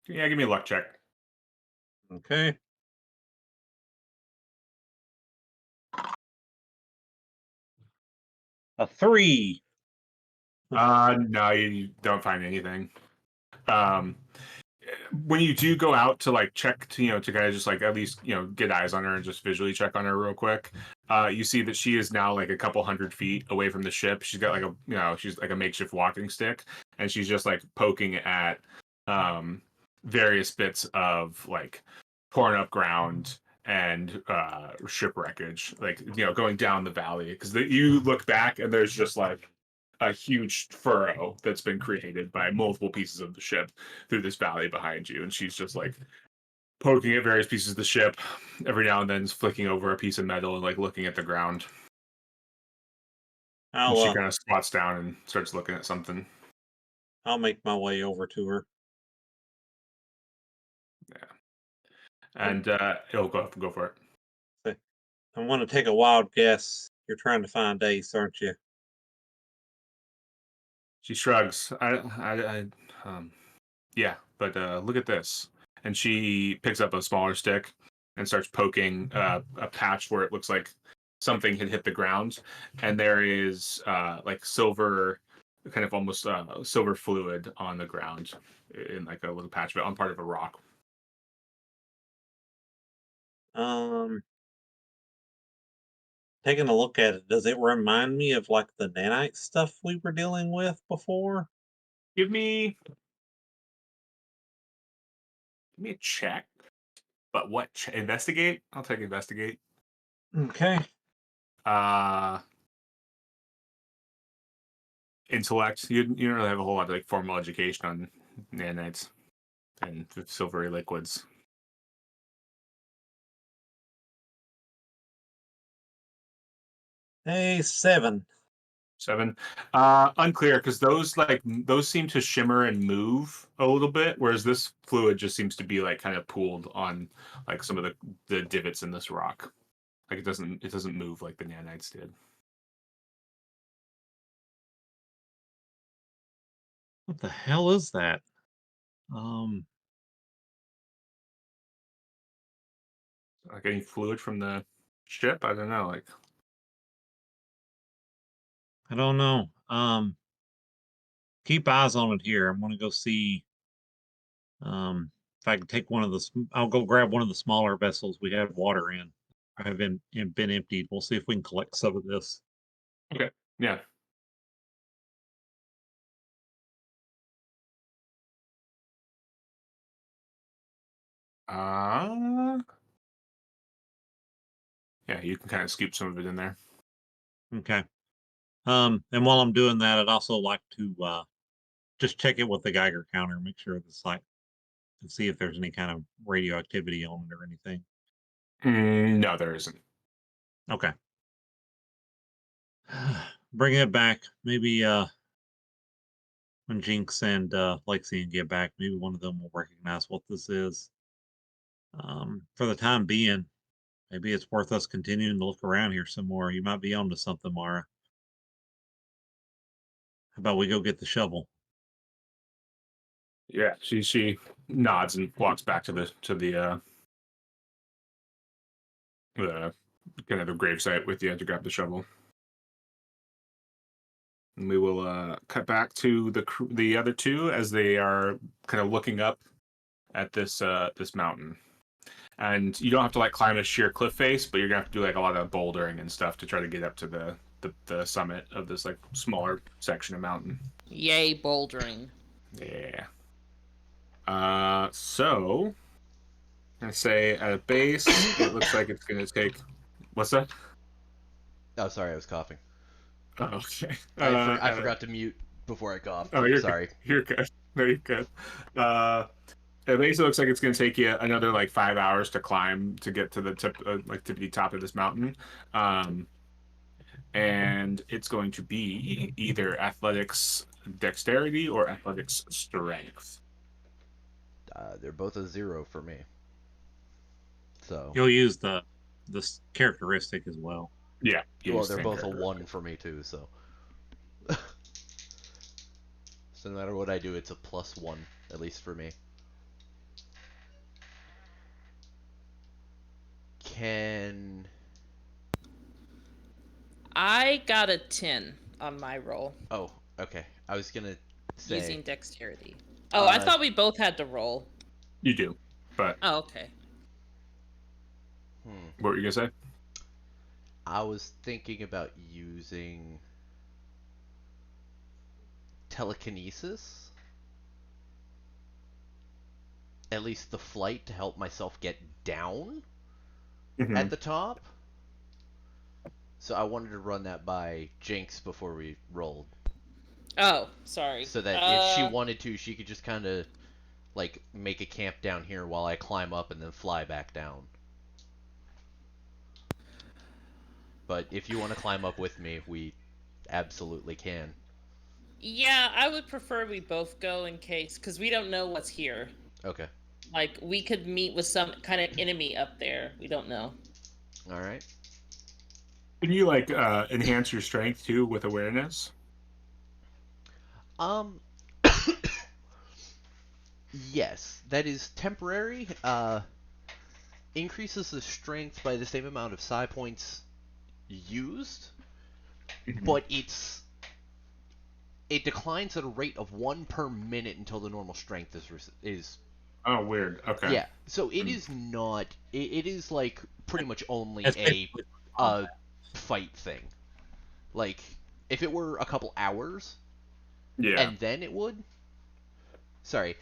give me a luck check. Okay. A 3. No, you don't find anything. Um, when you do go out to like check to to kind of just like at least get eyes on her and just visually check on her real quick, you see that she is now like a couple hundred feet away from the ship. She's got like a she's like a makeshift walking stick, and she's just like poking at various bits of like torn up ground and ship wreckage, like going down the valley, because you look back and there's just like a huge furrow that's been created by multiple pieces of the ship through this valley behind you, and she's just like poking at various pieces of the ship every now and then, flicking over a piece of metal and like looking at the ground. And she I'll kind of squats down and starts looking at something. I'll make my way over to her. Yeah, and it'll go for it. Say, I want to take a wild guess. You're trying to find Ace, aren't you? She shrugs. Yeah, but look at this. And she picks up a smaller stick and starts poking a patch where it looks like something had hit the ground, and there is like silver, kind of almost silver fluid on the ground in like a little patch, but on part of a rock. Um, Taking a look at it, does it remind me of like the nanite stuff we were dealing with before? Give me a check. But what investigate? I'll take investigate. Okay. Uh Intellect. You don't really have a whole lot of like formal education on nanites and silvery liquids. A 7. 7. Unclear, because those seem to shimmer and move a little bit, whereas this fluid just seems to be like kind of pooled on like some of the divots in this rock. Like it doesn't move like the nanites did. What the hell is that? Um, Like any fluid from the ship, I don't know. Like I don't know. Keep eyes on it here. I'm gonna go see if I can take one of the. I'll go grab one of the smaller vessels we have water in. I have been emptied. We'll see if we can collect some of this. okay, yeah. Uh yeah, you can kind of scoop some of it in there. Okay. And while I'm doing that, I'd also like to just check it with the Geiger counter, make sure it's like, and see if there's any kind of radioactivity on it or anything. No, there isn't. Okay. Bring it back. Maybe when Jinx and Lexi get back, maybe one of them will recognize what this is. For the time being, maybe it's worth us continuing to look around here some more. You might be onto something, Mara. How about we go get the shovel? Yeah, she nods and walks back to the kind of the gravesite with you to grab the shovel. And we will cut back to the other two as they are kind of looking up at this mountain. And you don't have to like climb a sheer cliff face, but you're gonna have to do like a lot of bouldering and stuff to try to get up to the summit of this like smaller section of mountain. Yay, bouldering. Yeah. So I'm gonna say at a base, it looks like it's gonna take. What's that? Oh, sorry, I was coughing. Oh, okay. I forgot to mute before I coughed. Oh, you're good. Sorry. You're good. No, you're good. Uh, It basically looks like it's going to take you another like 5 hours to climb to get to the tip, like tippity top of this mountain. Um, and it's going to be either athletics dexterity or athletics strength. They're both a 0 for me. So, You'll use the this characteristic as well. Yeah, well, use they're same both a character. 1 for me too. So, so no matter what I do, it's a +1 at least for me. Can I got a 10 on my roll oh okay? I was gonna say using dexterity. Oh, I thought we both had to roll. You do, but Oh, okay. what were you gonna say? I was thinking about using telekinesis, at least the flight, to help myself get down Mm-hmm. at the top. So I wanted to run that by Jinx before we rolled, Oh, sorry. so that if she wanted to, she could just kind of like make a camp down here while I climb up and then fly back down. But if you want to climb up with me, we absolutely can. Yeah, I would prefer we both go in case, because we don't know what's here. Okay. Like, we could meet with some kind of enemy up there. We don't know. All right. Can you like enhance your strength too with awareness? Um. Yes, that is temporary. Increases the strength by the same amount of psi points used, Mm-hmm. but it declines at a rate of 1 per minute until the normal strength is Oh, weird. Okay. yeah. So it is not. It is like pretty much only That's a basically a combat. fight thing. Like if it were a couple hours Yeah. and then it would. Sorry.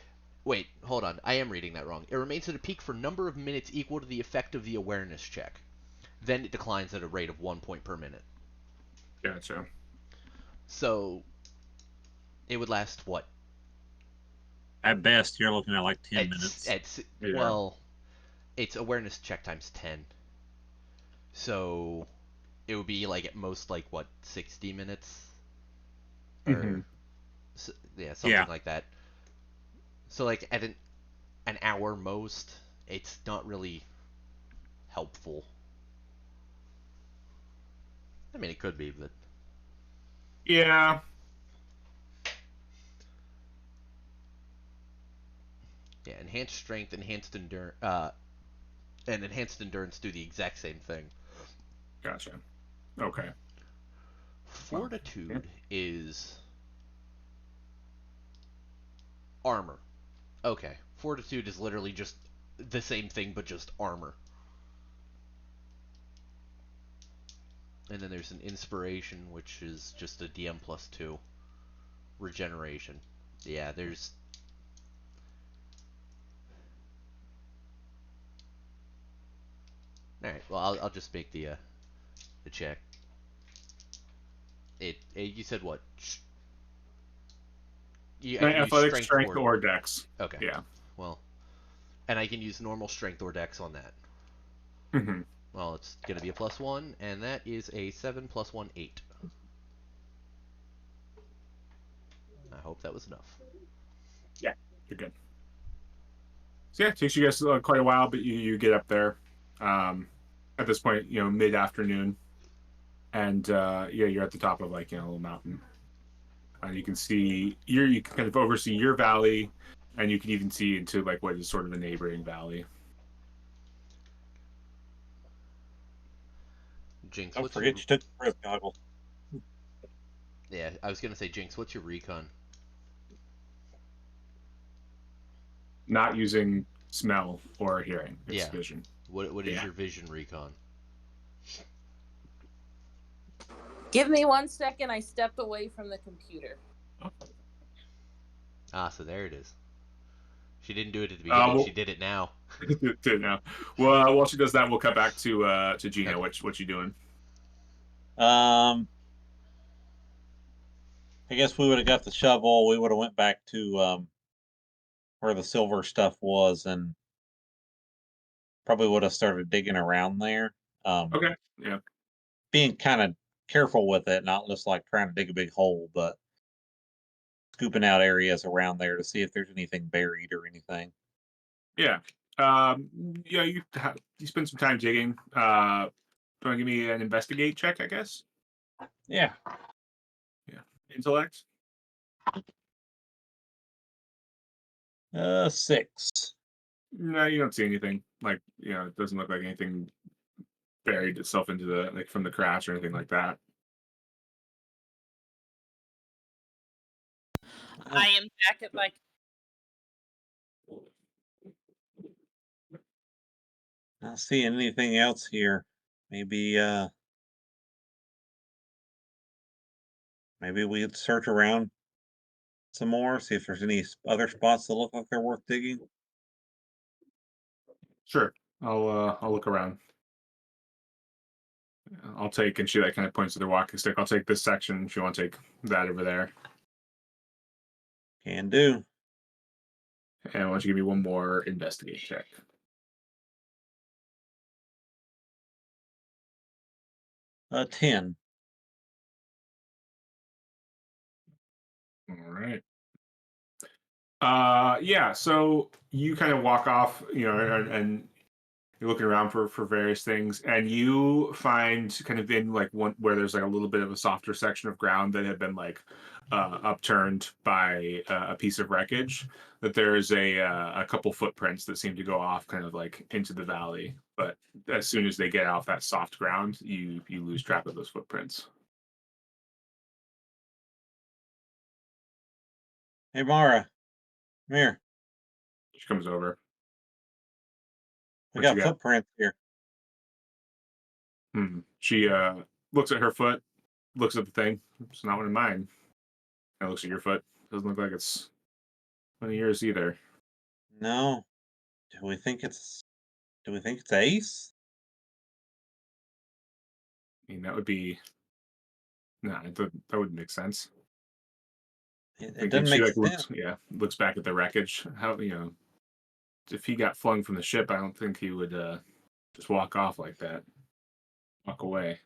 Wait, hold on. I am reading that wrong. It remains at a peak for number of minutes equal to the effect of the awareness check. Then it declines at a rate of 1 point per minute. Gotcha. So it would last what? At best, you're looking at like 10 minutes. Yeah. Well, it's awareness check times 10. So it would be like at most like what, 60 minutes Mm-hmm. or yeah, something Yeah. like that. So like at an hour most, it's not really helpful. I mean, it could be, but Yeah. yeah, enhanced strength, enhanced endurance, and enhanced endurance do the exact same thing. Gotcha. Okay. Well, yeah. Fortitude is armor. Okay, fortitude is literally just the same thing, but just armor. And then there's an inspiration, which is just a DM +2 regeneration. Yeah, there's. All right. Well, I'll just make the check. You said what? I can use Athletic strength strength or or dex. okay. Yeah. Well, and I can use normal strength or dex on that. Mm-hmm. Well, it's gonna be a +1, and that is a 7 + 1 8. I hope that was enough. Yeah. You're good. So yeah, it takes you guys quite a while, but you get up there. At this point, mid afternoon, and yeah, you're at the top of like a little mountain. You can see you can kind of oversee your valley, and you can even see into like what is sort of a neighboring valley. Jinx, Don't what's forget your? you took the breath goggle. Yeah, I was gonna say Jinx, what's your recon? Not using smell or hearing; it's Yeah. vision. What is Yeah. your vision recon? Give me 1 second. I stepped away from the computer. Ah, so there it is. She didn't do it at the beginning. She Well, did it now. now. Well, while she does that, we'll cut back to Gina. Okay. What you doing? Um, I guess we would have got the shovel. We would have went back to where the silver stuff was, and probably would have started digging around there. Okay. Yeah. Being kind of careful with it, not just like trying to dig a big hole, but scooping out areas around there to see if there's anything buried or anything. Yeah. Yeah. You spend some time digging. Do you want to give me an investigate check? I guess. Yeah. Yeah. Intellect. 6. No, you don't see anything. Like it doesn't look like anything buried itself into the like from the crash or anything like that. I am back at my. Not seeing anything else here. Maybe maybe we'd search around some more, see if there's any other spots that look like they're worth digging. Sure. I'll look around. I'll take, and she like kind of points to the walking stick. I'll take this section. If you want to take that over there, Can do. and why don't you give me one more investigate check? A 10. All right. Yeah. So you kind of walk off, and you're looking around for various things, and you find kind of in like one where there's like a little bit of a softer section of ground that had been like upturned by a piece of wreckage. That there's a couple footprints that seem to go off kind of like into the valley, but as soon as they get off that soft ground, you lose track of those footprints. Hey Mara, come here. She comes over. We What you got got? footprints here. She looks at her foot, looks at the thing. It's not one of mine. And looks at your foot. Doesn't look like it's one of yours either. No. Do we think it's Ace? I mean, that would be no, that wouldn't make sense. It Thinking doesn't she make like sense. looks back at the wreckage. How if he got flung from the ship, I don't think he would just walk off like that, walk away.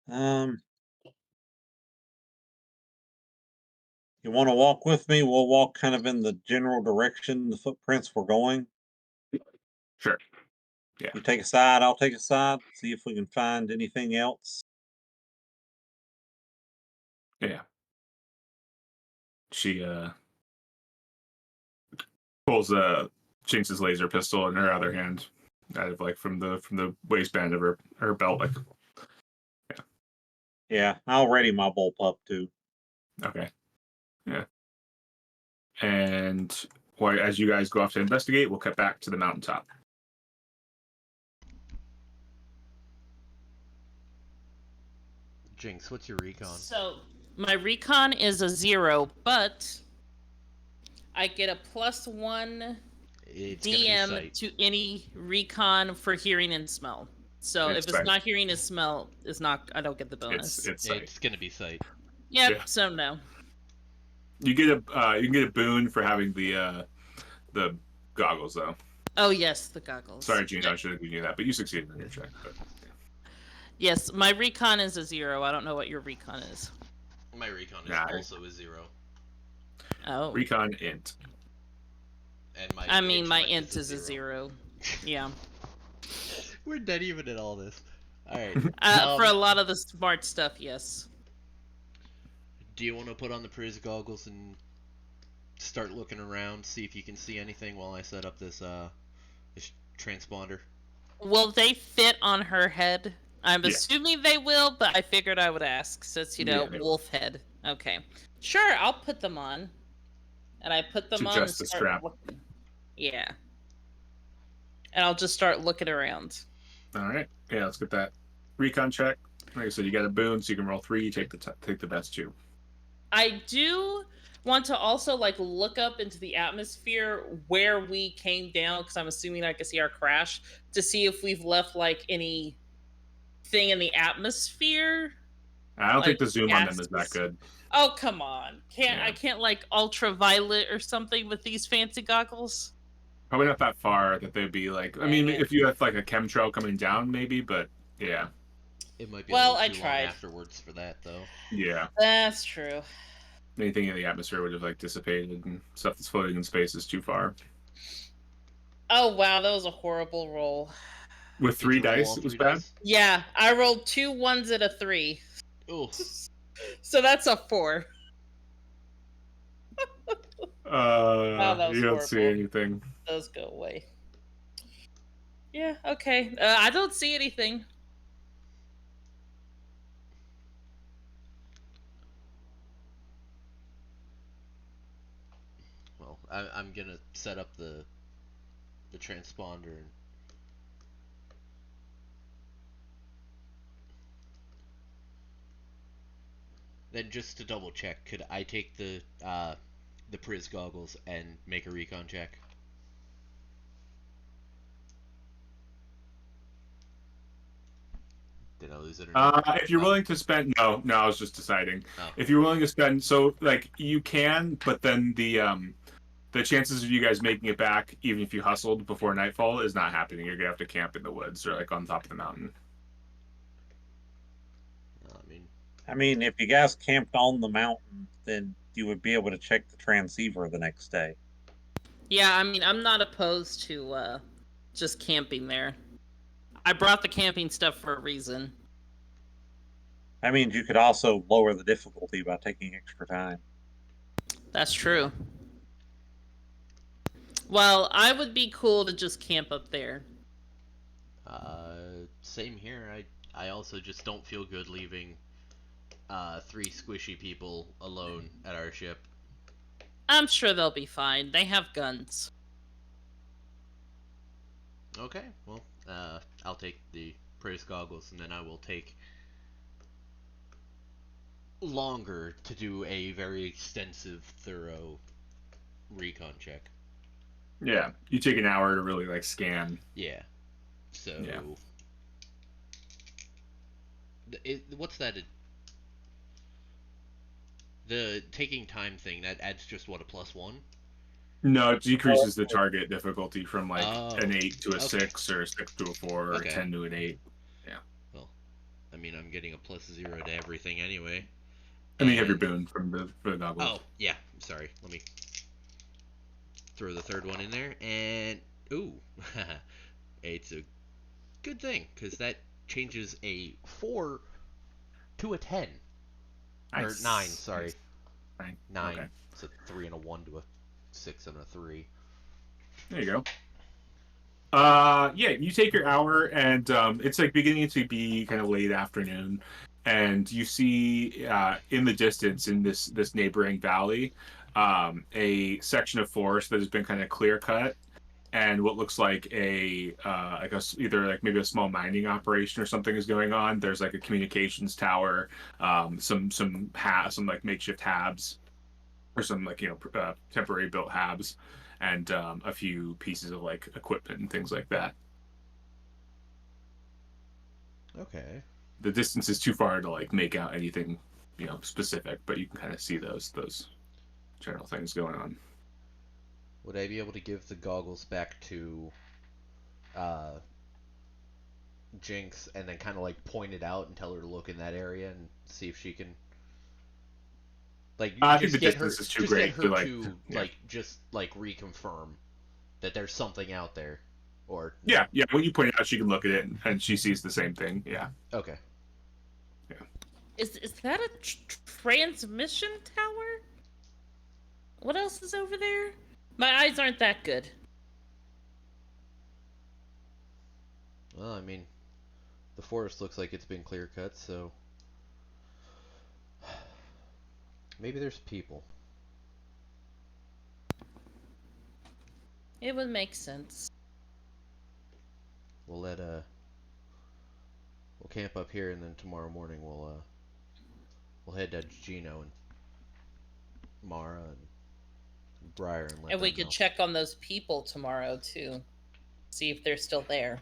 Um, you want to walk with me? We'll walk kind of in the general direction the footprints were going. Sure. Yeah. You take a side, I'll take a side. See if we can find anything else. Yeah. She pulls Jinx's laser pistol in her other hand, out of like from the waistband of her belt. Like, Yeah, I'll ready my bullpup too. okay, yeah. And as you guys go off to investigate, we'll cut back to the mountaintop. Jinx, what's your recon? So my recon is a 0, but I get a +1 It's gonna be DM sight. to any recon for hearing and smell. So It's if it's sight. not hearing and smell, it's not. I don't get the bonus. It's sight. It's gonna be sight. Yep. Yeah. So no. You get you can get a boon for having the goggles though. Oh yes, the goggles. Sorry, Gino, I should have given you that, but you succeeded in your check. But, yeah. Yes, my recon is a 0. I don't know what your recon is. My recon is Nah, also a 0. Oh. Recon int. And my I mean, my intellect int is a 0. Yeah. We're not even at all this. Alright. For a lot of the smart stuff, yes. Do you want to put on the Priz goggles and start looking around, see if you can see anything while I set up this transponder? Will they fit on her head? I'm Yeah. assuming they will, but I figured I would ask since Yeah, they will. wolf head. Okay, sure, I'll put them on, and I put them To on and adjust the start strap. looking. Yeah, and I'll just start looking around. All right. Yeah, let's get that recon check. Like I said, you got a boon, so you can roll 3. You take the best 2. I do want to also look up into the atmosphere where we came down because I'm assuming I can see our crash to see if we've left any thing in the atmosphere. I don't like think the zoom on them is that gases. good. Oh come on! Yeah. I can't like ultraviolet or something with these fancy goggles? Probably not that far that they'd be like. I Dang mean, it. if you have like a chemtrail coming down, maybe. But yeah, It might be a Well, little I too long tried. afterwards for that, though. yeah. That's true. Anything in the atmosphere would have like dissipated, and stuff that's floating in space is too far. Oh wow, that was a horrible roll. With Did 3 you roll dice, all it was 3 bad. dice? Yeah, I rolled 2 1s and a 3. Oh, So that's a 4. Wow, that was You don't see horrible. anything. Those go away. Yeah, okay. I don't see anything. well, I'm gonna set up the transponder. And then just to double check, could I take the Priz goggles and make a recon check? Did I lose it or not? If you're Oh, willing to spend, no, I was just deciding. oh, If you're willing to spend, so like you can, but then the chances of you guys making it back, even if you hustled before nightfall, is not happening. You're gonna have to camp in the woods or like on top of the mountain. I mean, I mean, if you guys camped on the mountain, then you would be able to check the transceiver the next day. Yeah, I mean, I'm not opposed to just camping there. I brought the camping stuff for a reason. I mean, you could also lower the difficulty by taking extra time. That's true. Well, I would be cool to just camp up there. same here. I also just don't feel good leaving 3 squishy people alone at our ship. I'm sure they'll be fine. They have guns. Okay, well, I'll take the Priz goggles, and then I will take longer to do a very extensive, thorough recon check. Yeah, you take an hour to really like scan. Yeah. So, Yeah. what's that? The taking time thing that adds just what, a +1? No, it decreases the target difficulty from like Oh, an 8 to a okay. 6 or a 6 to a 4 or Okay. a 10 to an 8. Well, I mean, I'm getting a +0 to everything anyway. And then you have your boon from for the goggles. Oh, yeah. Sorry. Let me throw the third one in there, and ooh, it's a good thing because that changes a 4 to a 10. Or Nice. 9, sorry. Nice. 9. Okay. It's a 3 and a 1 to a 6 and a 3. There you go. Yeah, you take your hour, and it's like beginning to be kind of late afternoon, and you see in the distance, in this neighboring valley, a section of forest that has been kind of clear cut, and what looks like either like maybe a small mining operation or something is going on. There's like a communications tower, some like makeshift habs, or some like temporary built habs, and a few pieces of like equipment and things like that. Okay. The distance is too far to like make out anything specific, but you can kind of see those general things going on. Would I be able to give the goggles back to uh, Jinx and then kind of like point it out and tell her to look in that area and see if she can like I think the distance is too great to like just like reconfirm that there's something out there, or yeah. When you point it out, she can look at it and she sees the same thing. Yeah. Okay. Yeah. Is that a transmission tower? What else is over there? My eyes aren't that good. Well, I mean, the forest looks like it's been clear cut, so maybe there's people. It would make sense. We'll we'll camp up here, and then tomorrow morning we'll head to Gino and Mara and Briar and let And we them could know. check on those people tomorrow too. See if they're still there.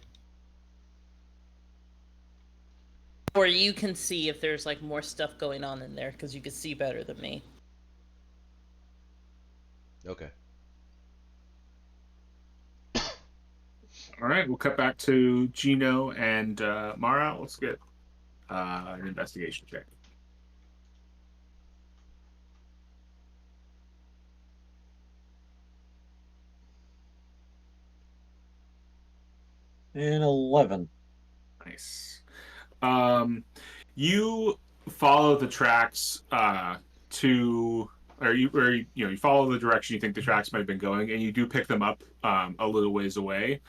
Or you can see if there's like more stuff going on in there because you can see better than me. Okay. All right, we'll cut back to Gino and Mara. Let's get an investigation check. And 11. Nice. You follow the tracks to, you follow the direction you think the tracks might have been going, and you do pick them up a little ways away.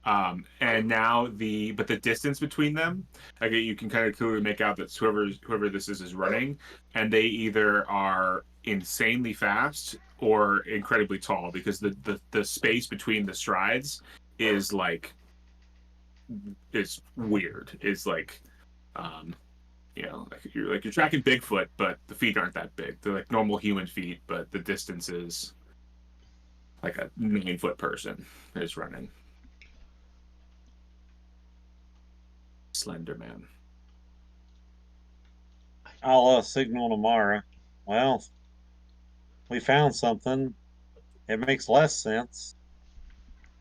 And now but the distance between them, like you can kind of clearly make out that whoever this is running, and they either are insanely fast or incredibly tall because the space between the strides is like is weird. It's like um you're tracking Bigfoot, but the feet aren't that big. They're like normal human feet, but the distance is like a 9-foot person is running. Slender man. I'll signal to Mara. Well, we found something. It makes less sense,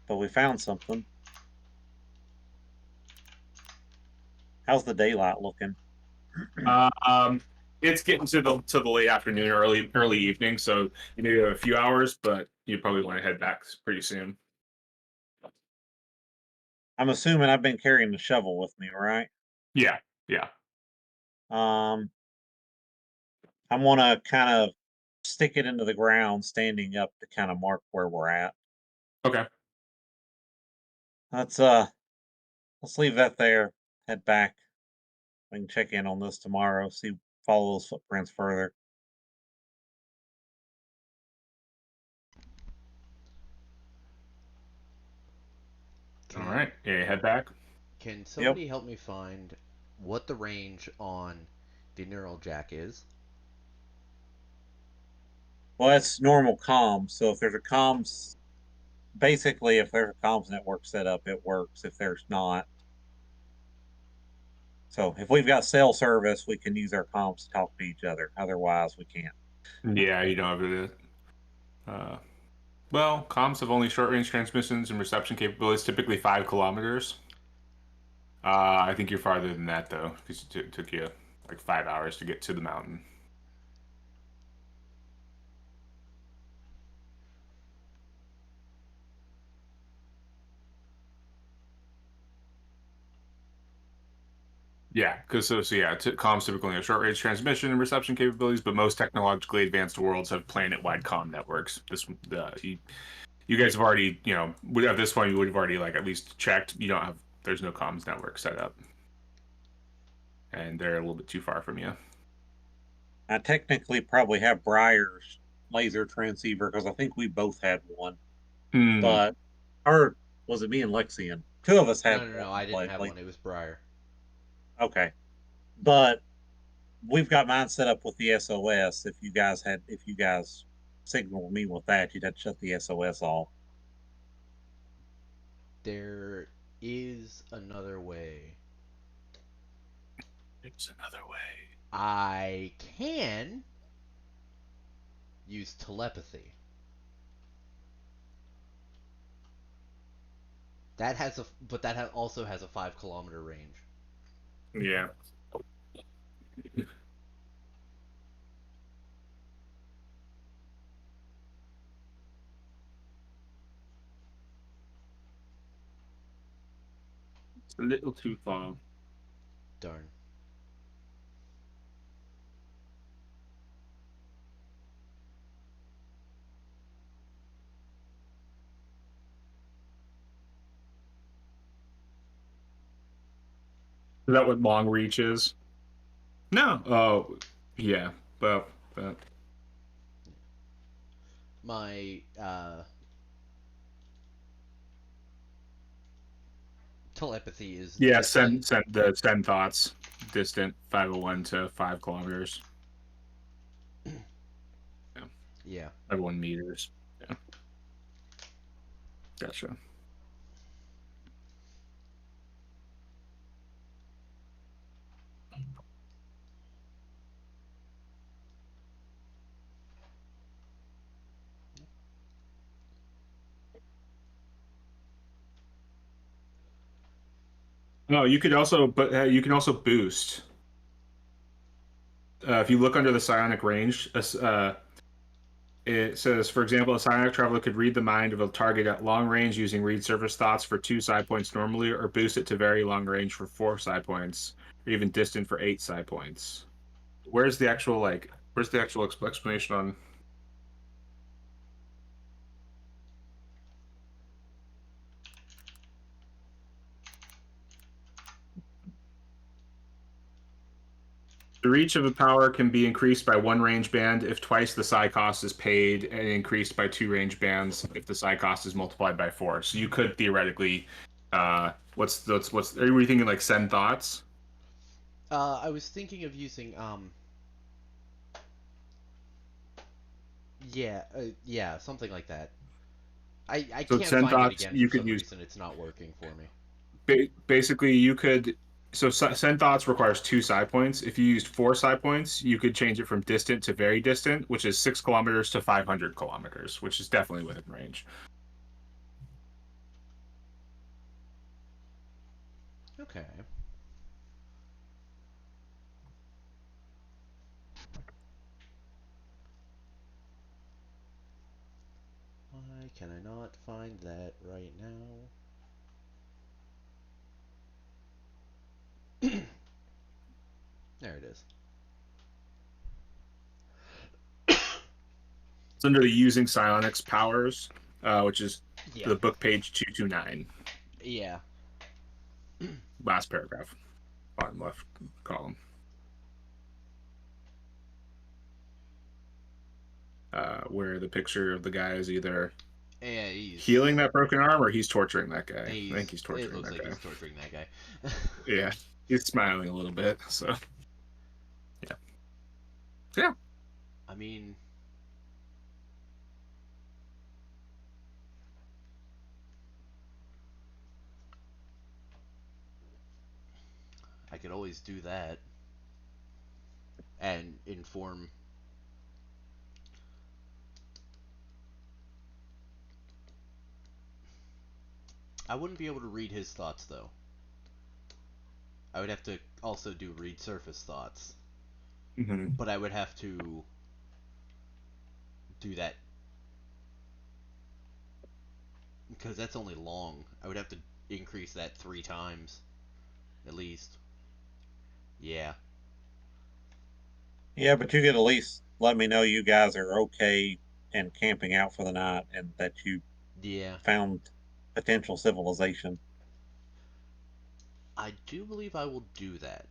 but we found something. How's the daylight looking? Um, it's getting to the late afternoon, early evening, so you maybe have a few hours, but you probably want to head back pretty soon. I'm assuming I've been carrying the shovel with me, right? Yeah, yeah. Um, I'm gonna kind of stick it into the ground, standing up to kind of mark where we're at. Okay. Let's leave that there. Head back. We can check in on this tomorrow. Follow those footprints further. All Can right. Yeah, head back. can Yep. somebody help me find what the range on the neural jack is? Well, it's normal comms. So if there's a comms, basically, if there's a comms network set up, it works. If there's not, so if we've got cell service, we can use our comms to talk to each other. Otherwise, we can't. Yeah, you don't have to. Well, comms have only short-range transmissions and reception capabilities, typically 5 kilometers. I think you're farther than that though, because it took you like 5 hours to get to the mountain. Yeah, because comms typically only have short-range transmission and reception capabilities, but most technologically advanced worlds have planet-wide comm networks. You guys have already, at this point, you would have already like at least checked. You don't have, there's no comms network set up, and they're a little bit too far from you. I technically probably have Briar's laser transceiver because I think we both had one. Hmm. But, or was it me and Lexian? Two of us had No, no, one no. I didn't have lately. one. It was Briar. Okay, but we've got mine set up with the SOS. If you guys signaled me with that, you'd have to shut the SOS off. There is another way. It's another way. I can use telepathy. But also has a 5 kilometer range. Yeah. It's a little too far. Darn. Is that what long reach is? No. Oh, yeah. But My telepathy is yeah, distant. send thoughts distant 501 to 5 kilometers. Yeah, Yeah. 501 meters. Yeah, gotcha. No, you could also, but you can also boost. If you look under the psionic range, it says, for example, a psionic traveler could read the mind of a target at long range using read surface thoughts for 2 psi points normally, or boost it to very long range for 4 psi points, or even distant for 8 psi points. Where's the actual explanation on? The reach of a power can be increased by 1 range band if twice the psi cost is paid, and increased by 2 range bands if the psi cost is multiplied by 4. So you could theoretically, what's are you thinking like send thoughts? I was thinking of using yeah, something like that. I So can't send find it thoughts again you for could some use. reason. It's not working for me. Basically, you could. So send thoughts requires 2 psi points. If you used 4 psi points, you could change it from distant to very distant, which is 6 kilometers to 500 kilometers, which is definitely within range. Okay. Why can I not find that right now? There it is. It's under the using psionics powers, which is Yeah. the book page 229, Yeah. last paragraph, bottom left column, where the picture of the guy is either Yeah, healing that broken arm or he's torturing that guy. I think he's he's it torturing looks that like guy. he's torturing that guy. Yeah, he's smiling a little bit. So yeah, yeah. I mean, I could always do that and inform. I wouldn't be able to read his thoughts though. I would have to also do read surface thoughts, Mm-hmm. but I would have to do that because that's only long. I would have to increase that 3 times at least. Yeah. Yeah, but you could at least let me know you guys are okay and camping out for the night and that you Yeah. found potential civilization. I do believe I will do that.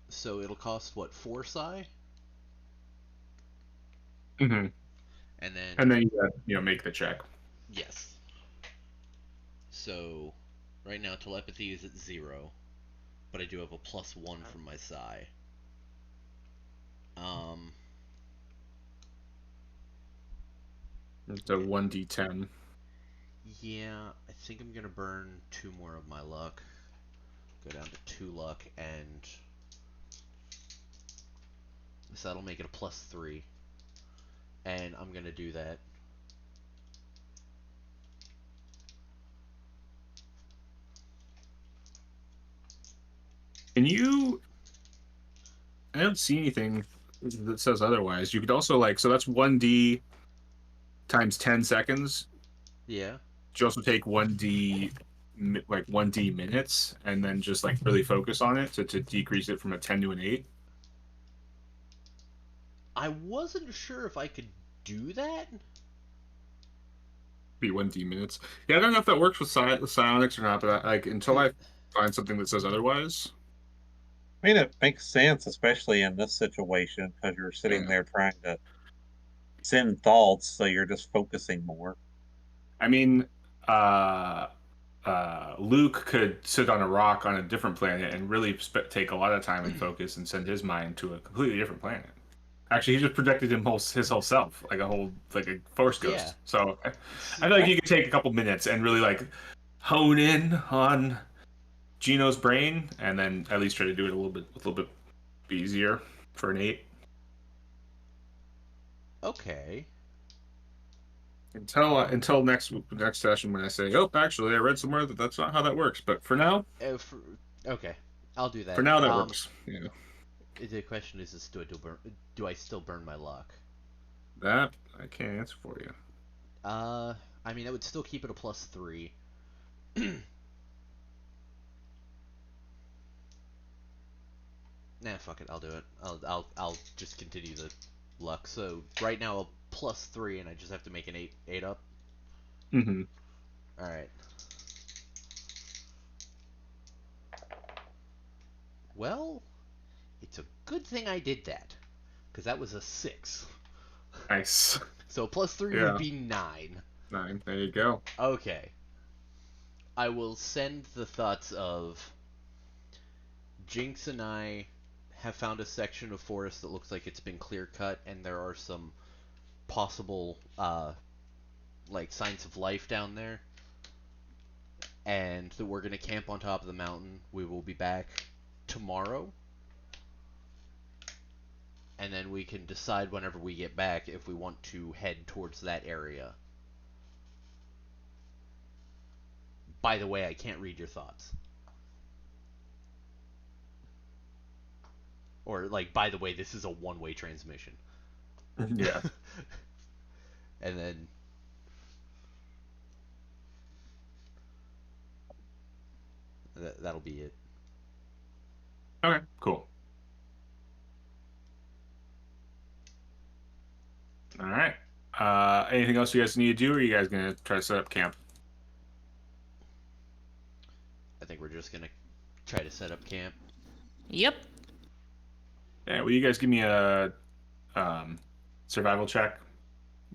So it'll cost what, 4 psi? Mm-hmm. And then And then make the check. yes. So right now telepathy is at 0, but I do have a +1 from my psi. Um It's a 1d10. yeah, I think I'm gonna burn 2 more of my luck. Go down to 2 luck, and so that'll make it a +3. And I'm gonna do that. Can you? I don't see anything that says otherwise. You could also so that's 1d times 10 seconds. Yeah. You also take 1d minutes, and then just really focus on it to decrease it from a 10 to an 8. I wasn't sure if I could do that. Be 1d minutes. Yeah, I don't know if that works with psionics or not, but until I find something that says otherwise. I mean, it makes sense, especially in this situation, because you're sitting there trying to send thoughts, so you're just focusing more. I mean, uh, Luke could sit on a rock on a different planet and really take a lot of time and focus and send his mind to a completely different planet. Actually, he just projected his whole self, like a force Yeah. ghost. So I feel like you could take a couple minutes and really hone in on Gino's brain, and then at least try to do it a little bit easier for an 8. Okay. Until next session when I say, oh, actually, I read somewhere that that's not how that works. But for now, For, okay, I'll do for that. now that works. Yeah, The question is do I still burn my luck? that I can't answer for you. I mean, that would still keep it a +3. Nah, fuck it. I'll do it. I'll just continue the luck. So right now a +3, and I just have to make an eight up. Mm-hmm. All right. Well, it's a good thing I did that, because that was a 6. Nice. So +3 would Yeah. be 9. 9. There you go. Okay. I will send the thoughts of Jinx and I have found a section of forest that looks like it's been clear cut, and there are some possible like signs of life down there, and that we're gonna camp on top of the mountain. We will be back tomorrow, and then we can decide whenever we get back if we want to head towards that area. By the way, I can't read your thoughts. Or like, by the way, this is a one-way transmission. Yeah. And then that'll be it. Okay. Cool. All right. Anything else you guys need to do, or are you guys gonna try to set up camp? I think we're just gonna try to set up camp. Yep. Yeah. Will you guys give me a survival check?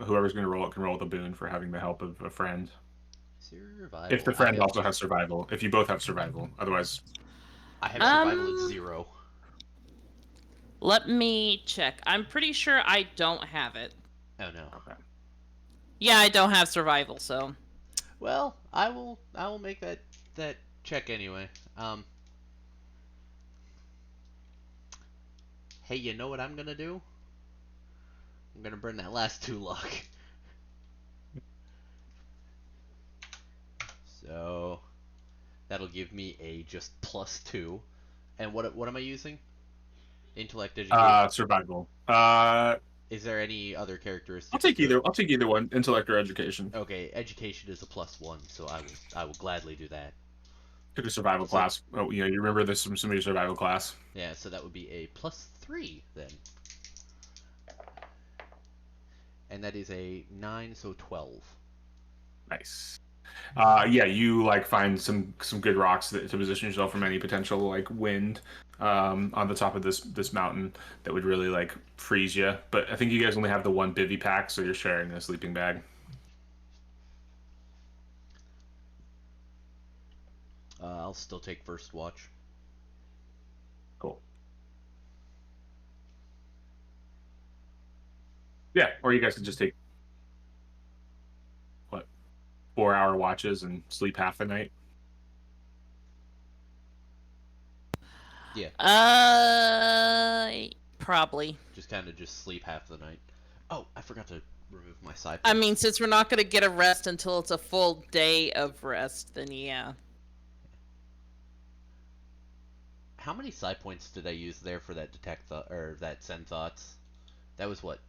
Whoever's gonna roll it can roll with a boon for having the help of a friend. Survival. If the friend also has survival, if you both have survival, otherwise. I have survival at 0. Let me check. I'm pretty sure I don't have it. Oh no. Okay. Yeah, I don't have survival, so. Well, I will make that check anyway. Hey, you know what I'm gonna do? I'm gonna burn that last 2 luck. So that'll give me a just +2. And what am I using? Intellect, education. Survival. Is there any other characteristics? I'll take either one. Intellect or education. Okay, education is a +1, so I will gladly do that. Took a survival class. Oh, you remember this from somebody's survival class. Yeah, so that would be a +3 then. And that is a 9, so 12. Nice. Yeah, you like find some good rocks to position yourself from any potential like wind on the top of this mountain that would really like freeze you. But I think you guys only have the one bivy pack, so you're sharing a sleeping bag. I'll still take first watch. Cool. Yeah, or you guys could just take what 4-hour watches and sleep half the night. Yeah. Probably. Just kind of just sleep half the night. Oh, I forgot to remove my side. I mean, since we're not going to get a rest until it's a full day of rest, then yeah. How many side points did I use there for that or that send thoughts? That was what?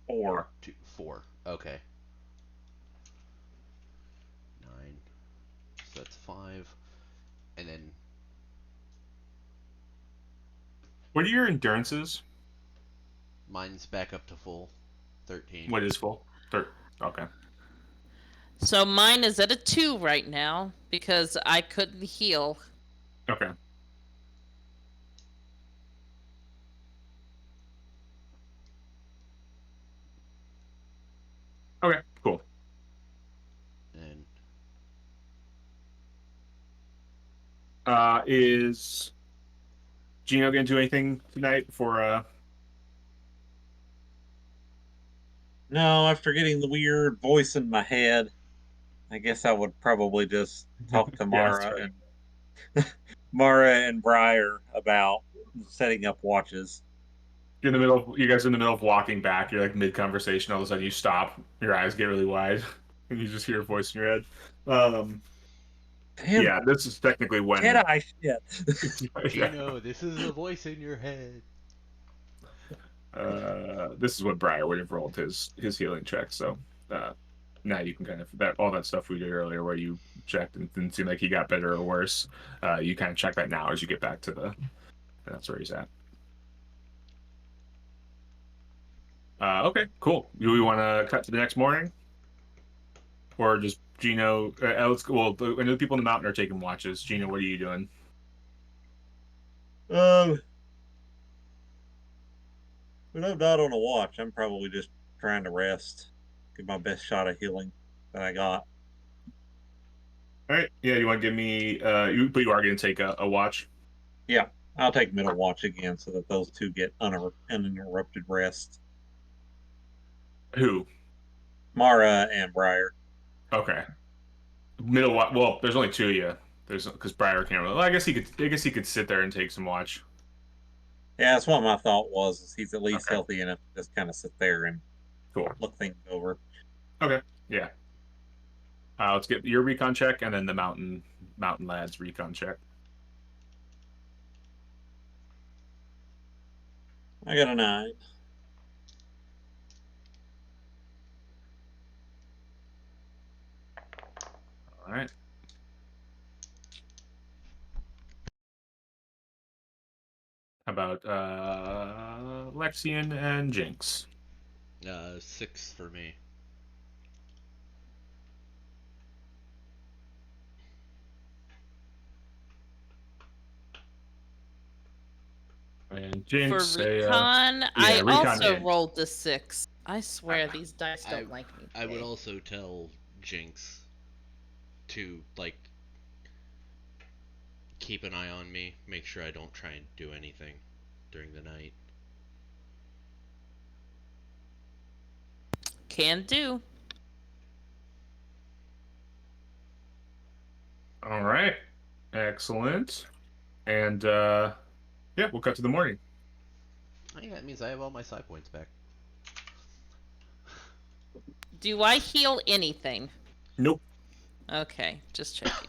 4. 4. Okay. 9. So that's 5. And then What are your endurances? mine's back up to full. 13. What is full? Okay. So mine is at a 2 right now because I couldn't heal. Okay. Okay, cool. And Is Gino gonna do anything tonight for No, after getting the weird voice in my head, I guess I would probably just talk to Yeah, that's right. Mara and Briar about setting up watches. You're in the middle. You guys are in the middle of walking back. You're like mid conversation. All of a sudden, you stop. Your eyes get really wide, and you just hear a voice in your head. Um, Damn yeah, this is technically when. Jedi shit. Yeah, Gino, this is a voice in your head. this is what Briar would have rolled his healing check. So uh, now you can kind of that all that stuff we did earlier, where you checked and didn't seem like he got better or worse. You kind of check that now as you get back to the. That's where he's at. Okay, cool. Do we want to cut to the next morning, or just Gino? Well, I know the people in the mountain are taking watches. Gino, what are you doing? Um, when I'm not on a watch, I'm probably just trying to rest, get my best shot of healing that I got. All right, yeah, you want to give me? But you are going to take a watch. Yeah, I'll take middle watch again so that those two get uninterrupted rest. Who? Mara and Briar. Okay, middle watch. Well, there's only two of you. There's because Briar can't really. Well, I guess he could. I guess he could sit there and take some watch. Yeah, that's what my thought was. Is he's at least Okay, healthy enough to just kind of sit there and cool. look things over. Okay, yeah. Let's get your recon check and then the mountain lads recon check. I got a 9. All right. How about Lexian and Jinx? 6 for me. And For Jinx, say, recon, yeah, I recon. also rolled the 6. I I, swear these dice I don't like me I would today. also tell Jinx to like keep an eye on me, make sure I don't try and do anything during the night. Can do. all right, excellent. And yeah, we'll cut to the morning. I think that means I have all my side points back. Do I heal anything? Nope. Okay, just checking.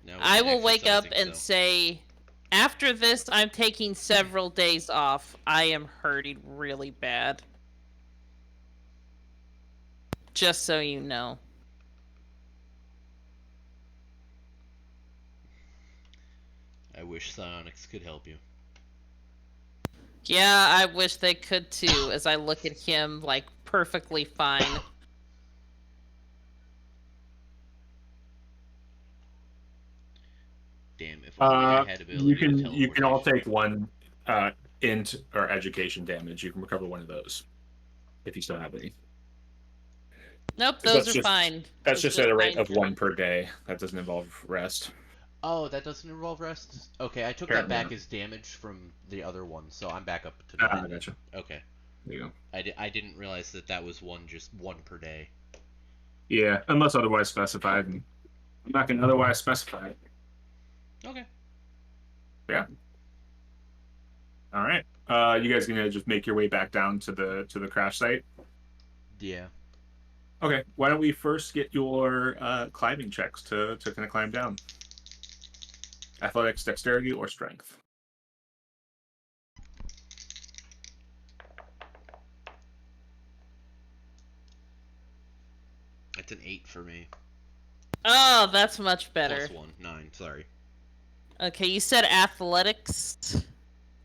Now we're I will wake up exercising, and so. say, after this, I'm taking several days off. I am hurting really bad. Just so you know. I wish psionics could help you. Yeah, I wish they could too, as I look at him like perfectly fine. Damn, if only I had You ability to can all teleportation. take one int or education damage. You can recover one of those if you still have any. Nope, those That's are just fine. that's It's just at a rate fine of for one me. per day. That doesn't involve rest. Oh, that doesn't involve rest? Okay, I took that Apparently back not. as damage from the other one, so I'm back up to 9 Ah, then. gotcha. Okay. There you go. I didn't realize that that was just one per day. Yeah, unless otherwise specified. And I'm not going to otherwise specify it. Okay. Yeah. All right. You guys gonna just make your way back down to the crash site? Yeah. Okay. Why don't we first get your climbing checks to kind of climb down? Athletics, dexterity, or strength? It's an 8 for me. Oh, that's much Plus better. 1, 9, sorry. Okay, you said athletics.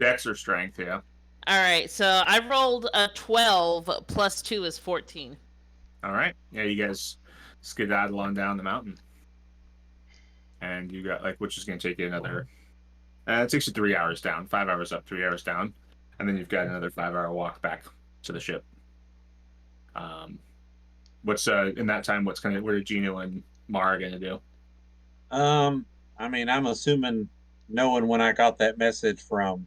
Dex or strength? Yeah. Alright, so I rolled a 12 plus 2 is 14. All right. Yeah, you guys skedaddle on down the mountain, and you got like which is gonna take you another. It takes you 3 hours down, 5 hours up, 3 hours down, and then you've got another 5 hour walk back to the ship. Um, what's in that time? What are Gino and Mara gonna do? Um, I mean, I'm assuming knowing when I got that message from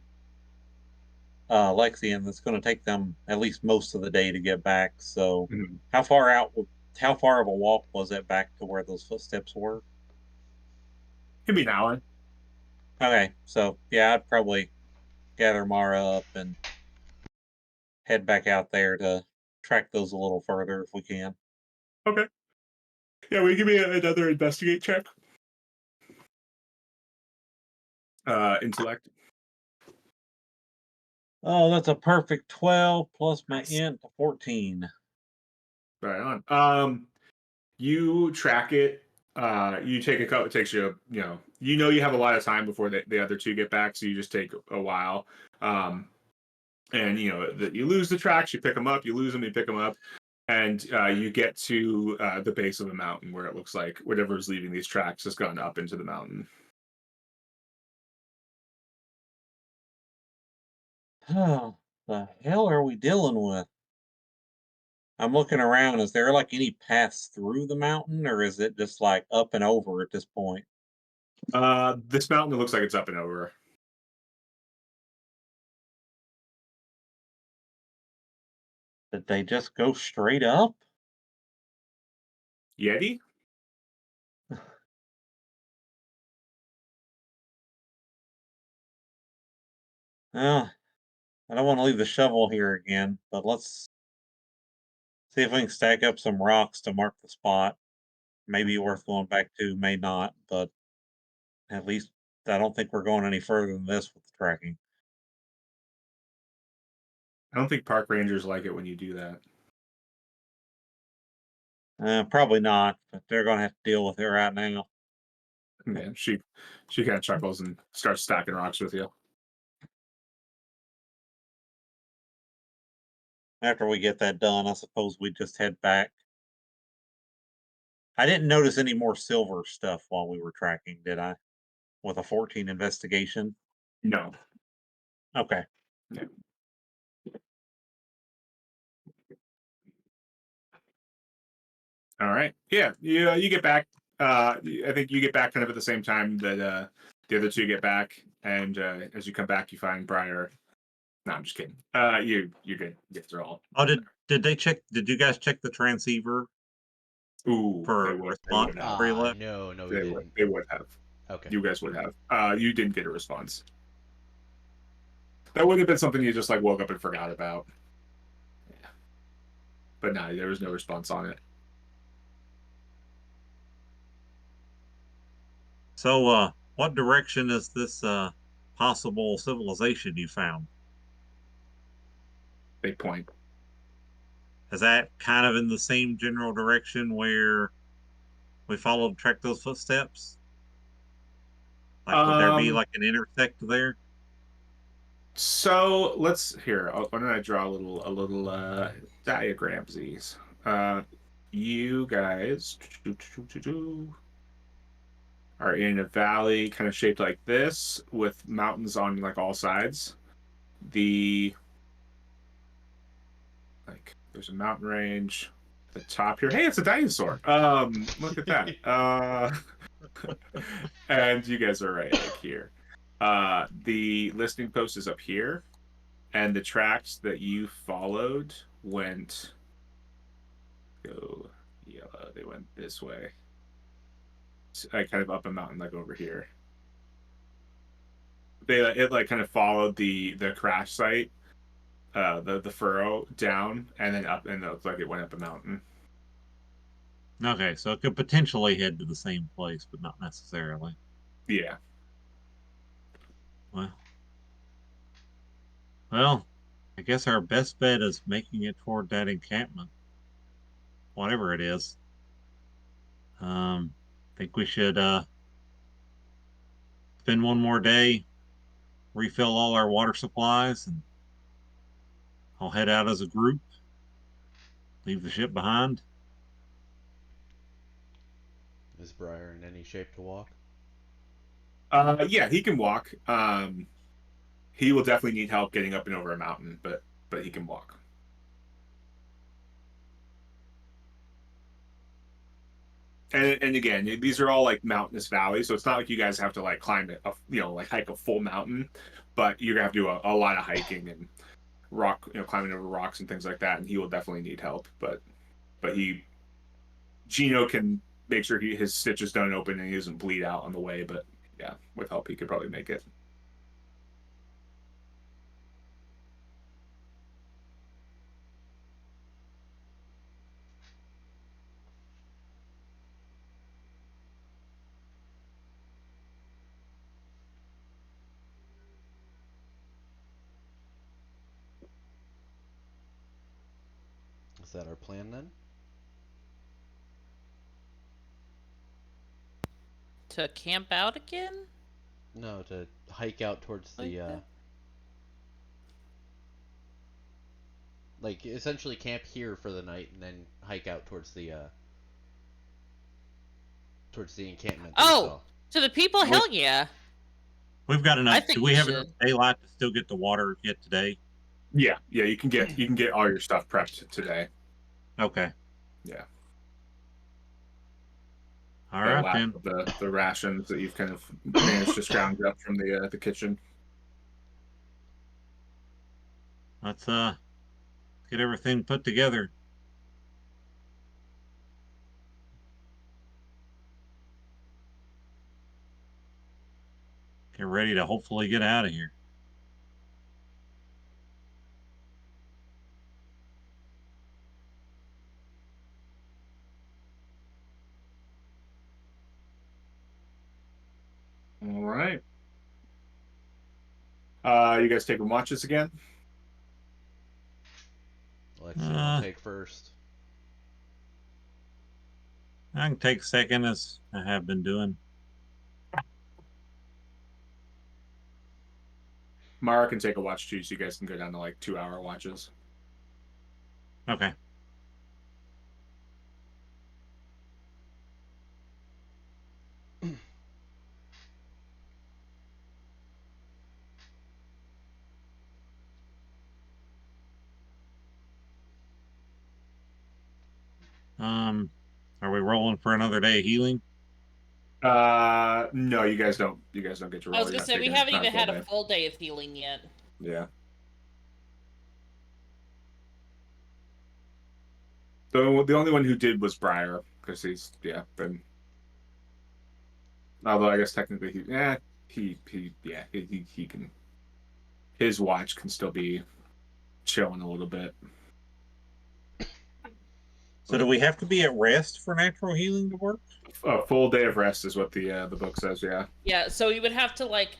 Lexian, that's going to take them at least most of the day to get back. So, Mhm. how far out? How far of a walk was it back to where those footsteps were? Could be an hour. Okay, so yeah, I'd probably gather Mara up and head back out there to track those a little further if we can. Okay. Yeah, will you give me another investigate check? Intellect. Oh, that's a perfect 12 plus my Nice. int 14. Right on. You track it. You take a couple. It takes you, you have a lot of time before the other two get back, so you just take a while. And you lose the tracks, you pick them up. You lose them, you pick them up, and you get to the base of the mountain where it looks like whatever's leaving these tracks has gone up into the mountain. Oh, the hell are we dealing with? I'm looking around. Is there like any paths through the mountain, or is it just like up and over at this point? This mountain, it looks like it's up and over. Did they just go straight up? Yeti? Well, I don't want to leave the shovel here again, but let's see if we can stack up some rocks to mark the spot. Maybe worth going back to, may not, but at least I don't think we're going any further than this with the tracking. I don't think park rangers like it when you do that. Probably not, but they're going to have to deal with it right now. Yeah, she kind of chuckles and starts stacking rocks with you. After we get that done, I suppose we just head back. I didn't notice any more silver stuff while we were tracking, did I? With a 14 investigation? No. Okay. Yeah. All right. Yeah. You get back. I think you get back kind of at the same time that the other two get back, and as you come back, you find Briar. No, I'm just kidding. You're good. You guys are all. Oh, did they check? Did you guys check the transceiver Ooh, for they would. They response would have. before you left? No, we They would. didn't. They would have. Okay. You guys would have. You didn't get a response. That would have been something you just like woke up and forgot about. Yeah. But no, there was no response on it. So, what direction is this possible civilization you found? Big point. Is that kind of in the same general direction where we followed, track those footsteps? Like, would there be Um. like an intersect there? So let's here. Why don't I draw a little diagramsies? Uh, you guys are in a valley, kind of shaped like this, with mountains on like all sides. The there's a mountain range at the top here. Hey, it's a dinosaur. Look at that. And you guys are right like here. The listing post is up here, and the tracks that you followed went go yellow. They went this way. Kind of up a mountain, like over here. It like kind of followed the crash site, the furrow down, and then up, and it looked like it went up a mountain. Okay, so it could potentially head to the same place, but not necessarily. Yeah. Well, well, I guess our best bet is making it toward that encampment, whatever it is. Think we should spend one more day, refill all our water supplies, and I'll head out as a group, leave the ship behind. Is Briar in any shape to walk? Yeah, he can walk. He will definitely need help getting up and over a mountain, but he can walk. And again, these are all like mountainous valleys, so it's not like you guys have to like climb it, like hike a full mountain, but you're gonna have to do a lot of hiking and rock, climbing over rocks and things like that. And he will definitely need help, but Gino can make sure his stitches don't open and he doesn't bleed out on the way. But yeah, with help, he could probably make it. Is that our plan then? To camp out again? No, to hike out towards Like the that? like essentially camp here for the night and then hike out towards the encampment that we Oh, saw. to the people? We, Hell yeah. we've got I enough. Do think we we have enough should. daylight to still get the water yet today? Yeah, yeah, you can get all your stuff prepped today. Okay. Yeah. All The right last then. of the rations that you've kind of managed to scrounge up from the kitchen. Let's get everything put together. Get ready to hopefully get out of here. All right. You guys taking watches again? Alexi, you want Uh, to take first? I can take second as I have been doing. Mara can take a watch too, so you guys can go down to like 2-hour watches. Okay. Um, are we rolling for another day of healing? No, you guys don't. You guys don't get to I roll. was You're gonna not say we taking it. haven't Not a even full had a day. full day of healing yet. Yeah. The only one who did was Briar because he's been. Although I guess technically he can, his watch can still be chilling a little bit. So do we have to be at rest for natural healing to work? A full day of rest is what the book says. Yeah. Yeah, so you would have to like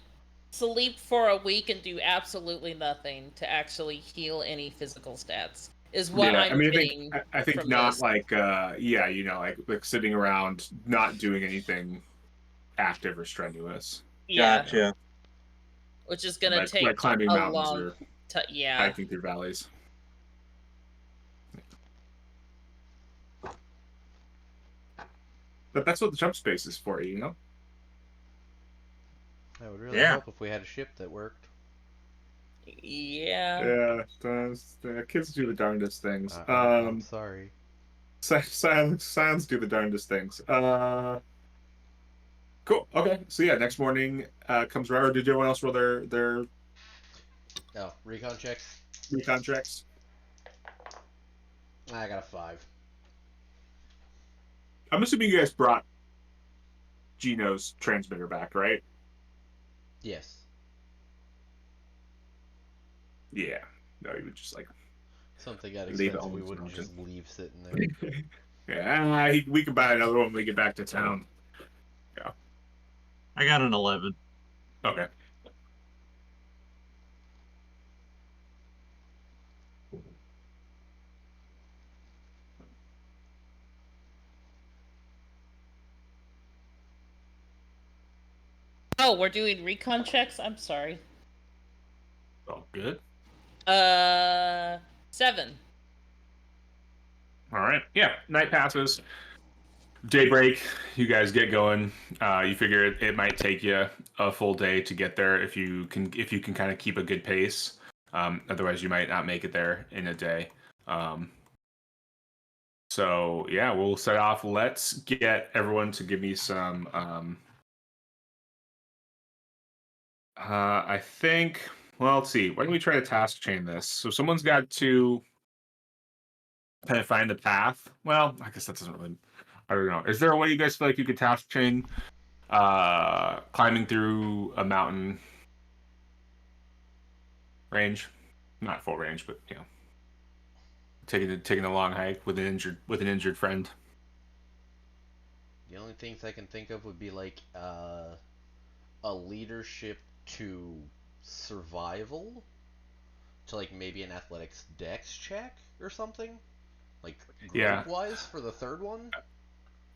sleep for a week and do absolutely nothing to actually heal any physical stats. Is what Yeah, I I'm mean, getting I think from not this. like like sitting around not doing anything active or strenuous, Yeah, Gotcha. which is gonna like take climbing a mountains long or yeah. hiking through valleys. But that's what the jump space is for, you know? That would really Yeah. help if we had a ship that worked. Yeah. Yeah, the kids do the darndest things. I'm sorry. Scions do the darndest things. Cool. Okay. So yeah, next morning comes around. Did everyone else roll their Oh, recon checks. recon checks? I got a 5. I'm assuming you guys brought Gino's transmitter back, right? Yes. Yeah. No, you would just like Something that leave it expensive home we in wouldn't mountain. just leave sitting there. Yeah, we can buy another one when we get back to town. Yeah. I got an 11. Okay. Oh, we're doing recon checks? I'm sorry. Oh, good. 7. All right. Yeah. Night passes. Daybreak. You guys get going. You figure it might take you a full day to get there if you can kind of keep a good pace. Otherwise, you might not make it there in a day. So yeah, we'll set off. Let's get everyone to give me some. I think. Well, let's see. Why don't we try to task chain this? So someone's got to kind of find the path. Well, I guess that doesn't really. I don't know. Is there a way you guys feel like you could task chain climbing through a mountain range? Not full range, but taking a long hike with an injured friend. The only things I can think of would be like a leadership to survival, to like maybe an athletics dex check or something. Like Yeah. group wise for the third one?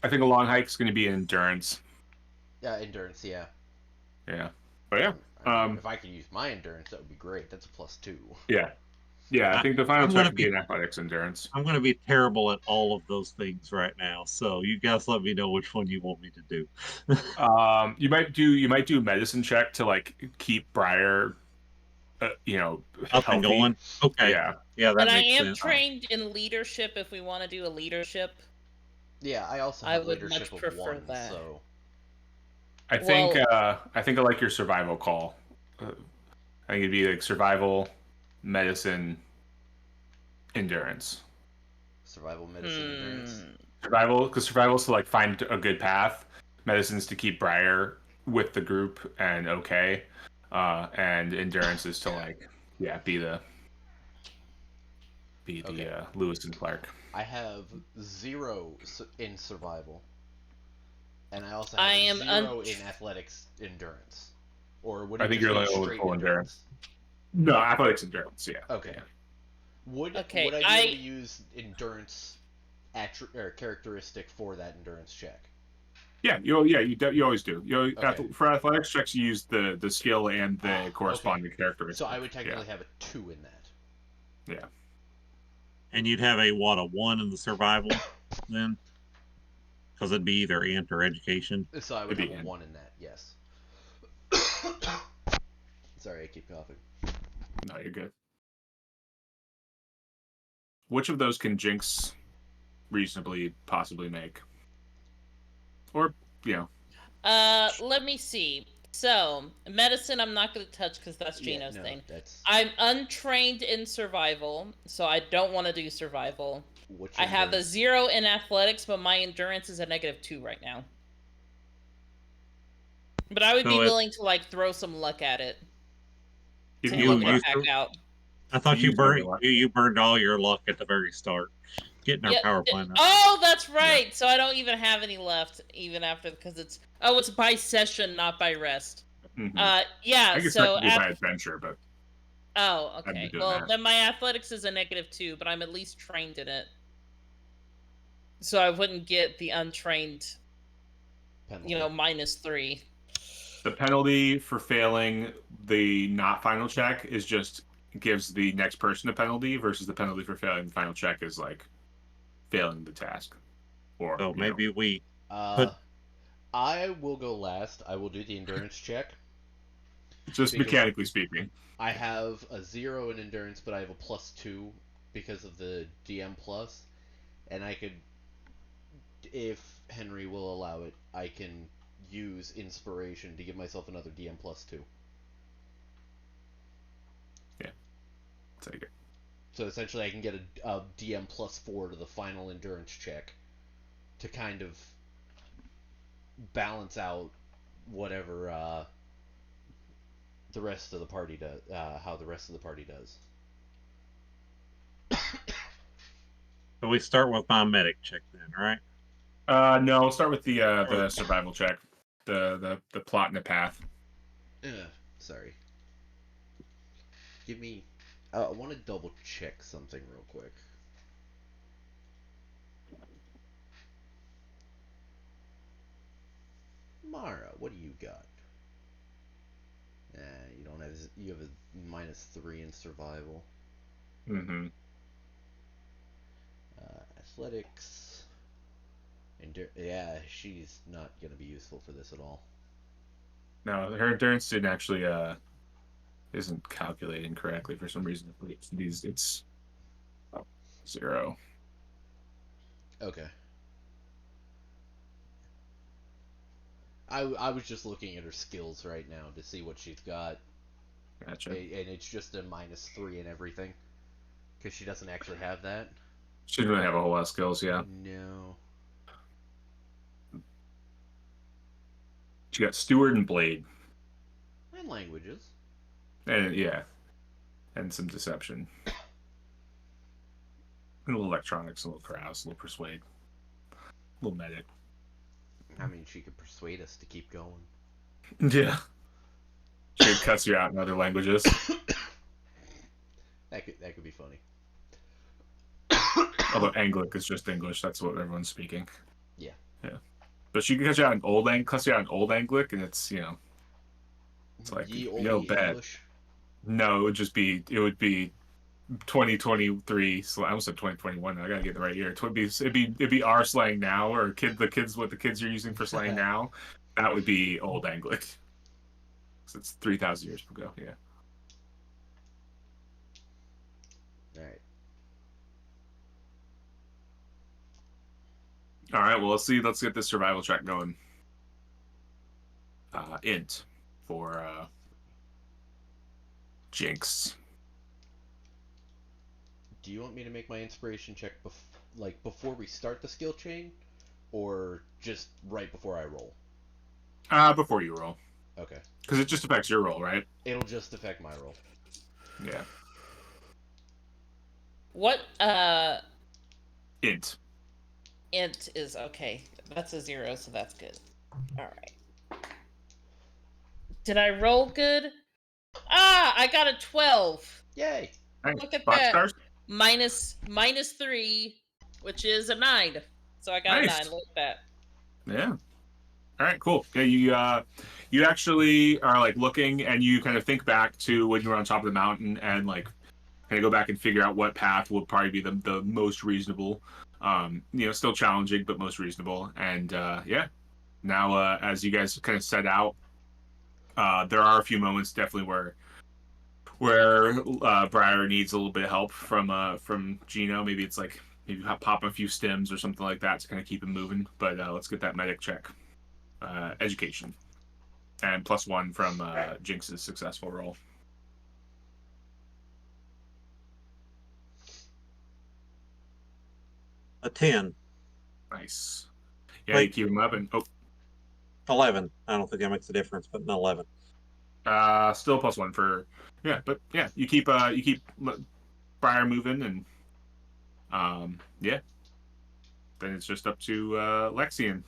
I think a long hike's going to be endurance. Yeah, endurance. Yeah. Yeah. But yeah. I mean, if I could use my endurance, that would be great. That's a +2. Yeah. Yeah. I think the final I'm check gonna would be be an athletics endurance. I'm gonna be terrible at all of those things right now. So you guys let me know which one you want me to do. You might do a medicine check to like keep Briar, Up and healthy. going. Okay. Yeah. Yeah, that And I makes am sense. trained in leadership if we want to do a leadership. Yeah, I also I have would leadership much of prefer 1, that. so Well, I think I like your survival call. I think it'd be like survival, medicine, endurance. survival, medicine, endurance. Survival, because survival is to like find a good path. Medicine's to keep Briar with the group and okay. And endurance is to like be the Okay. Lewis and Clark. I have 0 in survival, and I also I have a am 0 in athletics endurance. Or would I it think just you're be only straight full endurance. endurance? No, athletics endurance. Yeah. Okay. Yeah. okay. Would I be able to use endurance or characteristic for that endurance check? Yeah, you always do. Okay. For athletics checks, you use the skill and the Okay. corresponding So I characteristic. would Yeah, technically have a 2 in that. yeah. And you'd have a 1 in the survival then? Because it'd be either ant or education. So I would It'd have be a in. 1 in that, yes. Sorry, I keep coughing. No, you're good. Which of those can Jinx reasonably possibly make? Or Let me see. So, medicine I'm not going to touch because that's Yeah, Gino's no, thing. that's... I'm untrained in survival, so I don't want to do survival. Which I have a endurance? 0 in athletics, but my endurance is a -2 right now. But I would be So if willing to like throw some luck at it give to me you one even it luck. used back to, out. I You thought you use one of your burned luck. you burned all your luck at the very start, getting our Yeah. power plant up. Oh, that's Yeah. right. So I don't even have any left, even after because it's it's by session, not by rest. Mm-hmm. Yeah. I guess So technically by adventure, but I've been okay. doing Well, that. then my athletics is a -2, but I'm at least trained in it, so I wouldn't get the untrained, Penalty. -3. The penalty for failing the not final check is just gives the next person a penalty versus the penalty for failing the final check is like failing the task. Or, So maybe we Uh, put I will go last. I will do the endurance check just because mechanically speaking. I have a 0 in endurance, but I have a +2 because of the DM plus, and I could, if Henry will allow it, I can use inspiration to give myself another DM +2. Yeah, take it. So essentially, I can get a DM +4 to the final endurance check to kind of balance out whatever the rest of the party does. How the rest of the party does. so we start with my medic check then, right? No, I'll start with the Or survival check. The plot and the path. Sorry. Give me. I want to double check something real quick. Mara, what do you got? You don't have. You have a -3 in survival. Mm-hmm. Athletics. Yeah, she's not gonna be useful for this at all. No, her endurance didn't actually isn't calculating correctly for some reason. It's 0. Okay. I was just looking at her skills right now to see what she's got, Gotcha. and it's just a -3 in everything because she doesn't actually have that. She didn't really have a whole lot of skills. Yeah, No. she got Steward and Blade, And languages. and yeah, and some deception, a little electronics, a little carouse, a little persuade, a little medic. I mean, she could persuade us to keep going. Yeah, she cuts you out in other languages. That could be funny. Although Anglic is just English, that's what everyone's speaking. Yeah. Yeah. But she can catch you out in old Anglic, and it's it's like Ye yo olde bet. English. No, it would be 2023. So I almost said 2021. I gotta get the right year. It'd be our slang now, or what the kids are using for slang now. That would be old Anglic. So it's 3,000 years ago. Yeah. All right. All right. Well, let's see. Let's get this survival check going. Int for Jinx. Do you want me to make my inspiration check before we start the skill chain, or just right before I roll? Before you roll, Okay. because it just affects your roll, right? It'll just affect my roll. Yeah. What Int. int is okay? That's a 0, so that's good. All right. Did I roll good? I got a 12. Yay! Nice. Look at Box that. stars. Minus 3, which is a 9. So I got Nice. a 9. Look at that. Yeah. All right. Cool. Yeah. You actually are like looking, and you kind of think back to when you were on top of the mountain, and like kind of go back and figure out what path will probably be the most reasonable. Still challenging, but most reasonable. And yeah. Now, as you guys kind of set out, there are a few moments definitely where Briar needs a little bit of help from Gino. Maybe it's like maybe pop a few stims or something like that to kind of keep him moving. But let's get that medic check. Education and +1 from Jinx's successful roll. A 10. Nice. Yeah, Wait. you keep him up and 11. I don't think that makes a difference, but an 11. Still +1 for but yeah, you keep Briar moving and yeah. Then it's just up to Lexian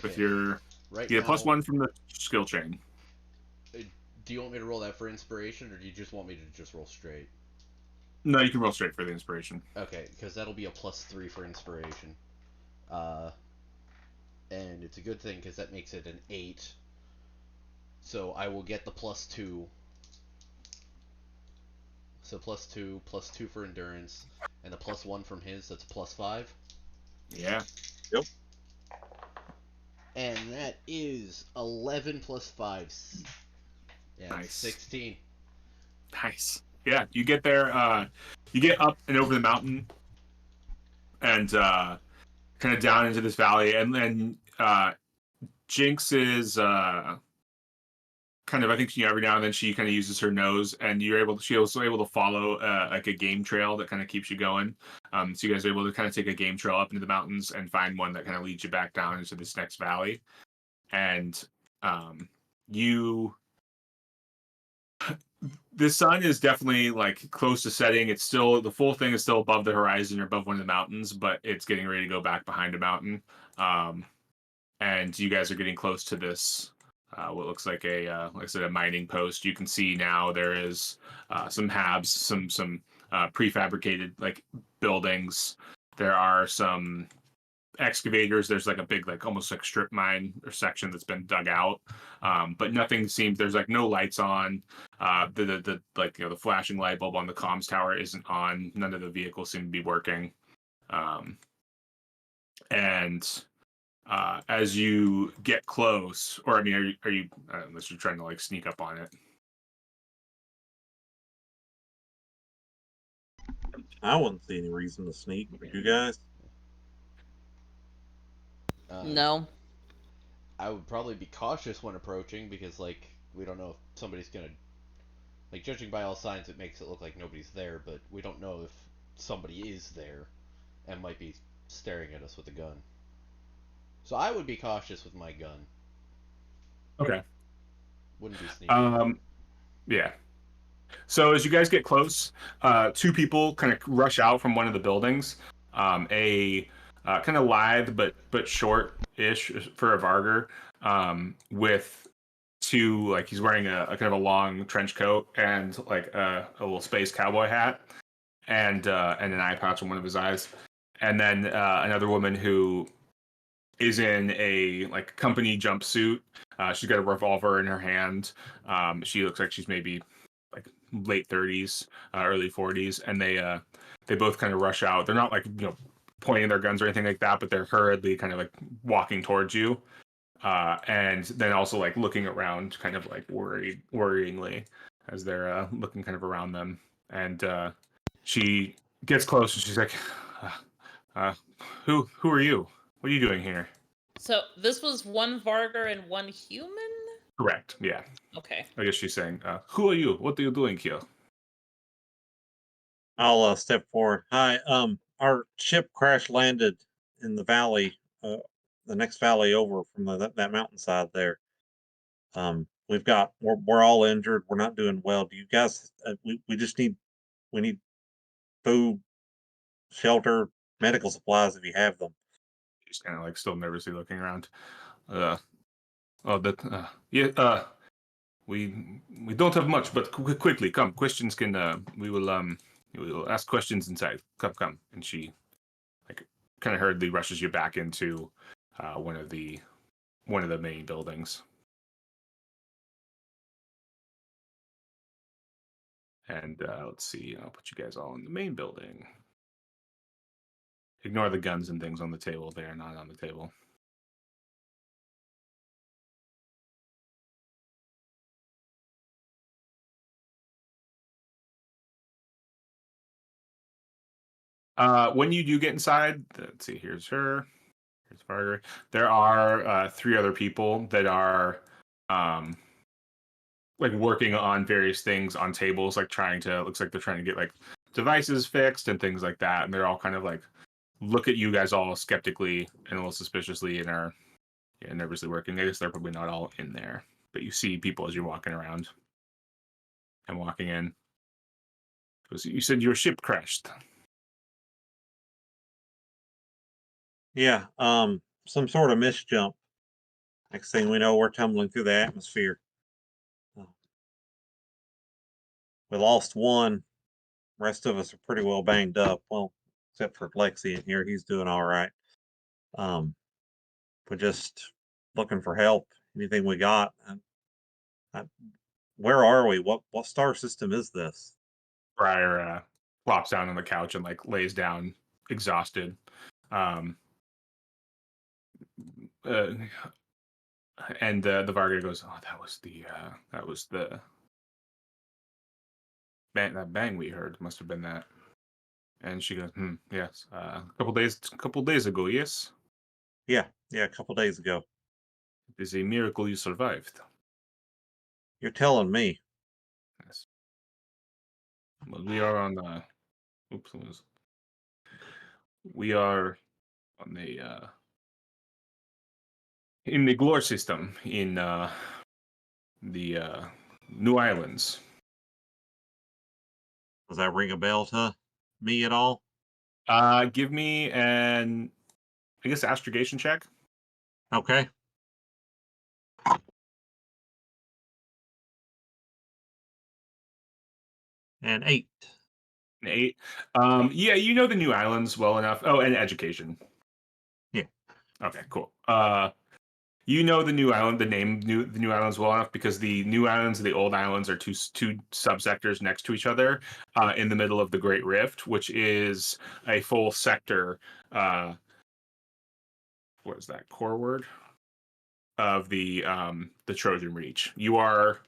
with Okay. your Right yeah now, +1 from the skill chain. do you want me to roll that for inspiration, or do you just want me to just roll straight? No, you can roll straight for the inspiration. Okay, because that'll be a +3 for inspiration. Uh, and it's a good thing because that makes it an 8. So I will get the +2. So +2 for endurance, and the +1 from his, that's a +5. Yeah. Yep. And that is 11 plus 5. Yeah, Nice. 16. Nice. Yeah, you get there. You get up and over the mountain, and kind of down into this valley, and then Jinx is kind of. I think every now and then she kind of uses her nose, and She also able to follow like a game trail that kind of keeps you going. So you guys are able to kind of take a game trail up into the mountains and find one that kind of leads you back down into this next valley, and you the sun is definitely like close to setting. It's still the full thing is still above the horizon or above one of the mountains, but it's getting ready to go back behind a mountain. And you guys are getting close to this what looks like like I said, a mining post. You can see now there is some habs, some prefabricated like buildings. There are some excavators. There's like a big like almost like strip mine or section that's been dug out, but nothing seems. There's like no lights on. The like the flashing light bulb on the comms tower isn't on. None of the vehicles seem to be working. And as you get close, or I mean, are you unless you're trying to like sneak up on it? I wouldn't see any reason to sneak. You guys? No. I would probably be cautious when approaching because, like, we don't know if somebody's gonna. Like, judging by all signs, it makes it look like nobody's there, but we don't know if somebody is there and might be staring at us with a gun. So I would be cautious with my gun. Okay. Wouldn't be sneaky. Yeah. So as you guys get close, two people kind of rush out from one of the buildings. A kind of lithe but short-ish for a Varger, with two like he's wearing a kind of a long trench coat and like a little space cowboy hat, and an eye patch on one of his eyes. and then another woman who is in a like company jumpsuit. She's got a revolver in her hand. She looks like she's maybe like late 30s, early 40s, and they both kind of rush out. They're not like pointing their guns or anything like that, but they're hurriedly kind of like walking towards you, and then also like looking around, kind of like worryingly as they're looking kind of around them. And she gets close and she's like, uh, uh, "Who are you? What are you doing here?" So this was one Vargar and one human? Correct. Yeah. Okay. I guess she's saying, "Who are you? What are you doing here?" I'll step forward. Hi. Our ship crash landed in the valley, the next valley over from that mountainside there. We're all injured. We're not doing well. Do you guys? We just need food, shelter, medical supplies if you have them. She's kind of like still nervously looking around. Uh, oh, that. Yeah. We don't have much, but quickly come. Questions can. We will ask questions inside. Come. And she like kind of hurriedly rushes you back into one of the main buildings. And let's see. I'll put you guys all in the main building. Ignore the guns and things on the table. They are not on the table. When you do get inside, let's see. Here's her. Here's Vargar. There are 3 other people that are like working on various things on tables, like looks like they're trying to get like devices fixed and things like that. And they're all kind of like look at you guys all skeptically and a little suspiciously and are nervously working. I guess they're probably not all in there, but you see people as you're walking around and walking in. You said your ship crashed. Yeah. Some sort of mist jump. Next thing we know, we're tumbling through the atmosphere. Uh, We lost one. Rest of us are pretty well banged up. Well, except for Lexi in here, he's doing all right. Um, we're just looking for help. Anything we got? I, where are we? What star system is this? Briar flops down on the couch and like lays down exhausted. Um, uh, and the Varga goes, "Oh, that was the bang, that bang we heard. Must have been that." And she goes, yes, a couple days ago, yes. Yeah, a couple days ago. It is a miracle you survived. You're telling me. Yes. Well, we are on we are on the in the Glore system in the New Islands. Does that ring a bell to me at all? Give me an I guess astrogation check. Okay. And 8. An 8. Yeah, you know the New Islands well enough. Oh, and education. Yeah. Okay, cool. You know the new island, the new islands well enough because the new islands and the old islands are two subsectors next to each other, in the middle of the Great Rift, which is a full sector. What is that core word of the Trojan Reach? You are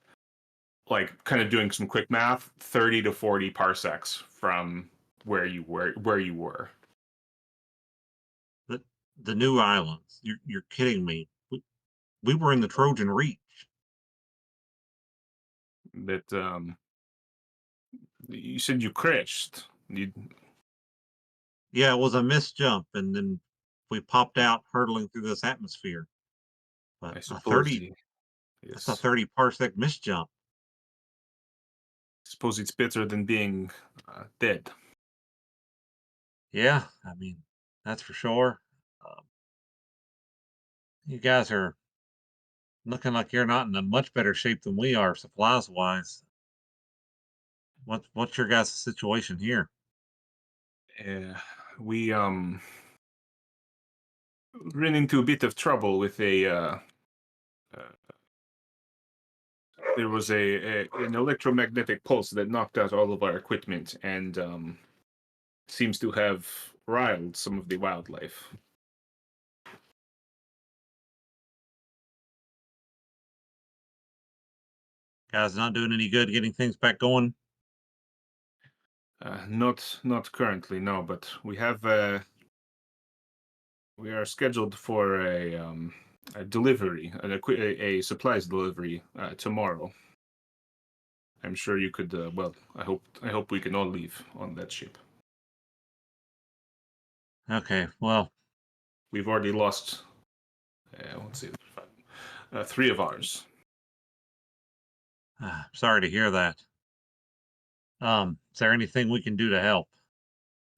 like kind of doing some quick math, 30 to 40 parsecs from where you were. The new islands. You're kidding me. We were in the Trojan Reach. That you said you crashed. You Yeah, it was a missed jump, and then we popped out hurtling through this atmosphere. But I a suppose 30 that's a yes. 30 parsec missed jump. Suppose it's better than being dead. Yeah, I mean, that's for sure. You guys are looking like you're not in a much better shape than we are supplies wise. What's your guys' situation here? Yeah, We ran into a bit of trouble with there was an electromagnetic pulse that knocked out all of our equipment and seems to have riled some of the wildlife. Guys, not doing any good getting things back going. Not currently, no, but we have we are scheduled for a delivery, a supplies delivery tomorrow. I'm sure you could. Well, I hope we can all leave on that ship. Okay, well, We've already lost. Let's see, three of ours. sorry to hear that. Is there anything we can do to help?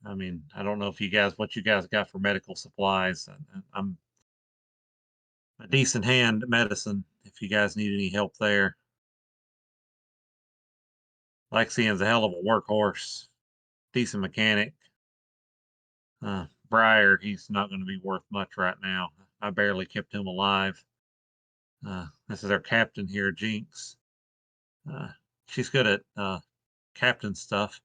I mean, I don't know if what you guys got for medical supplies. And I'm a decent hand at medicine. If you guys need any help there, Lexian's a hell of a workhorse, decent mechanic. Briar, he's not going to be worth much right now. I barely kept him alive. This is our captain here, Jinx. Uh, she's good at captain stuff.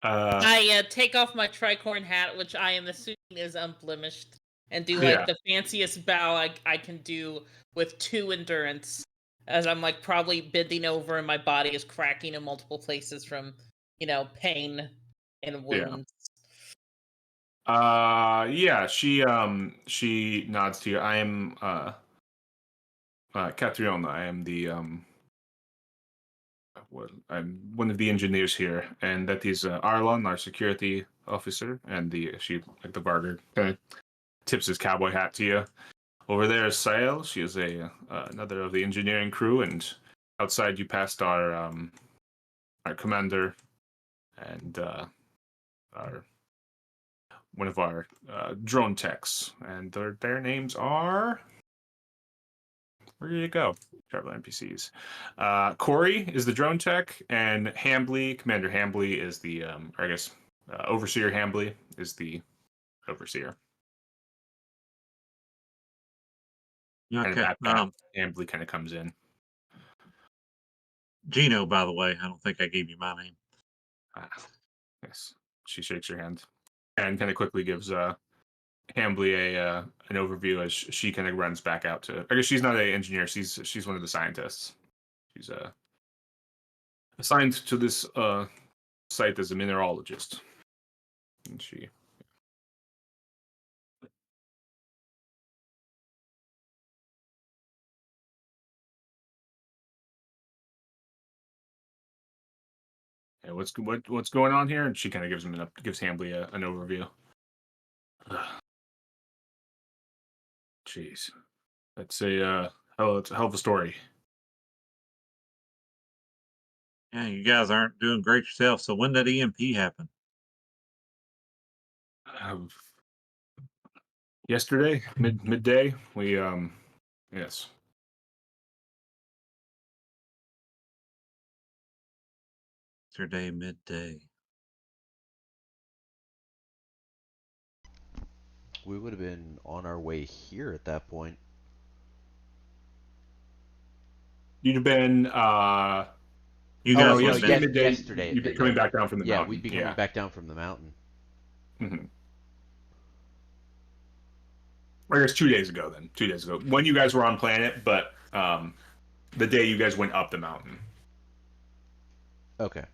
I take off my tricorn hat, which I am assuming is unblemished, and do like Yeah. the fanciest bow I can do with 2 endurance, as I'm like probably bending over and my body is cracking in multiple places from pain and wounds. Yeah. She nods to you. I am Catriona. I am the I'm one of the engineers here, and that is Arlon, our security officer, and she like the barter kind of tips his cowboy hat to you. Over there is Sael. She is another of the engineering crew, and outside you passed our commander and our one of our drone techs, and their names are. Where did it go? Travel NPCs. Corey is the drone tech, and Hambly, Commander Hambly is the, or I guess, Overseer Hambly is the overseer. And Okay. at that, Hambly kind of comes in. Gino, by the way, I don't think I gave you my name. Yes, she shakes her hand and kind of quickly gives Hambly an overview as she kind of runs back out to. I guess she's not an engineer. She's one of the scientists. She's assigned to this site as a mineralogist, and she. Hey, what's going on here? And she kind of gives Hambly an overview. Jeez, that's it's a hell of a story. Yeah, you guys aren't doing great yourself. So when did EMP happen? Yesterday, midday, we yes. Yesterday, midday. We would have been on our way here at that point. You'd have been You Oh, guys wait, would no, have been. midday. yesterday at You'd be coming midday. back down from the Yeah, mountain. we'd be coming Yeah. back down from the mountain. Mm-hmm. I guess 2 days ago. Then 2 days ago, when you guys were on planet, but the day you guys went up the mountain. Okay.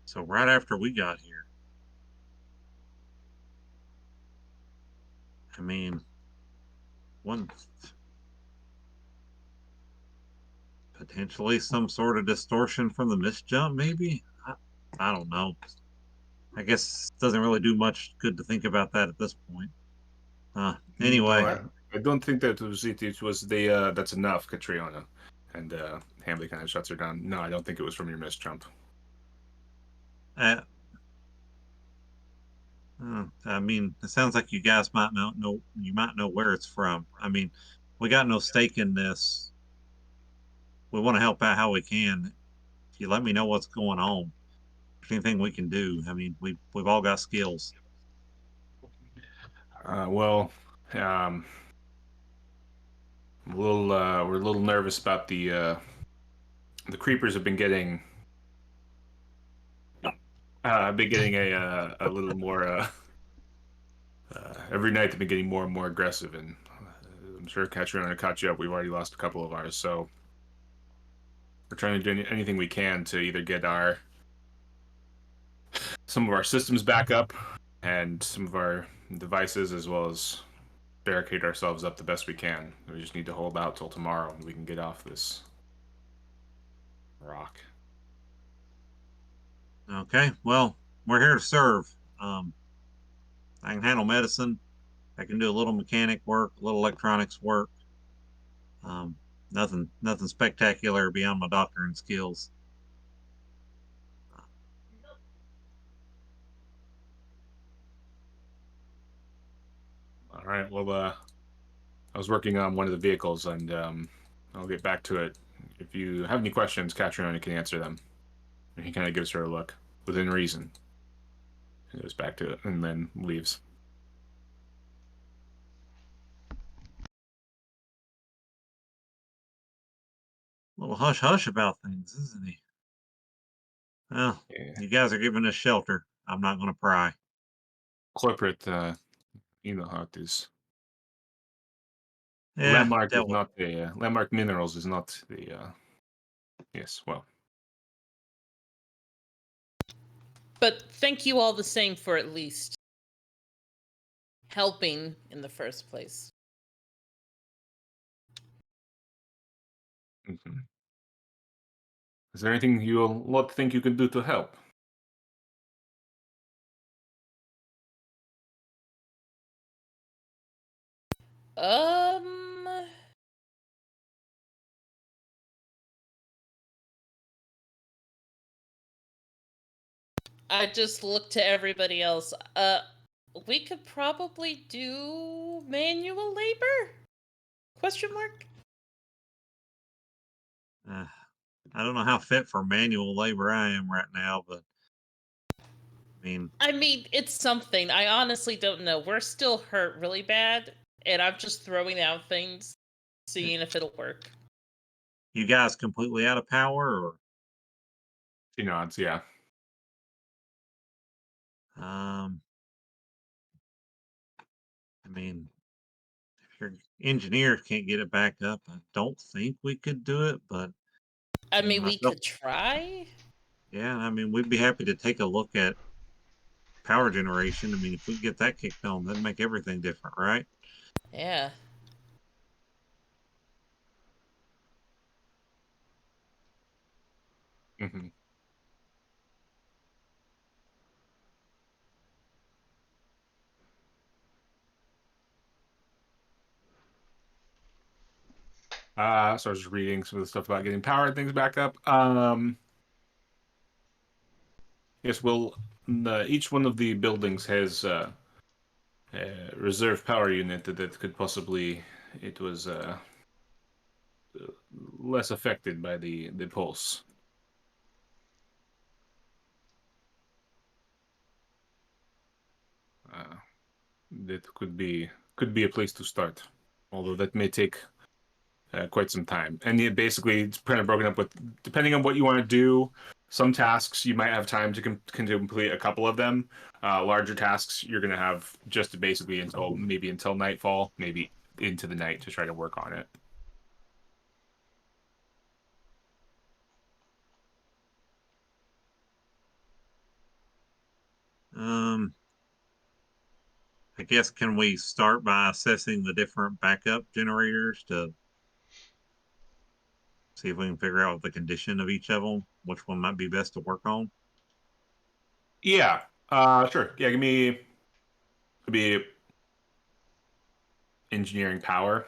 So right after we got here. I mean, one potentially some sort of distortion from the mist jump, maybe. I don't know. I guess it doesn't really do much good to think about that at this point. No, Anyway, I don't think that was it. It was the that's enough, Catriona. And Hambly kind of shuts her down. No, I don't think it was from your missed jump. uh, I mean, it sounds like you guys might not know. You might know where it's from. I mean, we got no stake in this. We want to help out how we can. if you let me know what's going on, if anything we can do. I mean, we've all got skills. Well, we're a little nervous about the creepers have been getting a little more every night they've been getting more and more aggressive, and I'm sure Katrina caught you up. We've already lost a couple of ours, so we're trying to do anything we can to either get some of our systems back up and some of our devices, as well as barricade ourselves up the best we can. We just need to hold out till tomorrow and we can get off this rock. Okay, well, we're here to serve. I can handle medicine. I can do a little mechanic work, a little electronics work. Um, nothing spectacular beyond my doctoring skills. All right. Well, I was working on one of the vehicles, and I'll get back to it. If you have any questions, Katrina can answer them. And he kind of gives her a look within reason. He goes back to it and then leaves. A little hush hush about things, isn't he? Well, Yeah. you guys are giving us shelter. I'm not going to pry. Corporate, you know how it is. Yeah, Landmark is dealt with. not the Landmark Minerals is not the. Yes, well, But thank you all the same for at least helping in the first place. mhm. Is there anything you think you can do to help? Um, I just look to everybody else. We could probably do manual labor? Question mark? Uh, I don't know how fit for manual labor I am right now, but I mean, it's something. I honestly don't know. We're still hurt really bad, and I'm just throwing out things, seeing if it'll work. you guys completely out of power, or She nods. Yeah. um, I mean, if your engineer can't get it back up, I don't think we could do it. But I I mean, mean, we myself, could try. yeah, I mean, we'd be happy to take a look at power generation. I mean, if we get that kicked on, that'd make everything different, right? Yeah. hmm So I was just reading some of the stuff about getting power and things back up. Yes, well, each one of the buildings has a reserve power unit that could possibly it was less affected by the pulse. Uh, that could be a place to start, although that may take quite some time. And basically, it's kind of broken up with depending on what you want to do. Some tasks you might have time to can complete a couple of them. Larger tasks you're going to have just basically until nightfall, maybe into the night to try to work on it. Um, I guess can we start by assessing the different backup generators to see if we can figure out the condition of each of them, which one might be best to work on? Yeah. Sure. Yeah. Could be engineering power.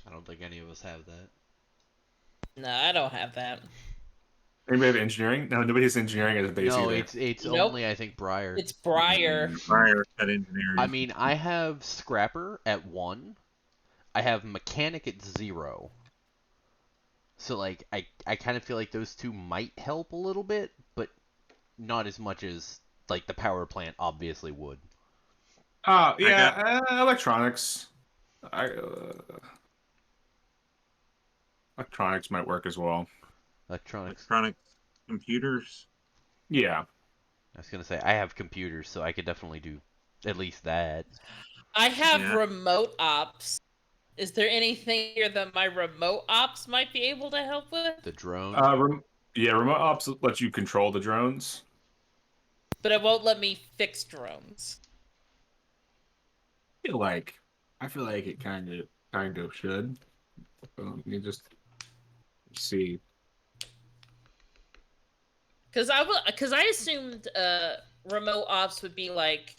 I don't think any of us have that. No, I don't have that. Anybody have engineering? No, nobody has engineering as a base No, either. it's Nope. only I think Briar. It's Briar. Prior at I engineering. mean, I have Scrapper at 1. I have Mechanic at 0. So like I kind of feel like those two might help a little bit, but not as much as like the power plant obviously would. I got Yeah, electronics. I Electronics might work as well. Electronics. electronic computers. Yeah. I was gonna say I have computers, so I could definitely do at least that. I have Yeah. remote ops. Is there anything here that my remote ops might be able to help with? The drone. Yeah, remote ops lets you control the drones. But it won't let me fix drones. feel like I feel like it kind of should. You just see. Because I assumed remote ops would be like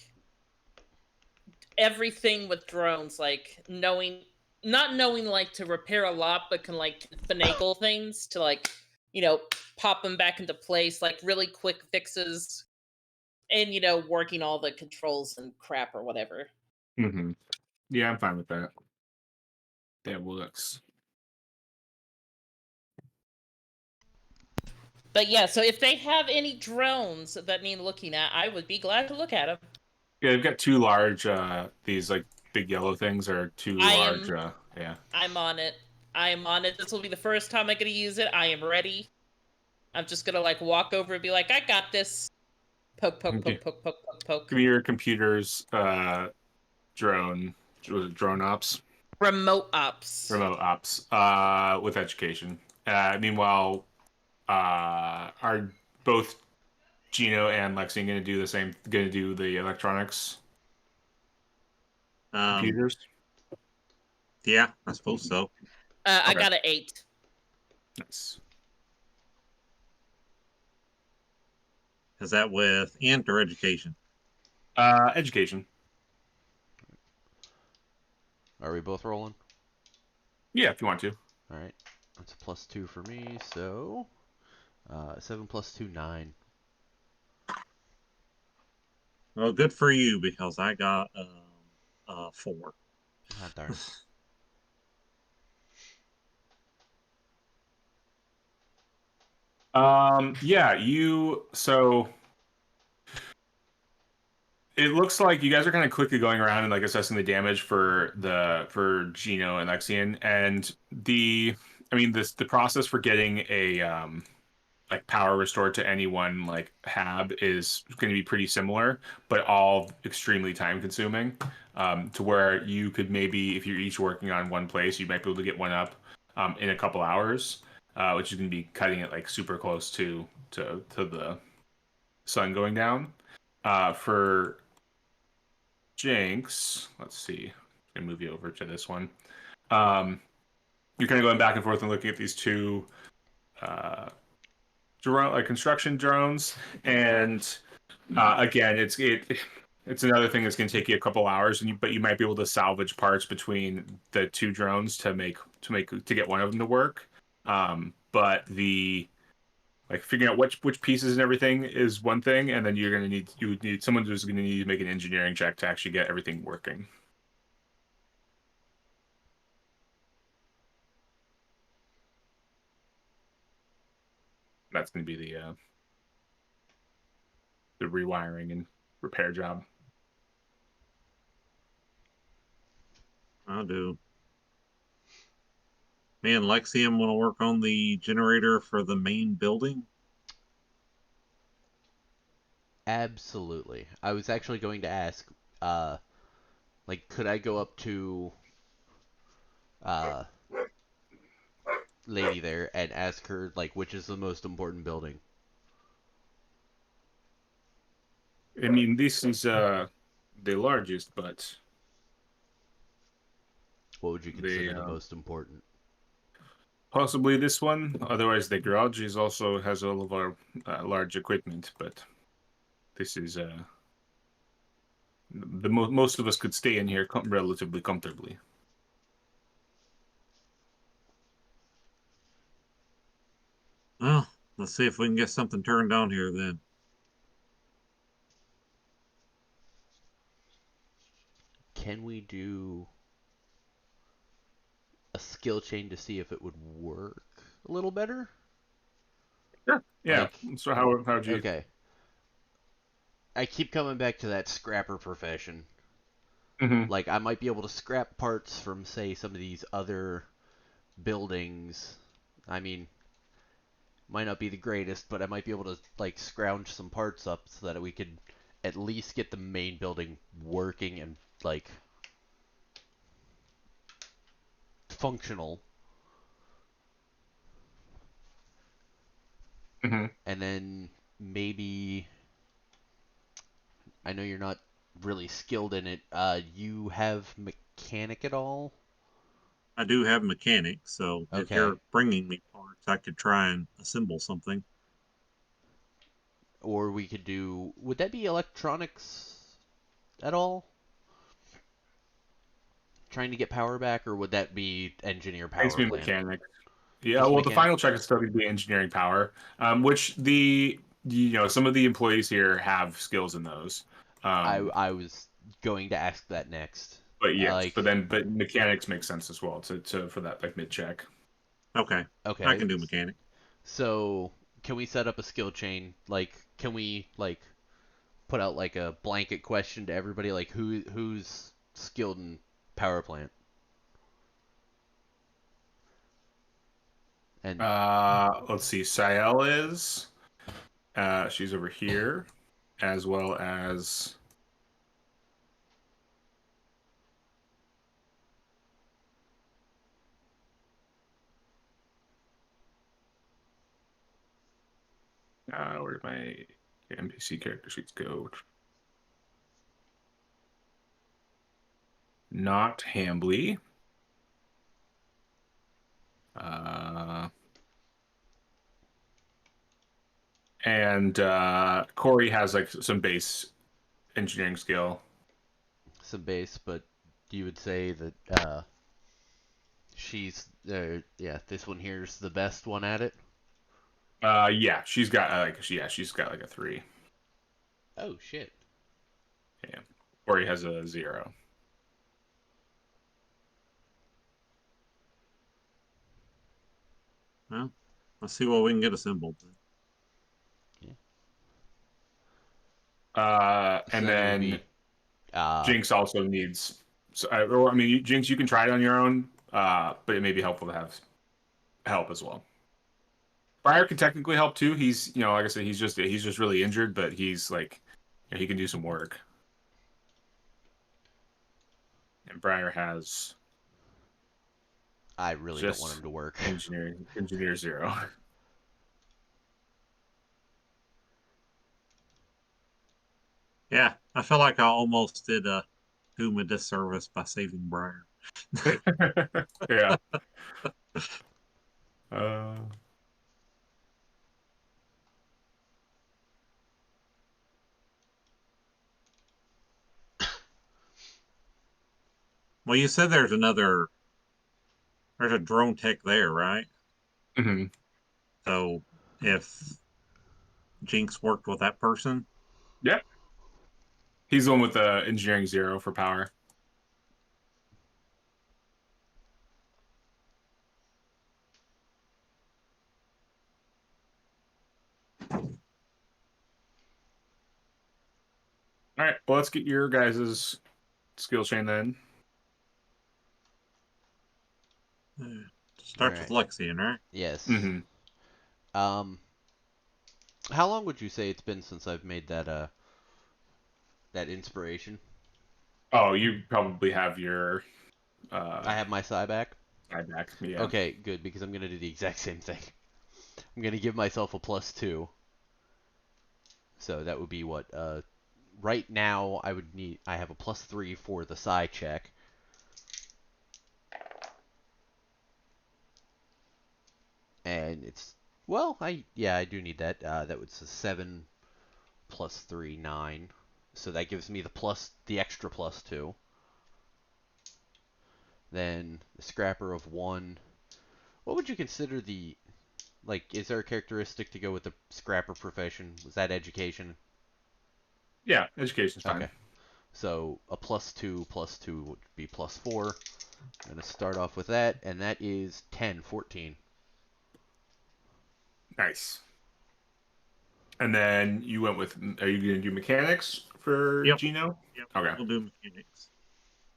everything with drones, like not knowing like to repair a lot, but can like finagle things to like pop them back into place, like really quick fixes, and working all the controls and crap or whatever. Hmm. Yeah, I'm fine with that. That works. But yeah, so if they have any drones that need looking at, I would be glad to look at them. Yeah, they've got two large. These like big yellow things are two I large. am Yeah. I'm on it. I am on it. This will be the first time I'm gonna use it. I am ready. I'm just gonna like walk over and be like, I got this. Poke, poke, Okay. poke, poke, poke, poke, poke. Give me your computer's drone. Was it drone ops? Remote ops. Remote ops. With education. Meanwhile, are both Gino and Lexi going to do the same? Going to do the electronics Um, computers? yeah, I suppose so. I Okay. got an 8. Nice. Is that with int or education? Education. Are we both rolling? Yeah, if you want to. All right. That's a +2 for me. So 7 plus 2, 9. Well, good for you because I got 4. Ah darn. Yeah, you. So it looks like you guys are kind of quickly going around and like assessing the damage for Gino and Lexian, and I mean, the process for getting a like power restored to any one like hab is going to be pretty similar, but all extremely time consuming. To where you could maybe, if you're each working on one place, you might be able to get one up in a couple hours, which is going to be cutting it like super close to the sun going down. For Jinx, let's see, I'm gonna move you over to this one. Um, you're kind of going back and forth and looking at these two uh, drone, like construction drones, and again, it's another thing that's going to take you a couple hours, but you might be able to salvage parts between the two drones to get one of them to work. But the like figuring out which pieces and everything is one thing, and then you would need someone who's going to need to make an engineering check to actually get everything working. That's going to be the rewiring and repair job. I'll do. Me and Lexium want to work on the generator for the main building. Absolutely. I was actually going to ask, uh, like, could I go up to uh, lady there and ask her like which is the most important building? I mean, this is the largest, but What would you the consider the most important? possibly this one. Otherwise, the garage is also has all of our large equipment, but this is most of us could stay in here relatively comfortably. Well, let's see if we can get something turned on here then. Can we do a skill chain to see if it would work? a little better? Sure. Yeah. Like, So how would you? okay, I keep coming back to that scrapper profession. Hmm. Like, I might be able to scrap parts from, say, some of these other buildings. I mean, might not be the greatest, but I might be able to like scrounge some parts up so that we could at least get the main building working and like functional. Hmm. And then maybe I know you're not really skilled in it. You have mechanic at all? I do have mechanics, so if Okay. you're bringing me parts, I could try and assemble something. Or we could do. Would that be electronics at all? Trying to get power back, or would that be engineer Makes power me plant? mechanic. Yeah. Just Well, the mechanic. final check is still going to be engineering power, which some of the employees here have skills in those. Um, I was going to ask that next. but yes, Like, but mechanics makes sense as well to for that like mid check. Okay, I okay, can do mechanic. so can we set up a skill chain? Like, can we like put out like a blanket question to everybody, like who's skilled in power plant? And Let's see. Sael is. She's over here, as well as. Where did my NPC character sheets go? Not Hambly. Uh, and Corey has like some base engineering skill. some base, but you would say that she's yeah, this one here's the best one at it. Yeah, she's got like a 3. Oh shit. Yeah, Corey has a 0. Well, let's see what we can get assembled. Yeah. So And then it would then be Jinx also needs. So, Jinx, you can try it on your own, but it may be helpful to have help as well. Briar can technically help too. He's, like I said, he's just really injured, but he's like, he can do some work. And Briar has I really don't want just him to work. engineer 0. Yeah, I feel like I almost did do him a disservice by saving Briar. Yeah. Uh, Well, you said there's a drone tech there, right? mhm. So if Jinx worked with that person, Yeah. He's the one with the engineering 0 for power. All right. Well, let's get your guys' skill chain then. All starts with right. Lexian, right? Yes. Hmm. Um, how long would you say it's been since I've made that inspiration? Oh, you probably have your I have my psi back. side back. Yeah. Okay, good because I'm gonna do the exact same thing. I'm gonna give myself a +2. So that would be what? Right now I have a +3 for the psi check, and it's well, I do need that. That was a 7 +3 9. So that gives me the extra +2. Then the scrapper of 1. What would you consider the like? Is there a characteristic to go with the scrapper profession? Was that education? Yeah. Education's fine. Okay. So a +2 would be +4. I'm going to start off with that, and that is 10, 14. Nice. And then you went with. Are you going to do mechanics for Yep. Gino? Yep. Okay. We'll do mechanics.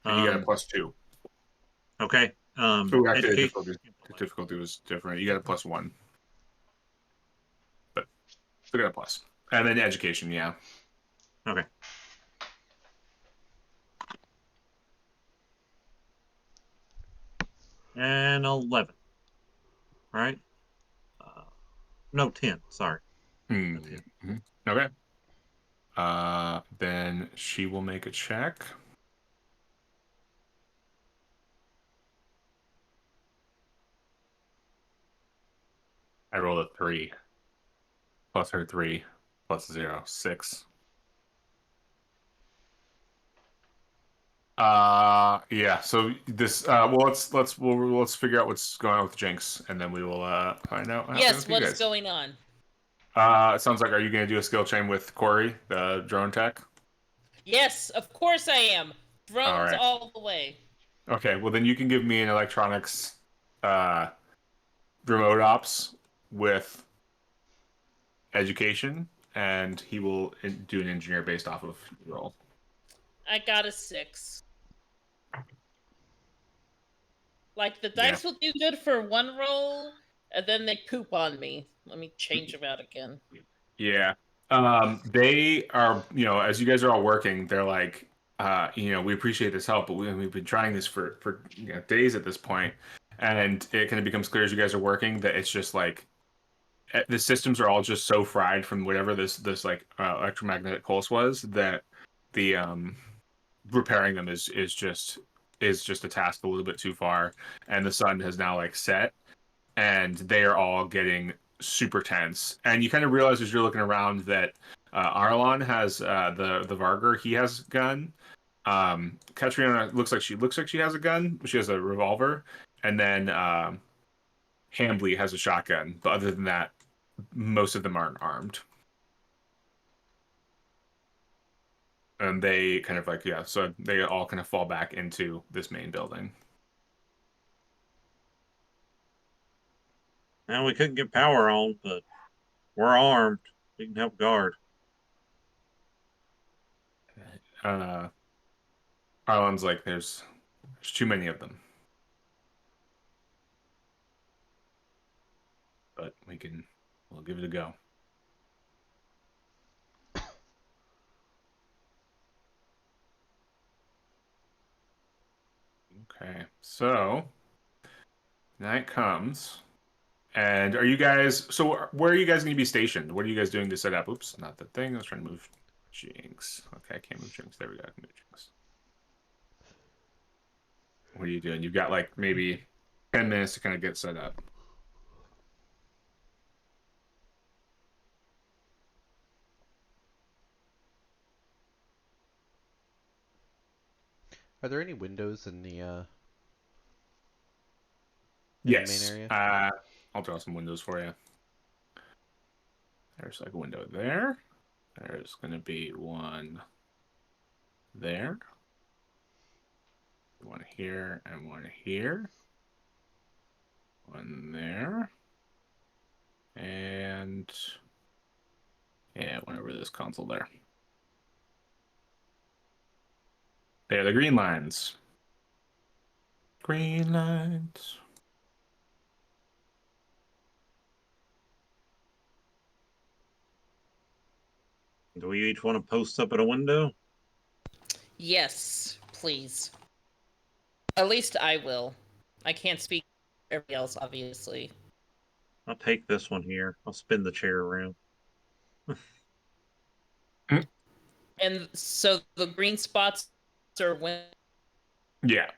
And you got a +2. Okay. So actually, Education. the difficulty was different. You got a +1, but still got a plus. And then education, yeah. Okay. And 11. Right? No, 10. Sorry. A 10. Mm-hmm. Okay. Then she will make a check. I rolled a 3 plus her 3 plus 0, 6. Yeah. So this well let's figure out what's going on with Jinx, and then we will find out what happened Yes, with you what is guys. going on? It sounds like, are you gonna do a skill chain with Corey, the drone tech? Yes, of course I am. All Drones right. all the way. Okay, well then you can give me an electronics uh remote ops with education, and he will do an engineer based off of your roll. I got a 6. Like, the Yeah. dice will do good for one roll, and then they poop on me. Let me change them out again. Yeah. They are, as you guys are all working, they're like, we appreciate this help, but we've been trying this for days at this point, and it kind of becomes clear as you guys are working that it's just like the systems are all just so fried from whatever this like electromagnetic pulse was that the repairing them is just a task a little bit too far, and the sun has now like set, and they are all getting super tense. And you kind of realize as you're looking around that Arlon has the Varger. He has a gun. Katrina looks like she has a gun. She has a revolver, and then Hambly has a shotgun. But other than that, most of them aren't armed. And they kind of like, yeah, so they all kind of fall back into this main building. Now we couldn't get power on, but we're armed. We can help guard. Uh, Arlon's like, there's too many of them, but we'll give it a go. Okay, so night comes, and are you guys? So where are you guys going to be stationed? What are you guys doing to set up? Oops, not the thing. I was trying to move Jinx. Okay, I can't move Jinx. There we go. I can move Jinx. What are you doing? You've got like maybe 10 minutes to kind of get set up. Are there any windows in the main Yes. area? I'll draw some windows for you. There's like a window there. There's going to be one there. One here and one here. One there. And yeah, one over this console there. They're the green lines. Green lines. Do we each want to post up at a window? Yes, please. At least I will. I can't speak for everybody else, obviously. I'll take this one here. I'll spin the chair around. And so the green spots are when Yeah.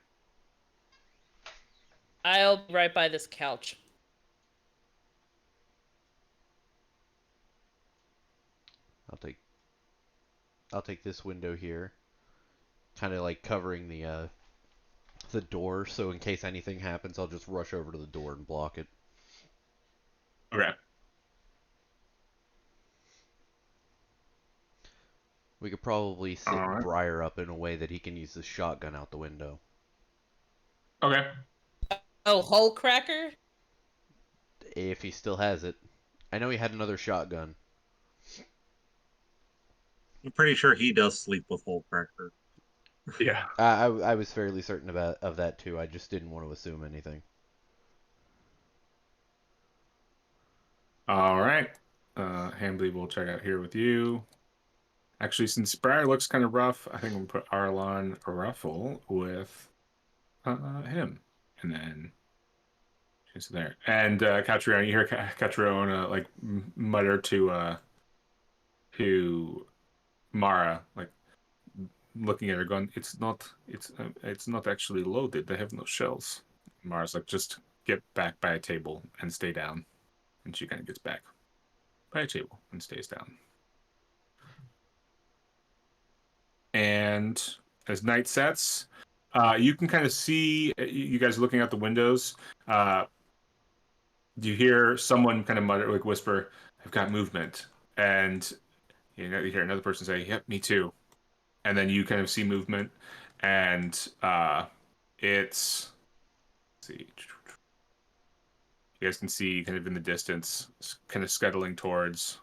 I'll be right by this couch. I'll take this window here, kind of like covering the door, so in case anything happens, I'll just rush over to the door and block it. Okay. We could probably sit All right. Briar up in a way that he can use the shotgun out the window. Okay. Oh, hole cracker? If he still has it. I know he had another shotgun. I'm pretty sure he does sleep with Cracker. Yeah. I was fairly certain of that too. I just didn't want to assume anything. All right. Hambly will check out here with you. Actually, since Briar looks kind of rough, I think I'm gonna put Arlon Ruffle with him, and then she's there. And Catriona, you hear Catriona like mutter to Mara, like looking at her, going, it's not actually loaded. They have no shells." Mara's like, "Just get back by a table and stay down," and she kind of gets back by a table and stays down. And as night sets, you can kind of see you guys looking out the windows. Uh, you hear someone kind of mutter, like whisper, "I've got movement," and you hear another person say, "Yep, me too." And then you kind of see movement, and it's let's see, you guys can see kind of in the distance, kind of scuttling towards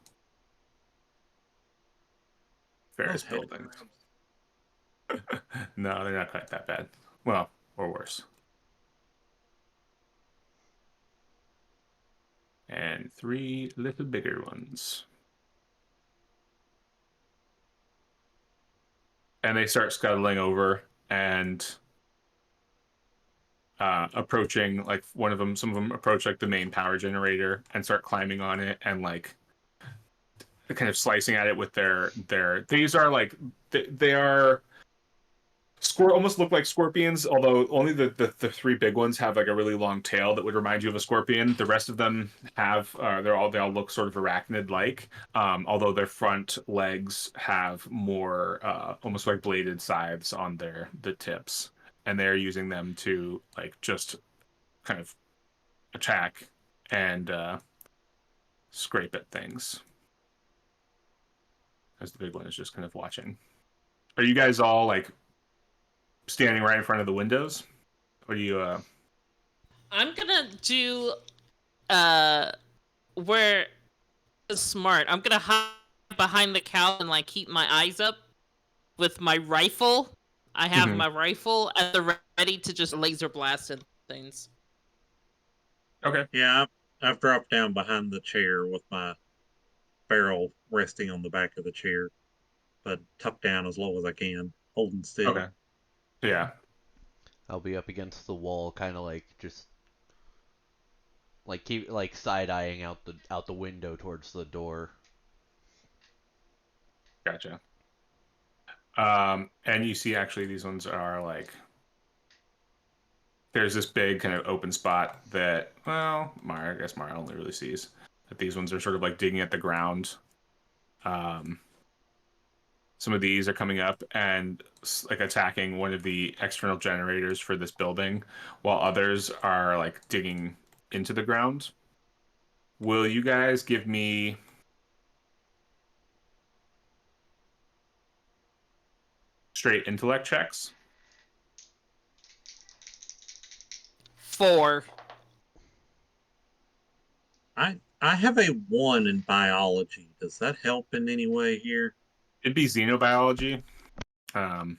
various Those buildings. hexagrams. No, they're not quite that bad. Well, or worse. And 3 little bigger ones. And they start scuttling over and approaching, like one of them, some of them approach like the main power generator and start climbing on it and like kind of slicing at it with their these are like they are almost look like scorpions, although only the 3 big ones have like a really long tail that would remind you of a scorpion. The rest of them have they all look sort of arachnid like, although their front legs have more almost like bladed scythes on the tips, and they're using them to like just kind of attack and scrape at things. As the big one is just kind of watching. Are you guys all like standing right in front of the windows? Or do you I'm gonna do where is smart. I'm gonna hide behind the cow and like keep my eyes up with my rifle. I have Mhm. my rifle at the ready to just laser blast and things. Okay. Yeah, I've dropped down behind the chair with my barrel resting on the back of the chair, but tucked down as low as I can, holding still. Okay. Yeah. I'll be up against the wall, kind of like just like keep like side eyeing out the window towards the door. Gotcha. And you see actually these ones are like there's this big kind of open spot that well, Mara, I guess Mara only really sees that these ones are sort of like digging at the ground. Um, some of these are coming up and like attacking one of the external generators for this building, while others are like digging into the ground. Will you guys give me straight intellect checks? 4. I have a 1 in biology. Does that help in any way here? It'd be xenobiology. Um,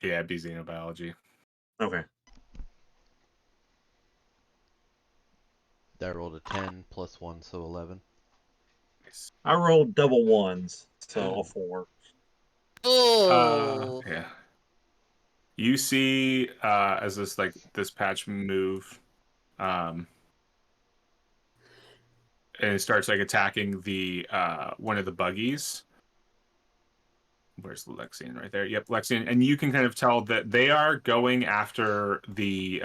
yeah, it'd be xenobiology. Okay. That rolled a 10 plus 1, so 11. Nice. I rolled double ones, so a 4. Oh. Yeah. You see, as this patch move, um, and it starts like attacking the one of the buggies. Where's Lexian right there? Yep, Lexian, and you can kind of tell that they are going after the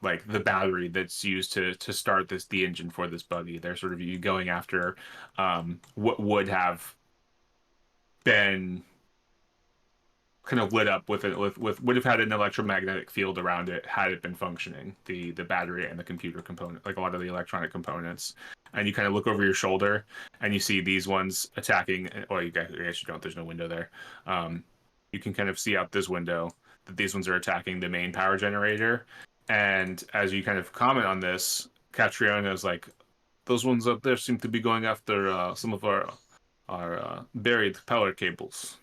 like the battery that's used to start the engine for this buggy. They're sort of going after what would have been kind of lit up with it with would have had an electromagnetic field around it had it been functioning, the battery and the computer component, like a lot of the electronic components. And you kind of look over your shoulder and you see these ones attacking. Or you guys, I guess you don't, there's no window there. You can kind of see out this window that these ones are attacking the main power generator. And as you kind of comment on this, Catriona is like, those ones up there seem to be going after some of our buried power cables.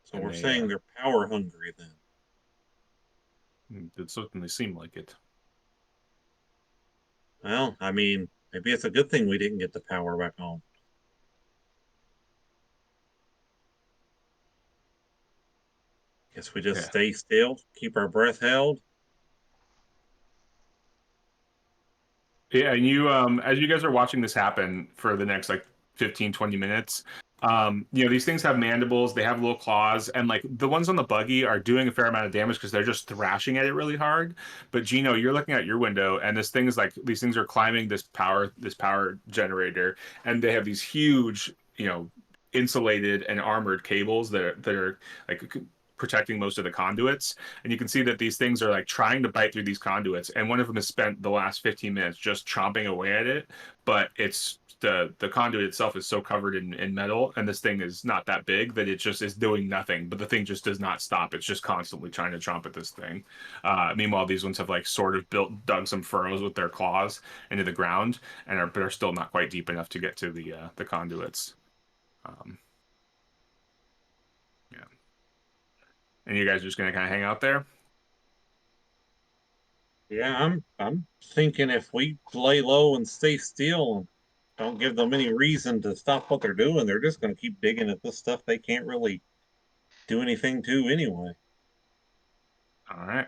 So And we're they saying they're power hungry then. it certainly seem like it. Well, I mean, maybe it's a good thing we didn't get the power back on. Guess we just Yeah. stay still, keep our breath held. Yeah, and you as you guys are watching this happen for the next like 15, 20 minutes, these things have mandibles, they have little claws, and like the ones on the buggy are doing a fair amount of damage because they're just thrashing at it really hard. But Gino, you're looking at your window and this thing is like these things are climbing this power generator, and they have these huge, insulated and armored cables that are like protecting most of the conduits, and you can see that these things are like trying to bite through these conduits, and one of them has spent the last 15 minutes just chomping away at it, but it's the conduit itself is so covered in metal, and this thing is not that big that it just is doing nothing, but the thing just does not stop. It's just constantly trying to chomp at this thing. Meanwhile, these ones have like sort of dug some furrows with their claws into the ground, and but are still not quite deep enough to get to the conduits. um, yeah. And you guys are just gonna kind of hang out there? Yeah, I'm thinking if we lay low and stay still and don't give them any reason to stop what they're doing, they're just going to keep digging at this stuff they can't really do anything to anyway. All right.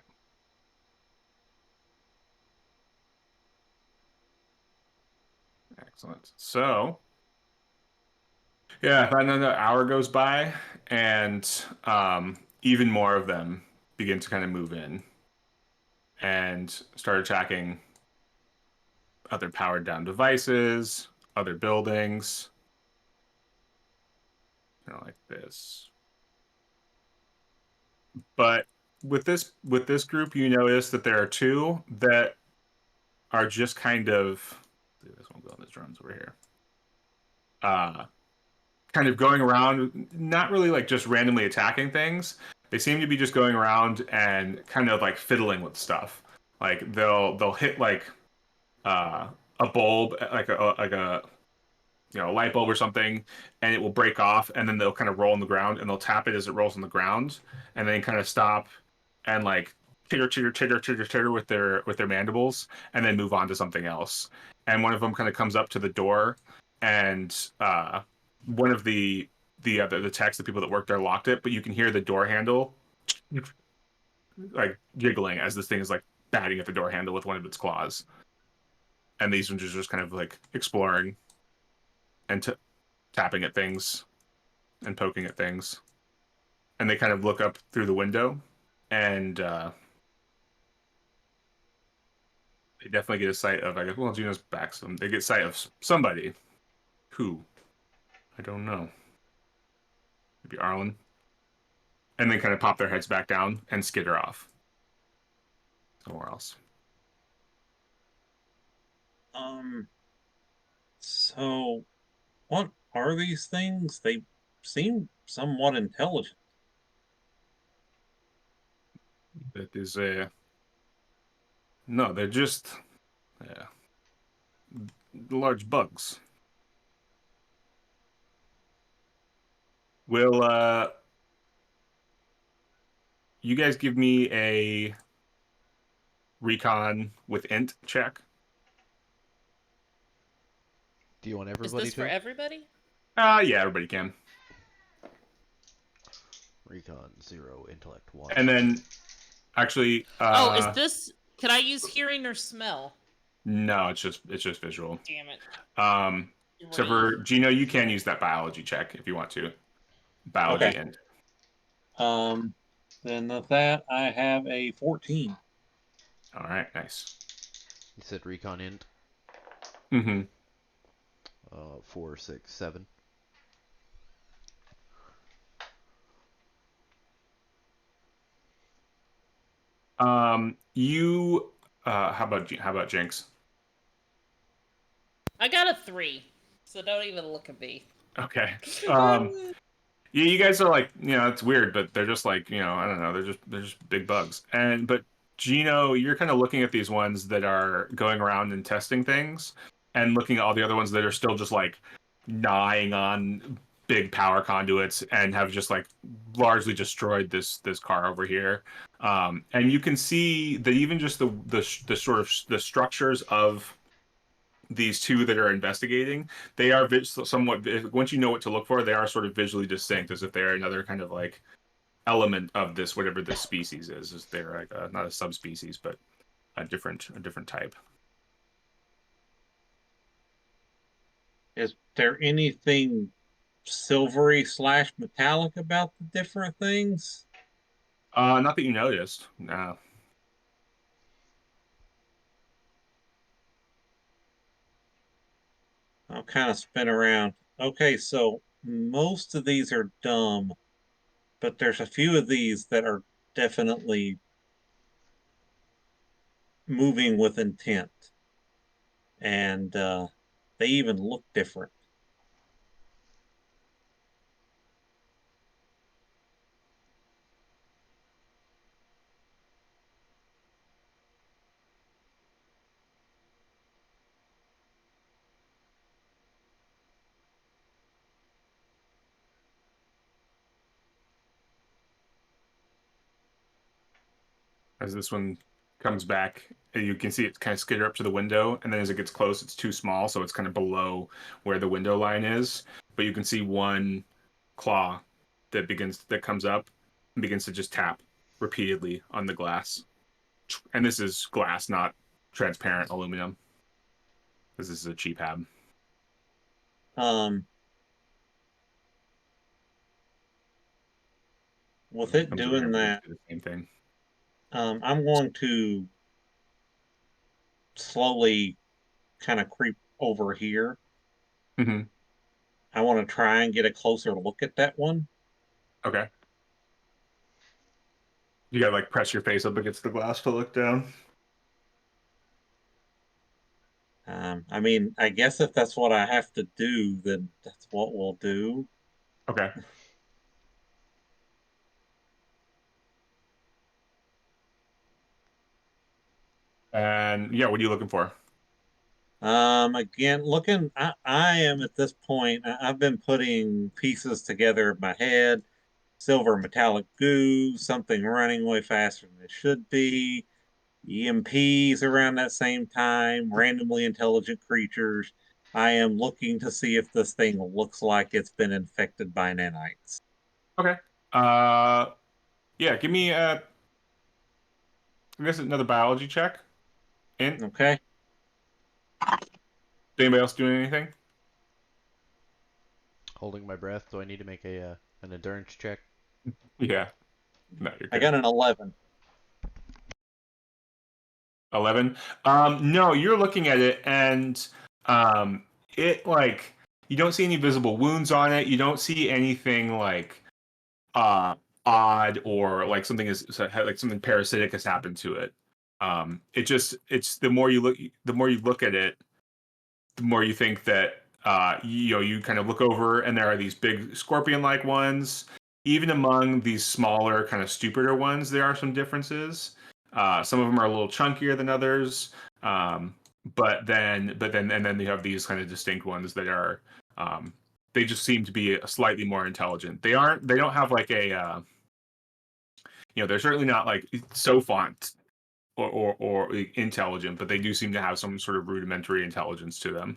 Excellent. So, yeah, about another hour goes by, and even more of them begin to kind of move in and start attacking other powered down devices, other buildings, like this. But with this group, you notice that there are two that are just kind of this one go on this drones over here. Kind of going around, not really like just randomly attacking things. They seem to be just going around and kind of like fiddling with stuff. Like they'll hit like a bulb, like a a light bulb or something, and it will break off, and then they'll kind of roll on the ground, and they'll tap it as it rolls on the ground, and then kind of stop and like chitter chitter chitter chitter chitter with their mandibles, and then move on to something else. And one of them kind of comes up to the door, and one of the techs, the people that work there, locked it, but you can hear the door handle like jiggling as this thing is like batting at the door handle with one of its claws. And these ones are just kind of like exploring and tapping at things and poking at things. And they kind of look up through the window, and they definitely get a sight of, I guess, well, Gino's back, so they get sight of somebody. Who? I don't know. Maybe Arlen. And then kind of pop their heads back down and skitter off somewhere else. Um, so what are these things? They seem somewhat intelligent. That is a no. They're just yeah, large bugs. Will you guys give me a recon with int check? Do you want Is everybody this for to? everybody? Yeah, everybody can. Recon 0, intellect 1. And then actually, Oh, is this? Can I use hearing or smell? no, it's just visual. Damn it. Um, so 3. for Gino, you can use that biology check if you want to. Biology Okay. int. Then of that I have a 14. All right, nice. You said recon int. Mm-hmm. 4, 6, 7. You how about Jinx? I got a 3, so don't even look at me. Okay. You guys are like, it's weird, but they're just like, I don't know, they're just big bugs. But Gino, you're kind of looking at these ones that are going around and testing things, and looking at all the other ones that are still just like gnawing on big power conduits and have just like largely destroyed this car over here. And you can see that even just the sort of the structures of these two that are investigating, they are somewhat, once you know what to look for, they are sort of visually distinct, as if they're another kind of like element of this whatever this species is they're like not a subspecies but a different type. Is there anything silvery slash metallic about the different things? Not that you noticed. No. I'll kind of spin around. Okay, so most of these are dumb, but there's a few of these that are definitely moving with intent, and they even look different. As this one comes back, you can see it kind of skitter up to the window, and then as it gets close it's too small, so it's kind of below where the window line is, but you can see one claw that comes up and begins to just tap repeatedly on the glass. And this is glass, not transparent aluminum, because this is a cheap hab. Um, with it Comes over here doing and begins that, to do the same thing. I'm going to slowly kind of creep over here. Mm-hmm. I want to try and get a closer look at that one. Okay. You gotta like press your face up against the glass to look down. I mean, I guess if that's what I have to do, then that's what we'll do. Okay. And yeah, what are you looking for? Again, I am at this point, I've been putting pieces together in my head, silver metallic goo, something running way faster than it should be, EMPs around that same time, randomly intelligent creatures. I am looking to see if this thing looks like it's been infected by nanites. Okay. Yeah, give me I guess another biology check. And Okay. anybody else doing anything? Holding my breath. Do I need to make a an endurance check? Yeah. No, you're I good. got an 11. 11. No, you're looking at it and it like you don't see any visible wounds on it. You don't see anything like uh odd or like something is like something parasitic has happened to it. It's the more you look at it, the more you think that you kind of look over and there are these big scorpion-like ones. Even among these smaller, kind of stupider ones, there are some differences. Some of them are a little chunkier than others, and then you have these kind of distinct ones that are they just seem to be slightly more intelligent. They don't have like a they're certainly not like so font or intelligent, but they do seem to have some sort of rudimentary intelligence to them.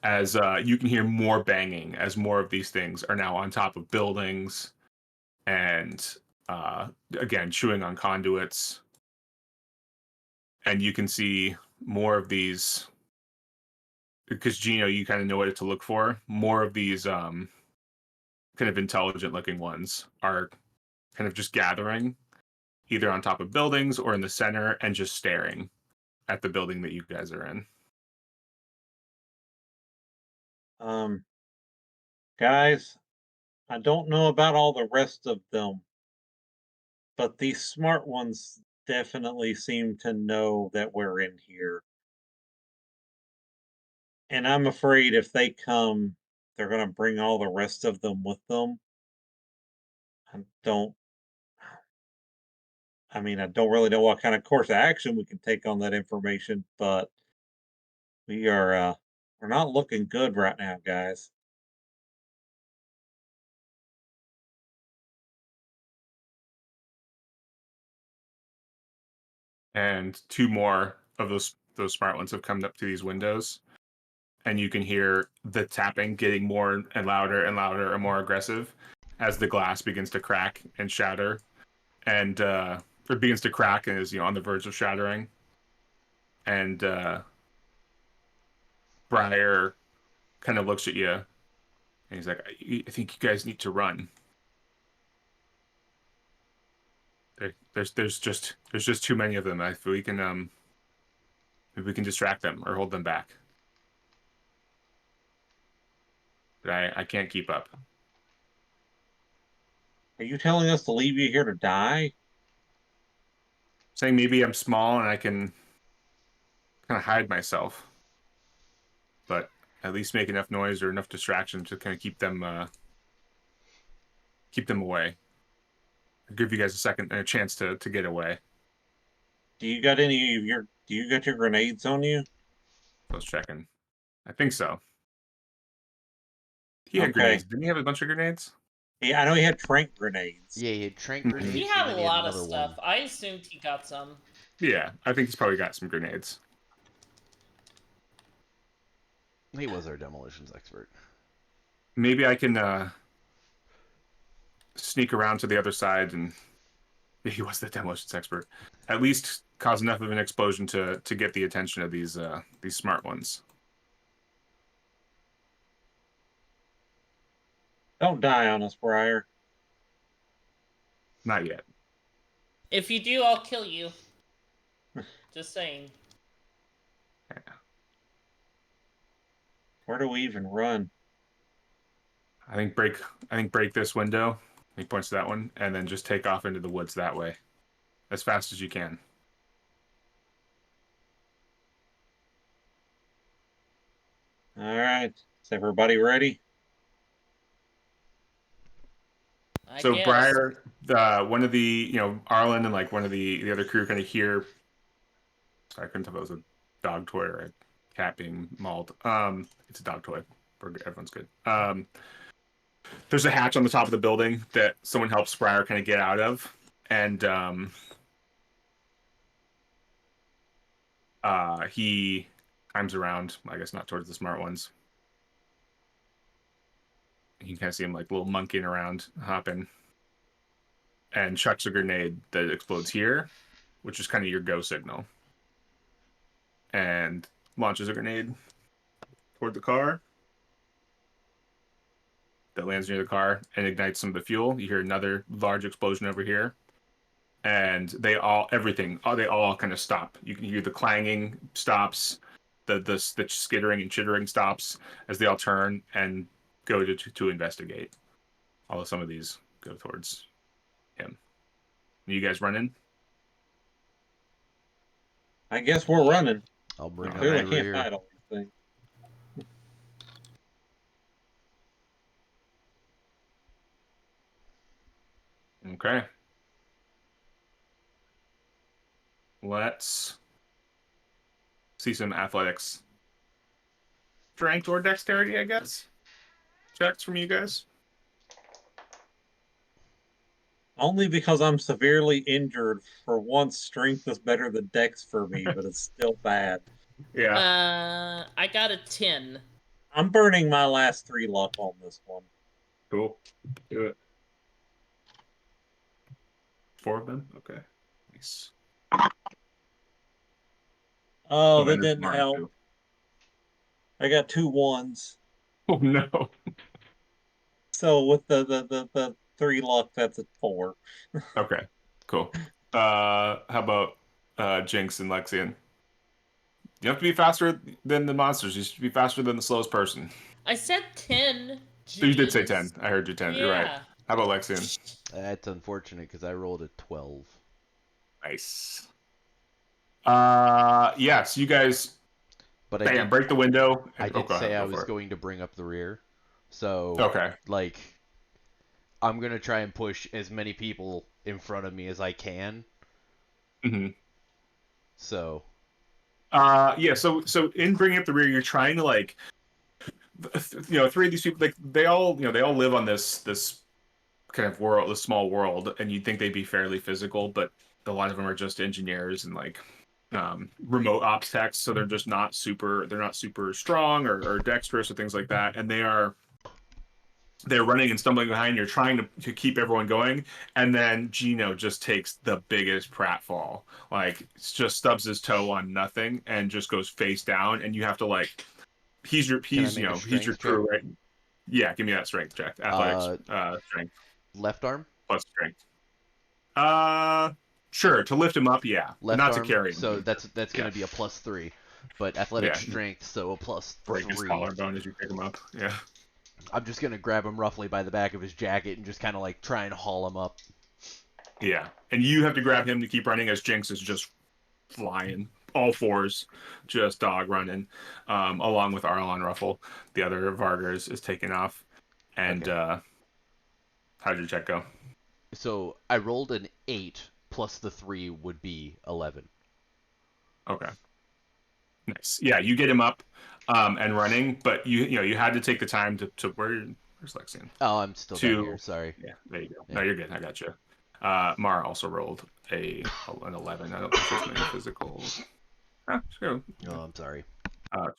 As you can hear more banging as more of these things are now on top of buildings and again chewing on conduits, and you can see more of these because Gino, you kind of know what to look for. More of these kind of intelligent looking ones are kind of just gathering either on top of buildings or in the center and just staring at the building that you guys are in. Um, Guys, I don't know about all the rest of them, but these smart ones definitely seem to know that we're in here. And I'm afraid if they come, they're going to bring all the rest of them with them. I don't I mean, I don't really know what kind of course of action we can take on that information, but we're not looking good right now, guys. And two more of those smart ones have come up to these windows, and you can hear the tapping getting more and louder and more aggressive as the glass begins to crack and shatter, and it begins to crack and is on the verge of shattering. And Briar kind of looks at you, and he's like, "I think you guys need to run. There's just too many of them. If we can if we can distract them or hold them back, but I can't keep up." Are you telling us to leave you here to die? Saying maybe I'm small and I can kind of hide myself, but at least make enough noise or enough distraction to kind of keep them away. I'll give you guys a second and a chance to get away. Do you got your grenades on you? I was checking. I think so. He had Okay. grenades. Didn't he have a bunch of grenades? Yeah, I know he had trank grenades. Yeah, he had trank Mhm. grenades, He and had then a he had lot of another stuff. one. I assumed he got some. Yeah, I think he's probably got some grenades. He was our demolitions expert. Maybe I can sneak around to the other side, and he was the demolitions expert. At least cause enough of an explosion to get the attention of these smart ones. Don't die on us, Briar. Not yet. If you do, I'll kill you. Just saying. Where do we even run? I think break this window. He points to that one, and then just take off into the woods that way, as fast as you can. All right. Is everybody ready? I So guess. Briar, one of the Arlen and like one of the other crew kind of hear. Sorry, I couldn't tell if it was a dog toy or a cat being mauled. It's a dog toy. Everyone's good. There's a hatch on the top of the building that someone helps Briar kind of get out of, and he climbs around. I guess not towards the smart ones. You can kind of see him like little monkeying around, hopping, and chucks a grenade that explodes here, which is kind of your go signal, and launches a grenade toward the car that lands near the car and ignites some of the fuel. You hear another large explosion over here, and they all kind of stop. You can hear the clanging stops, the skittering and chittering stops as they all turn and go to investigate. Although some of these go towards him. You guys running? I guess we're running. I'll We bring All up clearly the right. can't rear. fight all these things. Okay. Let's see some athletics. Strength or dexterity, I guess. Checks from you guys. Only because I'm severely injured. For once, strength is better than dex for me, but it's still bad. Yeah. I got a 10. I'm burning my last 3 luck on this one. Cool. Do it. 4 of them? Okay. Nice. Oh, Oh, that and there's didn't Martin help. too. I got 2 1s. Oh no. So with the 3 luck, that's a 4. Okay. Cool. How about Jinx and Lexian? You have to be faster than the monsters. You should be faster than the slowest person. I said 10. You did say Jeez. 10. I heard you 10. You're right. Yeah. How about Lexian? That's unfortunate because I rolled a 12. Nice. Yes, you guys But bam, break the window. I Oh, did go say ahead, I go was for it. going to bring up the rear. So, Okay. like, I'm going to try and push as many people in front of me as I can Mhm. So Yeah. So in bringing up the rear, you're trying to like, three of these people, like they all, they all live on this kind of world, this small world, and you'd think they'd be fairly physical, but a lot of them are just engineers and like remote ops techs, so they're not super strong or dexterous or things like that, and they're running and stumbling behind. You're trying to keep everyone going, and then Gino just takes the biggest pratfall. Like, just stubs his toe on nothing and just goes face down. And you have to like, can I make a he's your strength check? crew, right? Yeah, give me that strength check, athletics, Uh, strength left arm. plus strength. Uh, sure. To lift him up, yeah, but Left not to arm. carry So him. that's Yeah, gonna be a +3, but athletic yeah. strength, so a Break his +3. collarbone as you pick him up. Yeah, I'm just gonna grab him roughly by the back of his jacket and just kind of like try and haul him up. yeah. And you have to grab him to keep running as Jinx is just flying, all fours, just dog running, along with Arlon Ruffle. The other Vargers is taking off. And Okay. How'd your check go? So I rolled an 8 plus the 3 would be 11. Okay, nice. Yeah, you get him up and running, but you had to take the time to where's Lexian? Oh, I'm still down here. To Sorry. Yeah, there you go. Yeah. No, you're good. I got you. Mara also rolled an 11. I don't think she has many physicals. Sure. Oh, I'm sorry.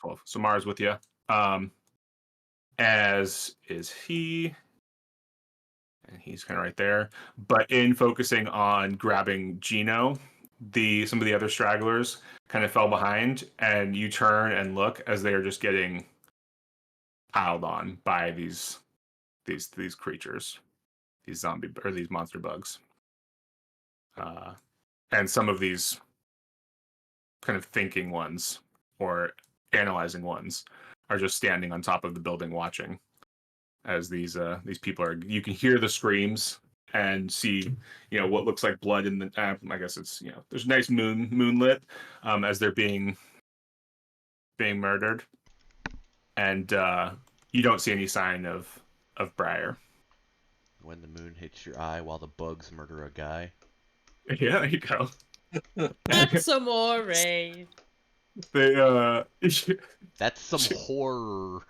12. So Mara's with you. As is he. And he's kind of right there. But in focusing on grabbing Gino, some of the other stragglers kind of fell behind, and you turn and look as they are just getting piled on by these creatures, these zombie or these monster bugs, and some of these kind of thinking ones or analyzing ones are just standing on top of the building watching as these people are. You can hear the screams and see what looks like blood in the I guess it's there's nice moonlit as they're being murdered, and you don't see any sign of Briar. When the moon hits your eye while the bugs murder a guy. Yeah, there you go. That's amore. They That's some horror.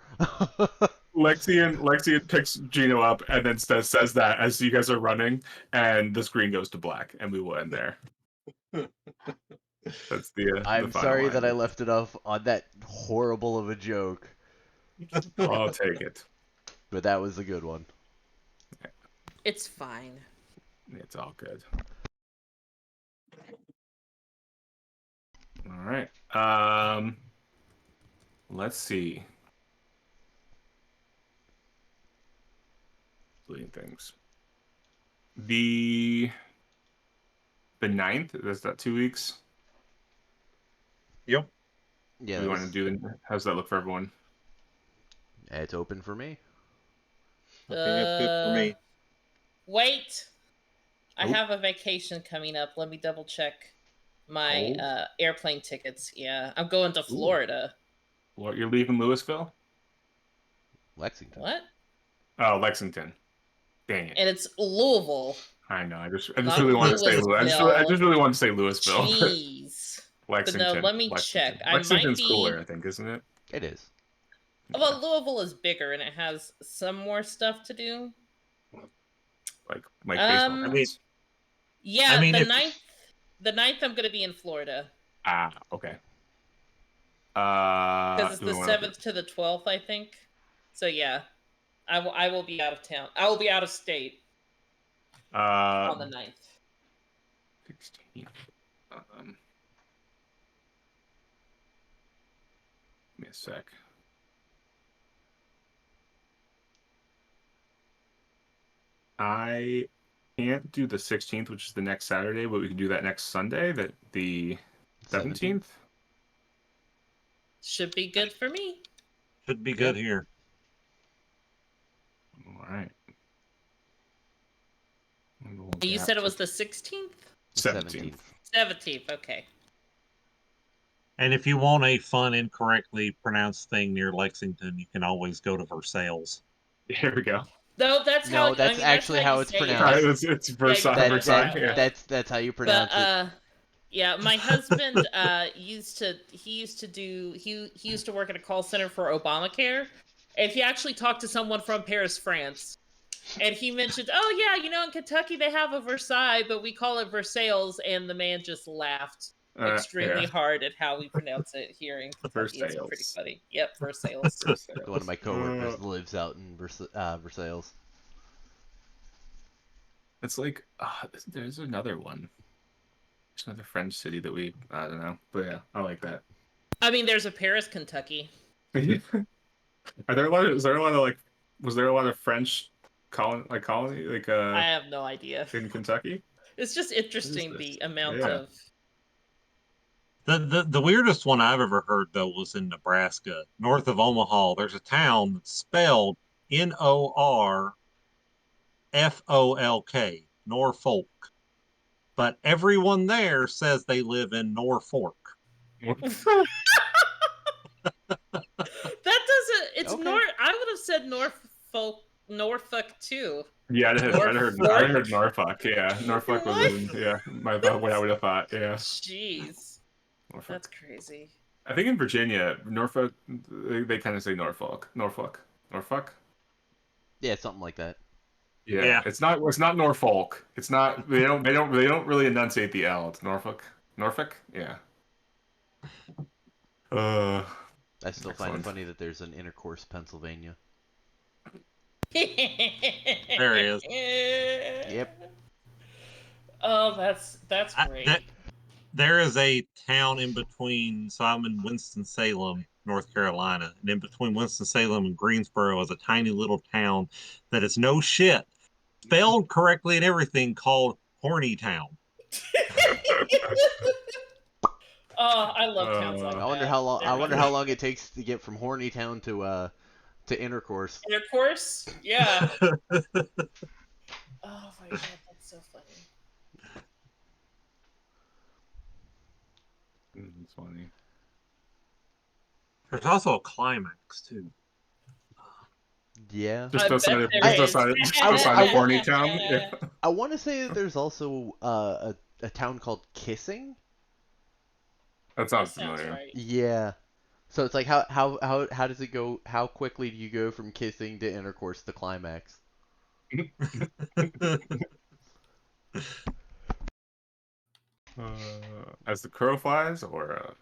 Lexian picks Gino up and then says that as you guys are running, and the screen goes to black, and we will end there. That's the I'm final sorry line. that I left it off on that horrible of a joke, I'll take it. but that was a good one. It's fine. It's all good. All right. Let's see. Deleting things. The 9th. Is that 2 weeks? Yep. Yeah, We want to do. How's that look for everyone? it's open for me. I think that's good for me. Wait. I Oh. have a vacation coming up. Let me double check my Oh. airplane tickets. Yeah, I'm going to Florida. What, you're leaving Louisville? Lexington. What? Oh, Lexington. Dang it. And it's Louisville. I know. I just Not really want to say Louisville. I just really want to say Louisville. Jeez. Lexington. But no, let me Lexington. check. I Lexington's might be. cooler, I think, isn't it? It is. Well, Louisville is bigger and it has some more stuff to do. Like baseball. I mean, Yeah, I mean, the if- ninth. The 9th, I'm gonna be in Florida Okay. because it's do we the wanna- 7th to the 12th, I think. So yeah, I will be out of town. I will be out of state on the 9th. 16. Give me a sec. I can't do the 16th, which is the next Saturday, but we can do that next Sunday, the 17th. Should be good for me. should be good here. All right. You said it was the 16th? 17th. 17th, okay. And if you want a fun, incorrectly pronounced thing near Lexington, you can always go to Versailles. Here we go. No, that's how. That's actually how you it's say it. pronounced. It's Versailles. Yeah, Versailles. Yeah. That's how you pronounce it. Yeah, my husband used to work at a call center for Obamacare. And he actually talked to someone from Paris, France. And he mentioned, "Oh yeah, in Kentucky they have a Versailles, but we call it Versailles." And the man just laughed extremely Yeah, hard at how we pronounce it here in for Kentucky. It's pretty sales. funny. Yep, Versailles. One of my coworkers lives out in Versailles. It's like there's another one. There's another French city that I don't know, but yeah, I like that. I mean, there's a Paris, Kentucky. Are there a lot of? Is there a lot of like? Was there a lot of French colony I have no idea. in Kentucky? It's just What is interesting this? the amount Yeah. of. The weirdest one I've ever heard though was in Nebraska, north of Omaha. There's a town that's spelled Norfolk, Norfolk, but everyone there says they live in Norfolk. That doesn't. It's Okay. I would have said Norfolk too. Yeah, I Norfolk. heard Norfolk. Yeah, Norfolk was What? what I would have thought. Yeah, Jeez, Norfolk. that's crazy. I think in Virginia, Norfolk, they kind of say Norfolk. Yeah, something like that. Yeah, Yeah. it's not Norfolk. It's not. They don't really enunciate the L. It's Norfolk. Yeah. Uh, I still find it Excellent. funny that there's an Intercourse, Pennsylvania. There he is. Yep. Oh, that's I, that great. there is a town in between. So I'm in Winston Salem, North Carolina, and in between Winston Salem and Greensboro is a tiny little town that is no shit spelled correctly and everything called Horny Town. Oh, I love towns like uh, I wonder that. how long. They're I wonder really how long it takes to get from Horny Town to Intercourse. intercourse. Yeah. Oh my god, that's so funny. it's funny. There's also a climax too. Yeah. I bet there is. I, Outside of I, Horny Town. Yeah, I want to say that there's also a town called Kissing. that That sounds sounds familiar. right. Yeah. So it's like how does it go? How quickly do you go from kissing to intercourse to climax? As the crow flies, or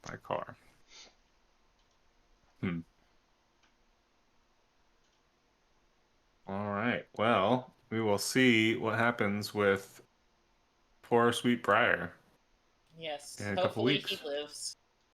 by car. Hmm. All right. Well, we will see what happens with poor sweet Briar Yes. in a couple Hopefully he weeks. lives.